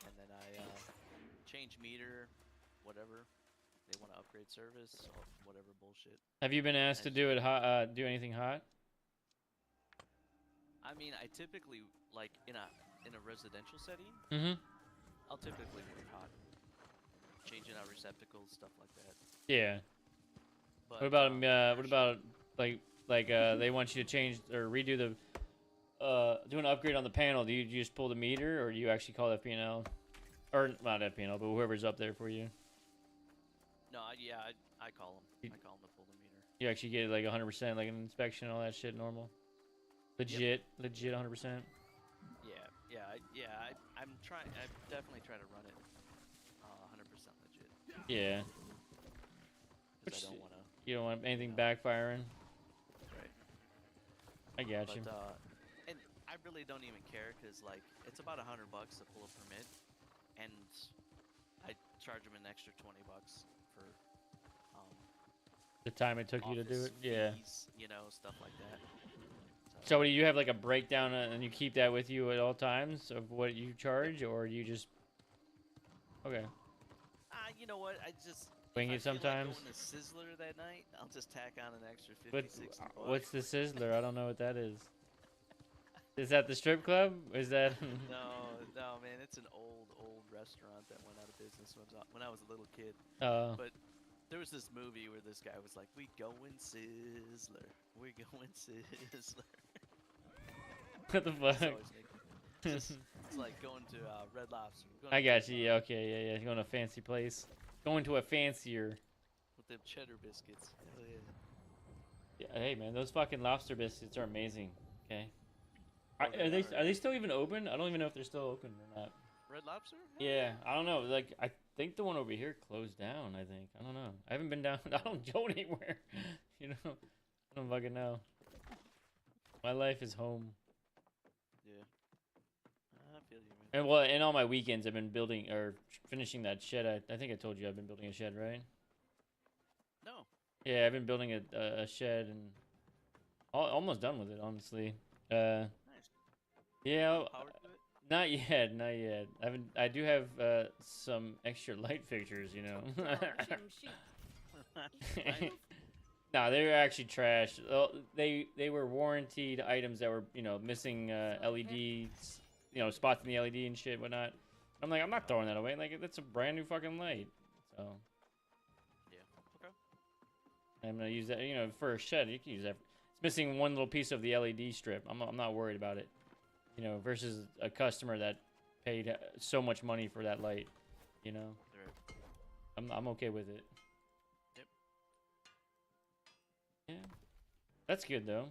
and then I change meter, whatever. They want to upgrade service or whatever bullshit. Have you been asked to do it hot? Do anything hot? I mean, I typically like in a residential setting, Mm-hmm. I'll typically work hot, changing out receptacles, stuff like that. Yeah. But What about commercial- like they want you to change or redo the do an upgrade on the panel? Do you just pull the meter or do you actually call FP&L? Or not FP&L, but whoever's up there for you. No, I call them. I call them to pull the meter. You actually get like 100% like an inspection, all that shit normal. Legit 100%. I'm trying. I definitely try to run it 100% legit. Yeah. Because Which- I don't want to. You don't want anything backfiring. Right. I got you. But and I really don't even care because like it's about $100 to pull a permit, and I charge them an extra $20 for The time it took you to do office it. Yeah. fees, you know, stuff like that. So do you have like a breakdown and you keep that with you at all times of what you charge, or you just? Okay. You know what? I just Wing if it I feel like sometimes? going to Sizzler that night, I'll just tack on an extra 50, What, 60 what's bucks. the Sizzler? I don't know what that is. Is that the strip club? Is that? No, man, it's an old restaurant that went out of business when I was a little kid. Oh. But There was this movie where this guy was like, "We going Sizzler, we going Sizzler." What the That's fuck? always make- it's like going to Red Lobster. Going I to got Red you. Yeah, okay, yeah, yeah. Going to a fancy place. Going to a fancier. with them cheddar biscuits. Hell yeah. Yeah, hey man, those fucking lobster biscuits are amazing. Okay. Oh, Are they they are, are they yeah. still even open? I don't even know if they're still open or not. Red Lobster? Hell Yeah, I don't know. Like I think the one over here closed down. I think I don't know. I haven't been down. I don't go anywhere. You know, I don't fucking know. My life is home. Yeah. I feel you, man. And well, and all my weekends I've been building or finishing that shed. I think I told you I've been building a shed, right? No. Yeah, I've been building a shed and almost done with it, honestly. Nice. Yeah, Power to it? not yet, not yet. I do have some extra light fixtures, you know. Nice. No, they were actually trash. They were warranted items that were, you know, missing LEDs, you know, spots in the LED and shit, whatnot. I'm like, I'm not throwing that away. Like, that's a brand new fucking light. So Yeah. Okay. I'm gonna use that, you know, for a shed. You can use that. It's missing one little piece of the LED strip. I'm not worried about it. You know, versus a customer that paid so much money for that light. You know, Right. I'm okay with it. Yep. Yeah, that's good though.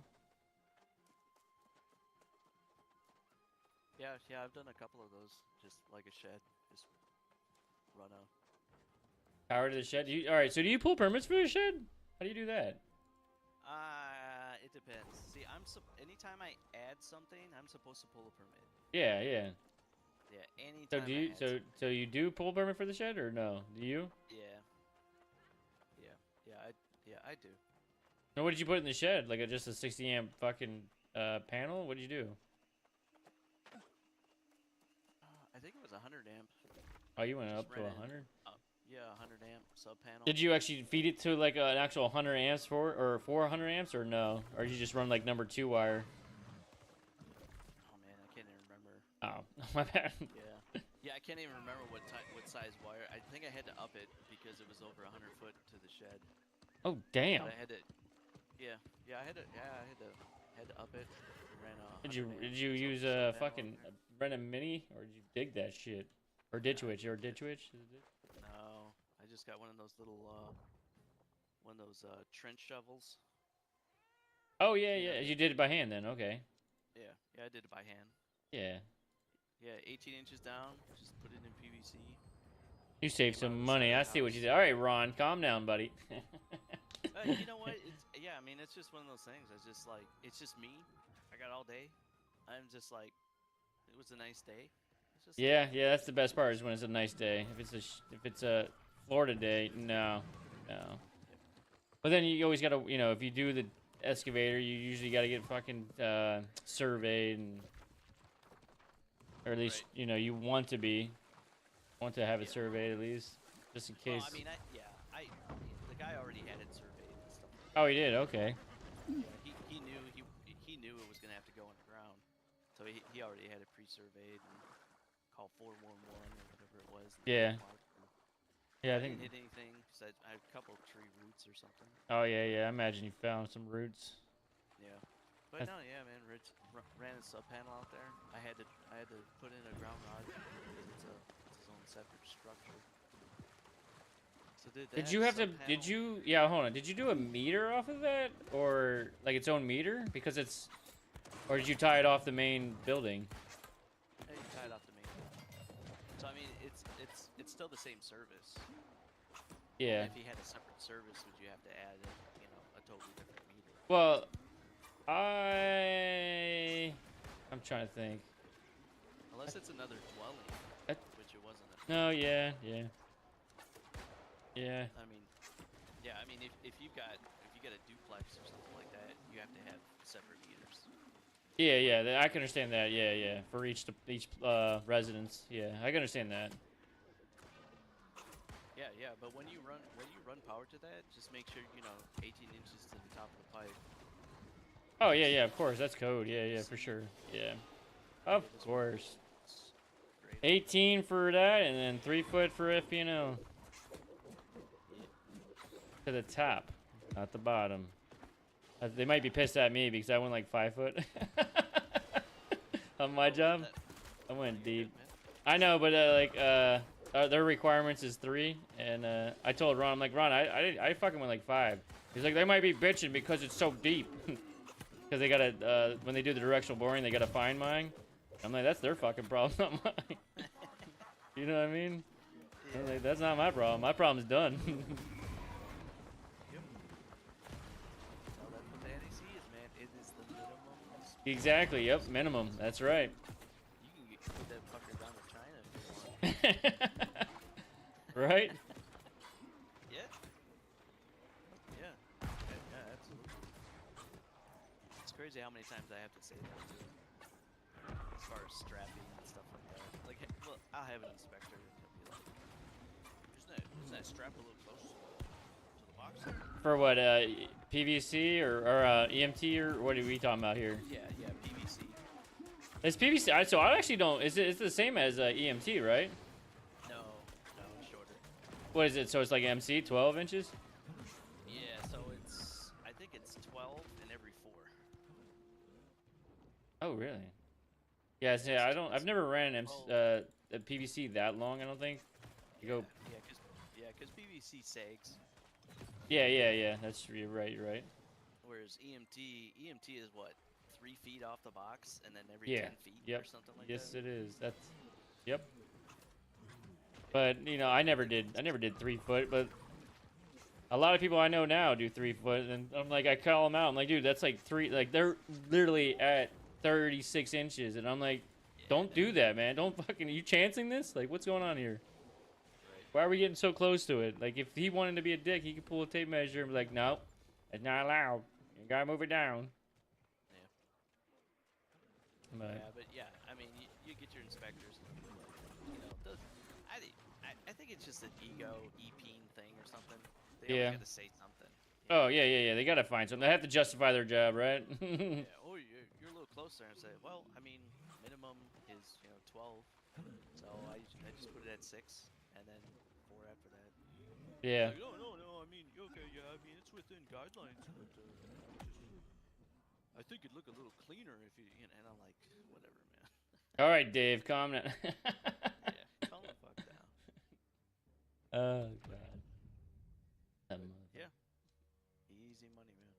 Yeah, I've done a couple of those. Just like a shed. Just run out. Power to the shed. All right. So do you pull permits for the shed? How do you do that? It depends. See, anytime I add something, I'm supposed to pull a permit. Yeah, yeah. Yeah, anytime. So do I you? add So something. so you do pull permit for the shed or no? Do you? Yeah, I do. No. What did you put in the shed? Like just a 60 amp fucking panel? What did you do? I think it was 100 amp. Oh, you went Just up to ran it 100. Yeah, 100 amp sub panel. Did you actually feed it to like an actual 100 amps for 400 amps or no? Or did you just run like number 2 wire? Oh man, I can't even remember. Oh, my bad. Yeah, I can't even remember what size wire. I think I had to up it because it was over 100 foot to the shed. Oh damn. But I had to. I had to up it. Ran a. Did you 100 amp use sub a panel out fucking there. Brennan Mini or did you dig that shit or ditch witch or ditch witch? No, I just got one of those little trench shovels. Oh yeah, You know, yeah. You did it by hand then. Okay. Yeah, I did it by hand. Yeah. Yeah, 18 inches down. Just put it in PVC. You saved Came out some of the money. side I of the see what you house. did. All right, Ron, calm down, buddy. You know what? I mean, it's just one of those things. It's just me. I got all day. I'm just like, it was a nice day. It's just Yeah, yeah. That's the best part is when it's a nice day. If it's a Florida day, no. But then you always gotta, you know, if you do the excavator, you usually gotta get fucking surveyed and, or at least Right. you know you want to have it surveyed at least, just in case. Well, I mean, the guy already had it surveyed and stuff. Oh, he did. Okay. Yeah, he knew it was gonna have to go underground, so he already had it pre-surveyed and called 411 or whatever it was. and Yeah. came out, and Yeah, I didn't think. hit anything. So I had a couple of tree roots or something. Oh yeah, yeah. I imagine you found some roots. Yeah, but no, yeah, man. Rich ran a sub panel out there. I had to put in a ground rod because it's its own separate structure. So did that. Did you have to? sub Did panel. you? Yeah, hold on. Did you do a meter off of that, or like its own meter? Because it's, or did you tie it off the main building? Hey, you tied off the main. So I mean, it's still the same service. Yeah. If you had a separate service, would you have to add a totally different meter? Well, I'm trying to think. Unless it's another dwelling, That- which it wasn't. No, yeah, yeah. Yeah. I mean, yeah, I mean, if you got a duplex or something like that, you have to have separate meters. Yeah, yeah, I can understand that. Yeah, yeah. For each residence. Yeah, I can understand that. Yeah, but when you run power to that, just make sure 18 inches to the top of the pipe. Oh, yeah, yeah, of course. That's code. Yeah, yeah, for sure. Yeah. Of course. Great. 18 for that, and then 3 foot for FPNL. To the top, not the bottom. They might be pissed at me because I went like 5 foot on my job. I went deep. I know, but their requirements is 3, and I told Ron, I'm like, Ron, I fucking went like 5. He's like, they might be bitching because it's so deep. Because they gotta when they do the directional boring, they gotta find mine. I'm like, that's their fucking problem, not mine. You know what I mean? Yeah. I'm like, that's not my problem. My problem's done. Well, that's what the NEC is, man. It is the minimum. Exactly. Yep. Minimum. That's right. You can get that fucker down to China if you want. Right? Yeah. Yeah. Yeah, absolutely. It's crazy how many times I have to say that too. As far as strapping and stuff like that. Like, hey, look, I'll have an inspector and he'll be like, isn't that strap a little close to the box? For what? PVC or EMT or what are we talking about here? Yeah, PVC. It's PVC. So I actually don't. It's the same as EMT, right? No, it's shorter. What is it? So it's like MC, 12 inches? Yeah, so I think it's 12 in every 4. Oh, really? Yeah. See, I've never ran an a PVC that long. I don't think. You go. Yeah, because PVC sags. Yeah. You're right. Whereas EMT is what, 3 feet off the box, and then every Yeah. 10 feet Yep. or something like Yes, that. it is. Yep. But I never did 3 foot. But a lot of people I know now do 3 foot, and I'm like, I call them out. I'm like, dude, that's like 3. Like they're literally at 36 inches, and I'm like, don't do that, man. Don't fucking. Are you chancing this? Like, what's going on here? Right. Why are we getting so close to it? Like, if he wanted to be a dick, he could pull a tape measure and be like, no, it's not allowed. You gotta move it down. Yeah. But, Yeah, but yeah, I mean, you get your inspectors, and, I think it's just an ego, EP thing or something. They Yeah. always got to say something. oh, yeah. They gotta find something. They have to justify their job, right? Yeah, oh, you're a little closer, and say, well, I mean, minimum is 12, so I just put it at 6, and then 4 after that. Yeah. Like, no, I mean, okay, yeah, I mean, it's within guidelines, but I think it'd look a little cleaner if and I'm like, whatever, man. All right, Dave, calm down. Yeah, calm the fuck down. Oh, God. That motherfucker. Yeah. Easy money, man.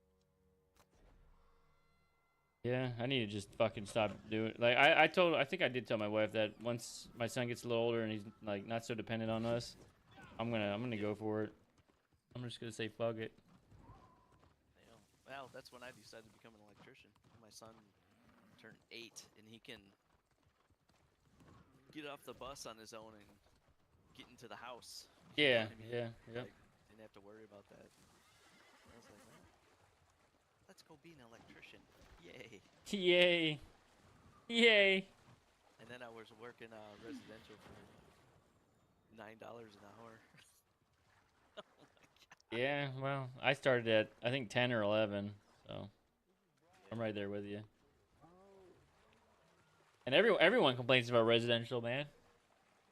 Yeah, I need to just fucking stop doing it. Like, I think I did tell my wife that once my son gets a little older and he's, like, not so dependent on us, I'm gonna go for it. I'm just gonna say fuck it. Yeah. Well, that's when I decided to become an electrician. My son turned 8, and he can get off the bus on his own and get into the house. You know Yeah, what I mean? yeah. Like, didn't have to worry about that. I was like, well, let's go be an electrician. Yay. Yay. Yay. And then I was working residential for $9 an hour. Oh my God. Yeah, well, I started at, I think, 10 or 11, so I'm right there with you. And everyone complains about residential, man.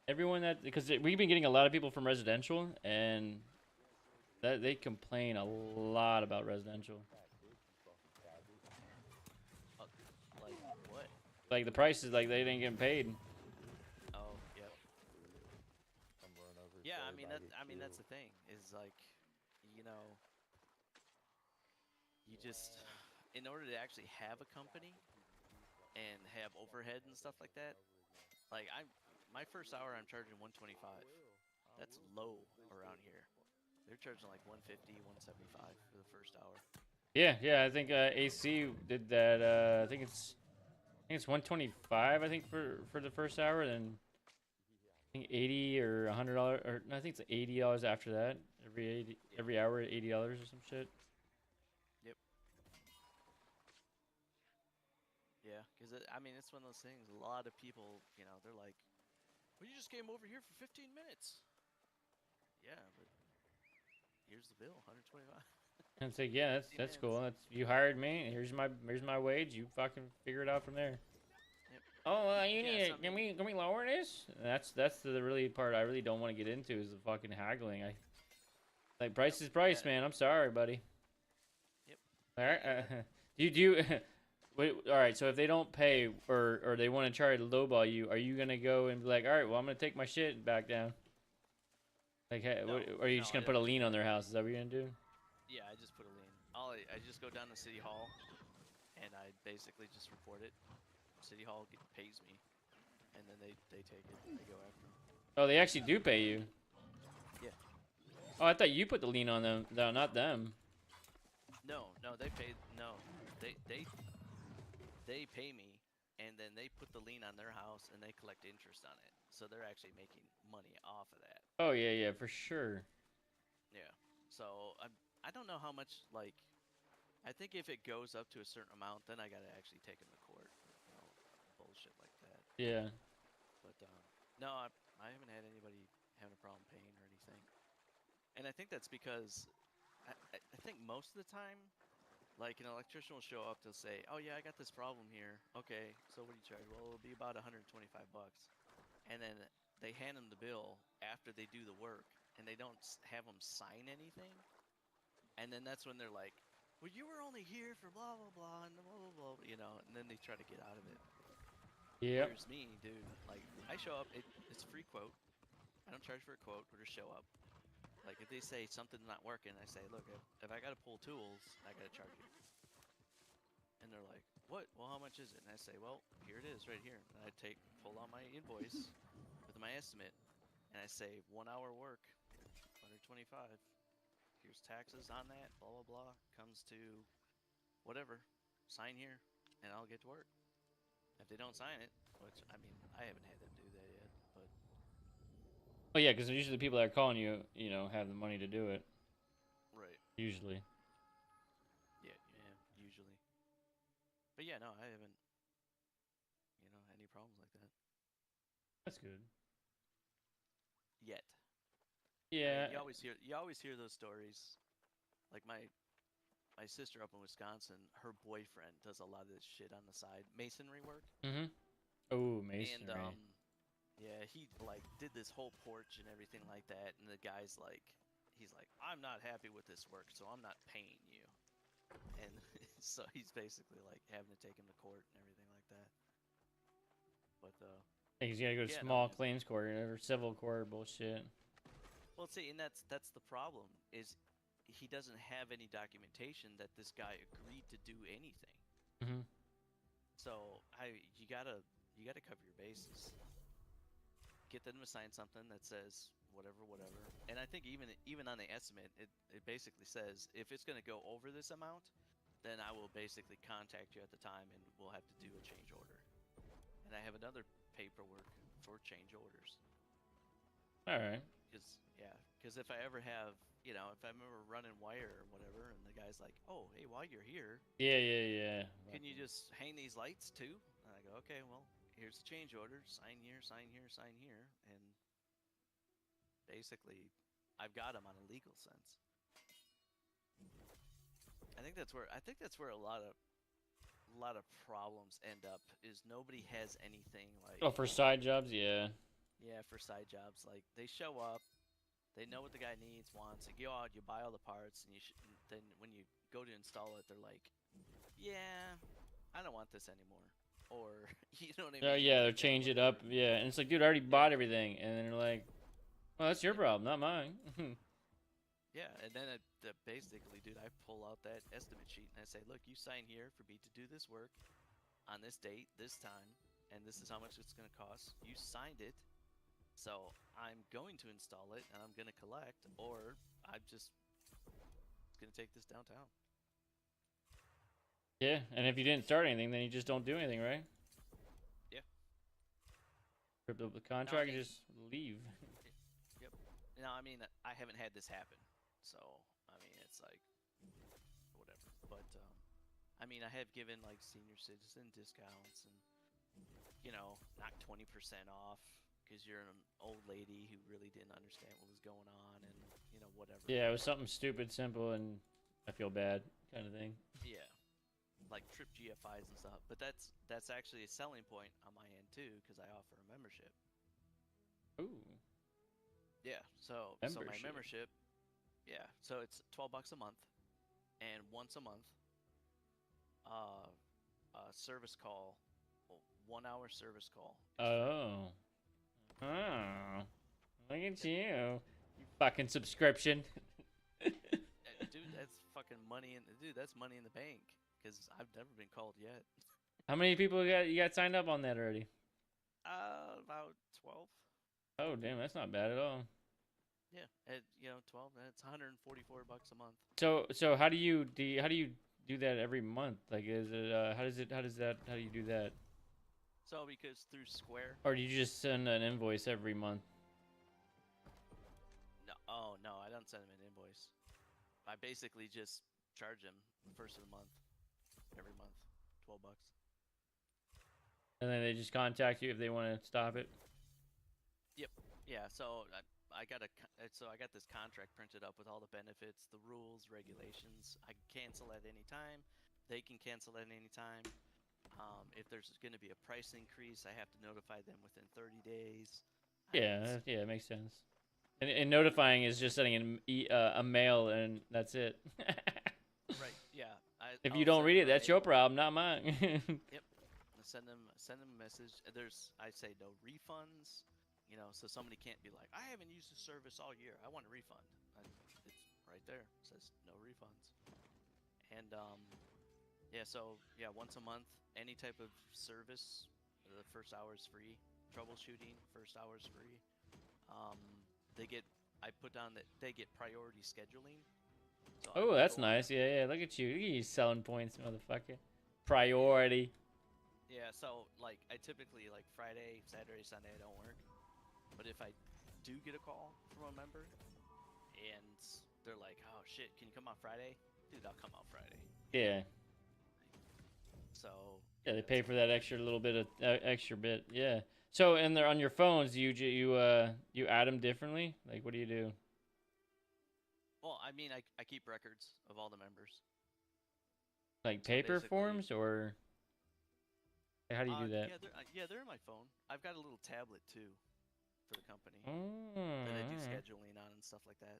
Everyone because we've been getting a lot of people from residential, and that they complain a lot about residential. Like what? Like the prices, like they didn't get paid. Oh, yep. Yeah, I mean that's the thing is like, you just in order to actually have a company and have overhead and stuff like that. Like my first hour I'm charging 125. That's low around here. They're charging like 150, 175 for the first hour. Yeah. I think AC did that. I think it's 125. I think for the first hour, then I think $80 or $100, or no, I think it's $80 after that. Every hour, $80 or some shit. Yep. Yeah, because it's one of those things. A lot of people, they're like, "Well, you just came over here for 15 minutes." Yeah, but here's the bill, 125. And it's like, yeah, that's cool. You hired me. Here's my wage. You fucking figure it out from there. Yep. Oh, you Yeah, need it. Can we lower this? And that's the really part I really don't want to get into is the fucking haggling. Like price is price, Yeah. man. I'm sorry, buddy. Yep. All Yeah, right. yeah, Do you wait, all right, so if they don't pay or they want to try to lowball you, are you gonna go and be like, all right, well, I'm gonna take my shit back down? Like, hey, No, or are you no, just gonna put a lien on their house? Is that what you're gonna do? yeah, I just put a lien. I just go down to City Hall, and I basically just report it. City Hall pays me, and then they take it. They go after 'em. Oh, they actually do pay you. Yeah. Oh, I thought you put the lien on them. No, not them. No, no, they pay. No, they pay me, and then they put the lien on their house, and they collect interest on it. So they're actually making money off of that. Oh yeah, yeah, for sure. Yeah. So I don't know how much like. I think if it goes up to a certain amount, then I gotta actually take him to court. You know, bullshit like that. Yeah. But no, I haven't had anybody having a problem paying or anything. And I think that's because I think most of the time, like an electrician will show up, they'll say, "Oh yeah, I got this problem here. Okay, so what do you charge?" Well, it'll be about 125 bucks. And then they hand them the bill after they do the work, and they don't have them sign anything. And then that's when they're like, "Well, you were only here for blah blah blah and blah blah blah," you know. And then they try to get out of it. Yep. Whereas me, dude, like I show up, it's a free quote. I don't charge for a quote, or just show up. Like if they say something's not working, I say, "Look, if I gotta pull tools, I gotta charge you." And they're like, "What? Well, how much is it?" And I say, "Well, here it is, right here." And I pull out my invoice with my estimate, and I say, 1 hour work, 125. Here's taxes on that, blah blah blah. Comes to whatever. Sign here, and I'll get to work. If they don't sign it, which I mean, I haven't had them do that yet, but Oh yeah, because usually the people that are calling you, you know, have the money to do it. right, Usually. yeah, yeah, usually. But yeah, no, I haven't, any problems like that That's good. yet. I Yeah. mean, you always hear those stories. Like my sister up in Wisconsin, her boyfriend does a lot of this shit on the side, masonry work, Mhm. Oh, and masonry. yeah, he like did this whole porch and everything like that, and the guy's like, he's like, "I'm not happy with this work, so I'm not paying you," and so he's basically like having to take him to court and everything like that. But Hey, he's gotta go to yeah, no, small claims court or civil court bullshit. well, see, and that's the problem is he doesn't have any documentation that this guy agreed to do anything. Mhm. So you gotta cover your bases. Get them to sign something that says whatever, whatever. And I think even on the estimate, it basically says if it's gonna go over this amount, then I will basically contact you at the time and we'll have to do a change order. And I have another paperwork for change orders. All right. Because if I ever have, if I'm ever running wire or whatever, and the guy's like, "Oh, hey, while you're here, Yeah, yeah, yeah. can you just hang these lights too?" And I go, "Okay, well, here's the change order. Sign here, sign here, sign here," and basically, I've got them on a legal sense. I think that's where a lot of problems end up is nobody has anything like Oh, for side jobs, yeah. yeah, for side jobs. Like they show up, they know what the guy needs, wants. You go out, you buy all the parts, and then when you go to install it, they're like, "Yeah, I don't want this anymore," or you know what I mean? Yeah, they're Like change it whatever. up. Yeah, and it's like, dude, I already bought everything, and then they're like, well, that's your Yep. problem, not mine. Yeah, and then basically, dude, I pull out that estimate sheet and I say, "Look, you sign here for me to do this work on this date, this time, and this is how much it's going to cost. You signed it, so I'm going to install it and I'm going to collect, or I'm just going to take this downtown." Yeah, and if you didn't start anything, then you just don't do anything, right? Yeah. Rip up the Now, I contract and mean, just leave. yep. Now, I mean, I haven't had this happen, so I mean, it's like whatever. But I mean, I have given like senior citizen discounts and knock 20% off because you're an old lady who really didn't understand what was going on and whatever. Yeah, it was something stupid, simple, and I feel bad kind of thing. Yeah, like trip GFIs and stuff. But that's actually a selling point on my end too because I offer a membership. Ooh, Yeah, so my membership. membership Yeah, so it's $12 a month, and once a month, uh, a service call, 1 hour service call. Is free. Oh. Oh. Look at you. You fucking subscription. Dude, that's fucking money in. Dude, that's money in the bank. Because I've never been called yet. How many people you got signed up on that already? About 12. Oh damn, that's not bad at all. Yeah, 12. That's $144 a month. So how do you do that every month? Like, is it how do you do that? So because through Square. Or do you just send an invoice every month? No, oh no, I don't send them an invoice. I basically just charge them the first of the month, every month, $12. And then they just contact you if they want to stop it. Yep. Yeah. So I got this contract printed up with all the benefits, the rules, regulations. I can cancel at any time. They can cancel at any time. If there's going to be a price increase, I have to notify them within 30 days. Yeah, it makes sense. And notifying is just sending a mail, and that's it. Right. Yeah. If you don't read it, that's your problem, not mine. Yep. Send them a message. I say no refunds. So somebody can't be like, I haven't used the service all year. I want a refund. It's right there. It says no refunds. And yeah. So yeah, once a month, any type of service, the first hour is free. Troubleshooting, first hour is free. I put down that they get priority scheduling. So Oh, that's nice. Yeah. Look at you selling points, motherfucker. Priority. Yeah, so like I typically like Friday, Saturday, Sunday I don't work. But if I do get a call from a member and they're like, "Oh shit, can you come out Friday?" Dude, I'll come out Friday. Yeah. So yeah, they pay for that extra little bit of extra bit. Yeah. So, and they're on your phones. You add them differently. Like, what do you do? Well, I mean, I keep records of all the members. Like So paper basically- forms, or how do you do that? they're in my phone. I've got a little tablet too for the company Oh, that I do alright. scheduling on and stuff like that.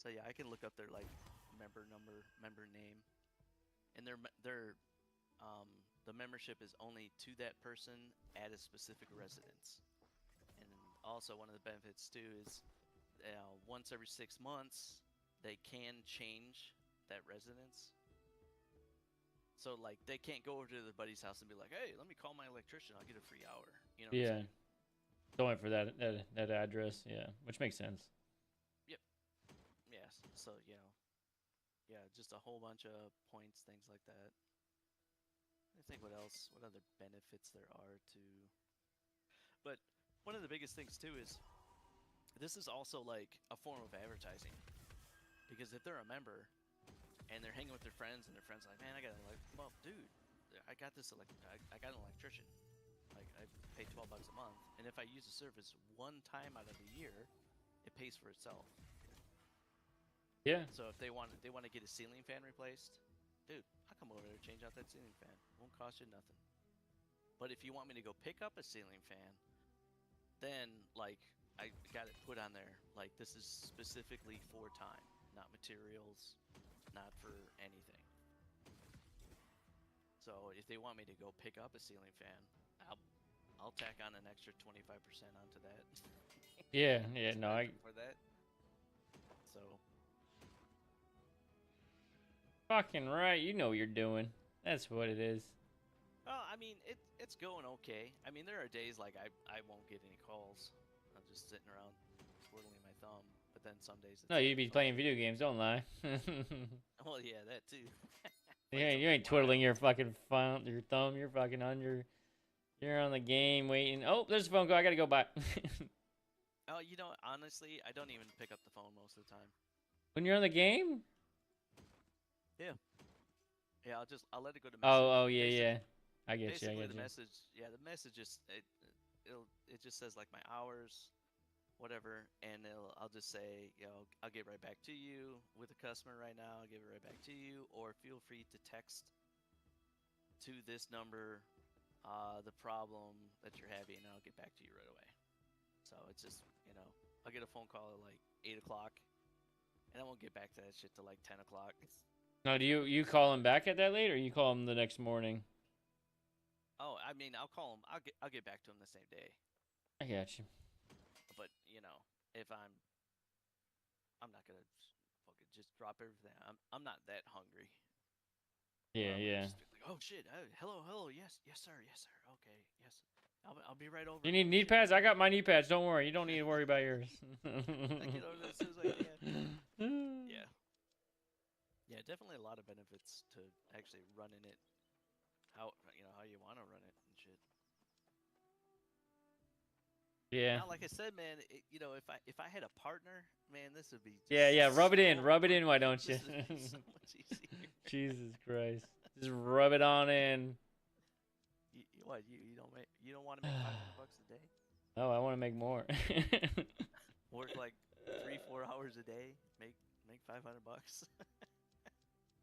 So yeah, I can look up their like member number, member name, and the membership is only to that person at a specific residence. And also one of the benefits too is once every 6 months they can change that residence. So like they can't go over to their buddy's house and be like, "Hey, let me call my electrician. I'll get a free hour." You know what I'm Yeah. saying? It's only for that address. Yeah, which makes sense. Yes. So yeah, just a whole bunch of points, things like that. I think what other benefits there are to. But one of the biggest things too is this is also like a form of advertising, because if they're a member and they're hanging with their friends and their friends are like, "Man, I got dude, I got I got an electrician. Like I pay $12 a month, and if I use the service one time out of the year, it pays for itself." Yeah. So if they want to get a ceiling fan replaced, dude, I'll come over there and change out that ceiling fan. Won't cost you nothing. But if you want me to go pick up a ceiling fan, then like I got it put on there like this is specifically for time, not materials, not for anything. So if they want me to go pick up a ceiling fan, I'll tack on an extra 25% onto that. Yeah. No, for that. So fucking right. You know what you're doing. That's what it is. well, I mean, it's going okay. I mean, there are days like I won't get any calls. I'm just sitting around twiddling my thumb. But then some days it's No, like, you'd be playing video games. Don't lie. well, yeah, that too. You ain't twiddling your fucking your thumb. You're fucking on You're on the game waiting. Oh, there's a phone call. I gotta go by. Oh, honestly, I don't even pick up the phone most of the time. When you're on the game? Yeah, I'll let it go to message. Oh, yeah. I get you. Basically, the message, the message just it just says like my hours, whatever, and I'll just say, I'll get right back to you with a customer right now. I'll give it right back to you, or feel free to text to this number the problem that you're having, and I'll get back to you right away. So it's just I'll get a phone call at like 8 o'clock, and I won't get back to that shit till like 10 o'clock. Now, do you call him back at that late, or you call him the next morning? Oh, I mean, I'll call him. I'll get back to him the same day. I got you. But you know, if I'm not gonna fucking just drop everything. I'm not that hungry. Yeah, I'm yeah. just like, oh shit! Hello, yes, sir, okay, yes. I'll be right over. You need Oh, knee shit. pads? I got my knee pads. Don't worry. You don't need to worry about yours. I get over there as soon as I can. Yeah. Yeah, definitely a lot of benefits to actually running it how you want to run it and shit. Yeah. Now, like I said, man, if I had a partner, man, this would be just Yeah. Rub it in. so Rub it much- in. Why don't you? This would be so much easier. Jesus Christ. Just rub it on in. What you don't want to make $500 a day? Oh, I want to make more. Work like 3-4 hours a day, make $500.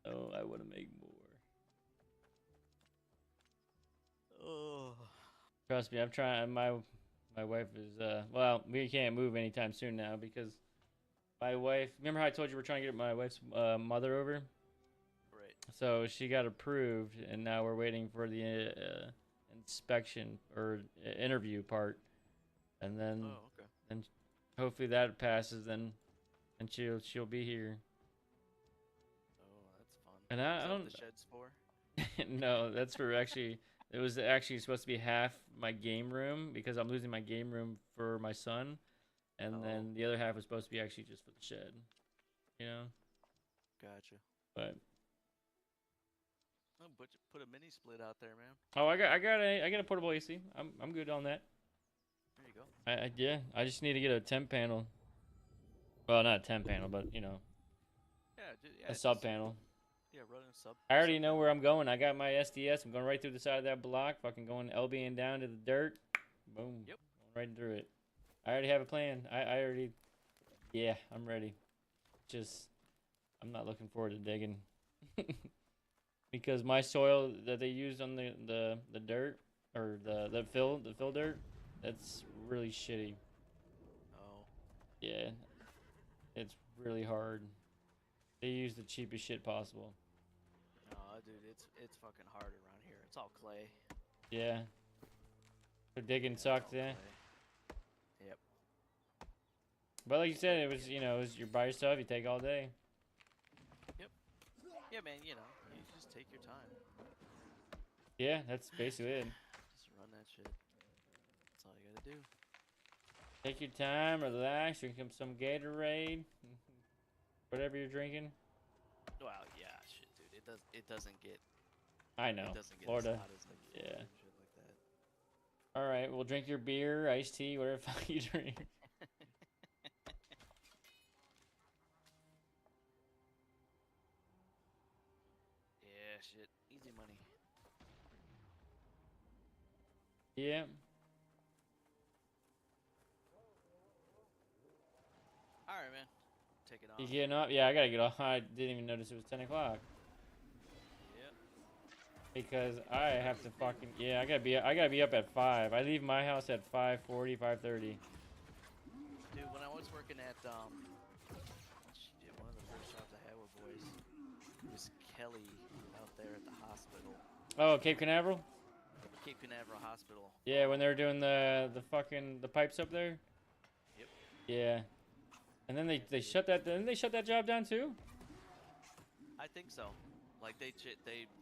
Oh, I want to make more. Oh. Trust me, I'm trying. My wife is well, we can't move anytime soon now because my wife. Remember how I told you we're trying to get my wife's mother over? Right. So she got approved, and now we're waiting for the inspection or interview part, and then Oh, okay. and hopefully that passes. Then she'll be here. Oh, that's fun. And Is I that don't. what the shed's for? No, that's for actually. It was actually supposed to be half my game room because I'm losing my game room for my son, and then the other half was supposed to be actually just for the shed. You know. Gotcha. But Oh, but you put a mini split out there, man. oh, I got a portable AC. I'm good on that. There you go. Yeah. I just need to get a temp panel. Well, not a temp panel, but you know, Yeah, a sub panel. Yeah, running sub. I already know where I'm going. I got my SDS. I'm going right through the side of that block. Fucking going LBing down to the dirt. Boom. Yep. Going right through it. I already have a plan. I already. Yeah, I'm ready. Just, I'm not looking forward to digging. Because my soil that they used on the dirt or the fill dirt, that's really shitty. Oh. Yeah. It's really hard. They use the cheapest shit possible. No, dude, it's fucking hard around here. It's all clay. Yeah. So digging It's sucked, all yeah. clay. Yep. But like you said, it was you're by yourself. You take all day. Yeah, man. You just take your time. Yeah, that's basically it. Just run that shit. That's all you gotta do. Take your time, relax, drink some Gatorade, whatever you're drinking. Well, yeah, shit, dude. It doesn't get. I know, It doesn't get Florida. as hot as like Yeah. Florida and shit like that. All right, we'll drink your beer, iced tea, whatever the fuck you drink. Yeah, shit. Easy money. Yeah. All right, man. Take it off. You getting up? Yeah, I gotta get off. I didn't even notice it was 10 o'clock. Yep. Because I have to fucking I gotta be up at 5. I leave my house at 5:40, 5:30. Dude, when I was working at shit, one of the first jobs I had with boys was Kelly out there at the hospital, Oh, Cape Canaveral? Cape Canaveral Hospital. Yeah, when they were doing the fucking the pipes up there. Yep. Yeah. And then they shut that. Didn't they shut that job down too? I think so. Like they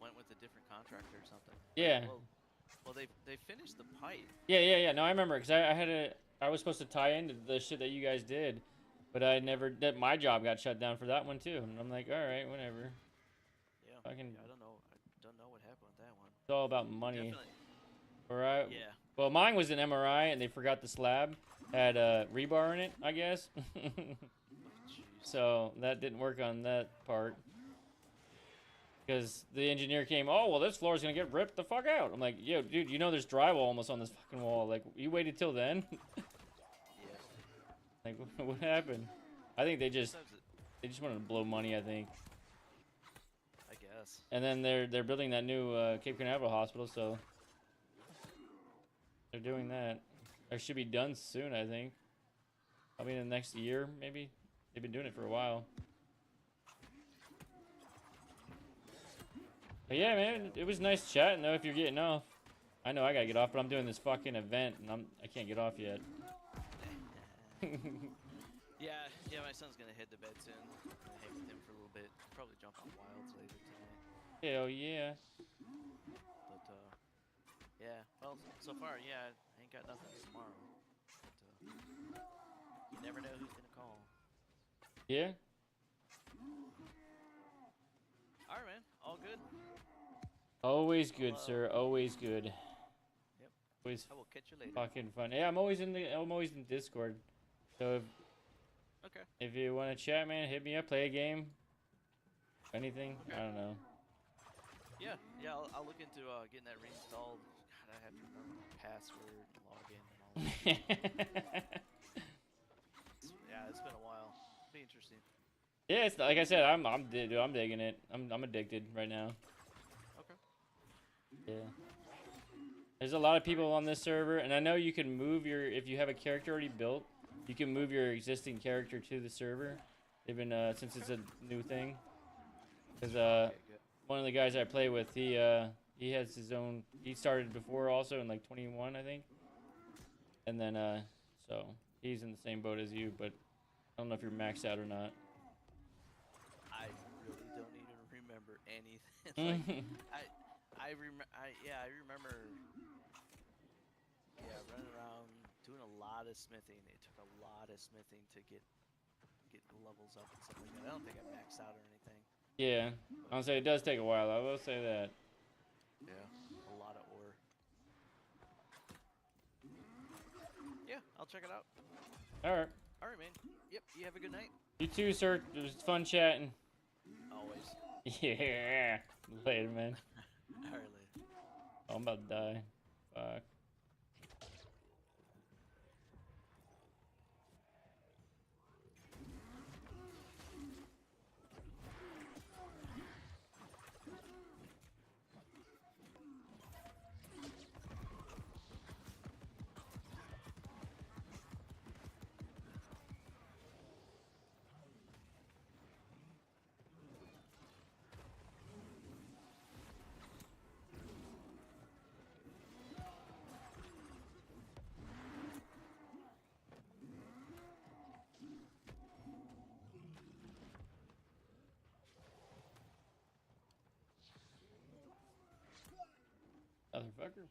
went with a different contractor or something. Yeah. Well, they finished the pipe. Yeah. No, I remember because I was supposed to tie into the shit that you guys did, but I never. That my job got shut down for that one too, and I'm like, all right, whatever. Yeah. Fucking. Yeah, I don't know what happened with that one. It's all about money. Definitely. All right. Yeah. Well, mine was an MRI, and they forgot the slab had rebar in it, I guess. Jeez. So that didn't work on that part. Because the engineer came, oh, well, this floor is going to get ripped the fuck out. I'm like, yo, dude, there's drywall almost on this fucking wall. Like, you waited till then? Yeah. Like, what happened? I think they just Sometimes wanted to blow money, I think. I guess. And then they're building that new Cape Canaveral hospital, so they're doing that. It should be done soon, I think. Probably in the next year, maybe. They've been doing it for a while. But yeah, man, it was nice chatting though. If you're getting off, I know I gotta get off, but I'm doing this fucking event and I can't get off yet. Yeah, my son's gonna head to bed soon. I'm gonna hang with him for a little bit. Probably jump on Wilds later tonight. Hell yeah. But yeah. Well, so far, yeah, I ain't got nothing for tomorrow. But you never know who's gonna call. Yeah. All right, man. All good. Always good, Well, sir. Always good. Yep. Always I will catch you later. fucking fun. Yeah, I'm always in Discord. So Okay. if you want to chat, man, hit me up. Play a game. Anything. Okay. I don't know. Yeah. I'll look into getting that reinstalled. God, I have to remember my password, login, and all that. Yeah, it's been a while. Be interesting. Yeah, it's like I said, dude, I'm digging it. I'm addicted right now. Okay. Yeah. There's a lot of people on this server, and I know you can move if you have a character already built, you can move your existing character to the server. They've been since it's a new thing. Cause Okay, good. one of the guys I play with, he has his own. He started before also in like 21, I think. And then so he's in the same boat as you, but I don't know if you're maxed out or not. I really don't even remember anything. Like, I remember. Yeah, running around doing a lot of smithing. It took a lot of smithing to get the levels up and stuff like that. I don't think I maxed out or anything. Yeah, I'll say it does take a while. I will say that. Yeah, a lot of ore. Yeah, I'll check it out. All right. All right, man. Yep. You have a good night. You too, sir. It was fun chatting. Always. Yeah. Later, man. All right, later. Oh, I'm about to die. Fuck. Motherfucker.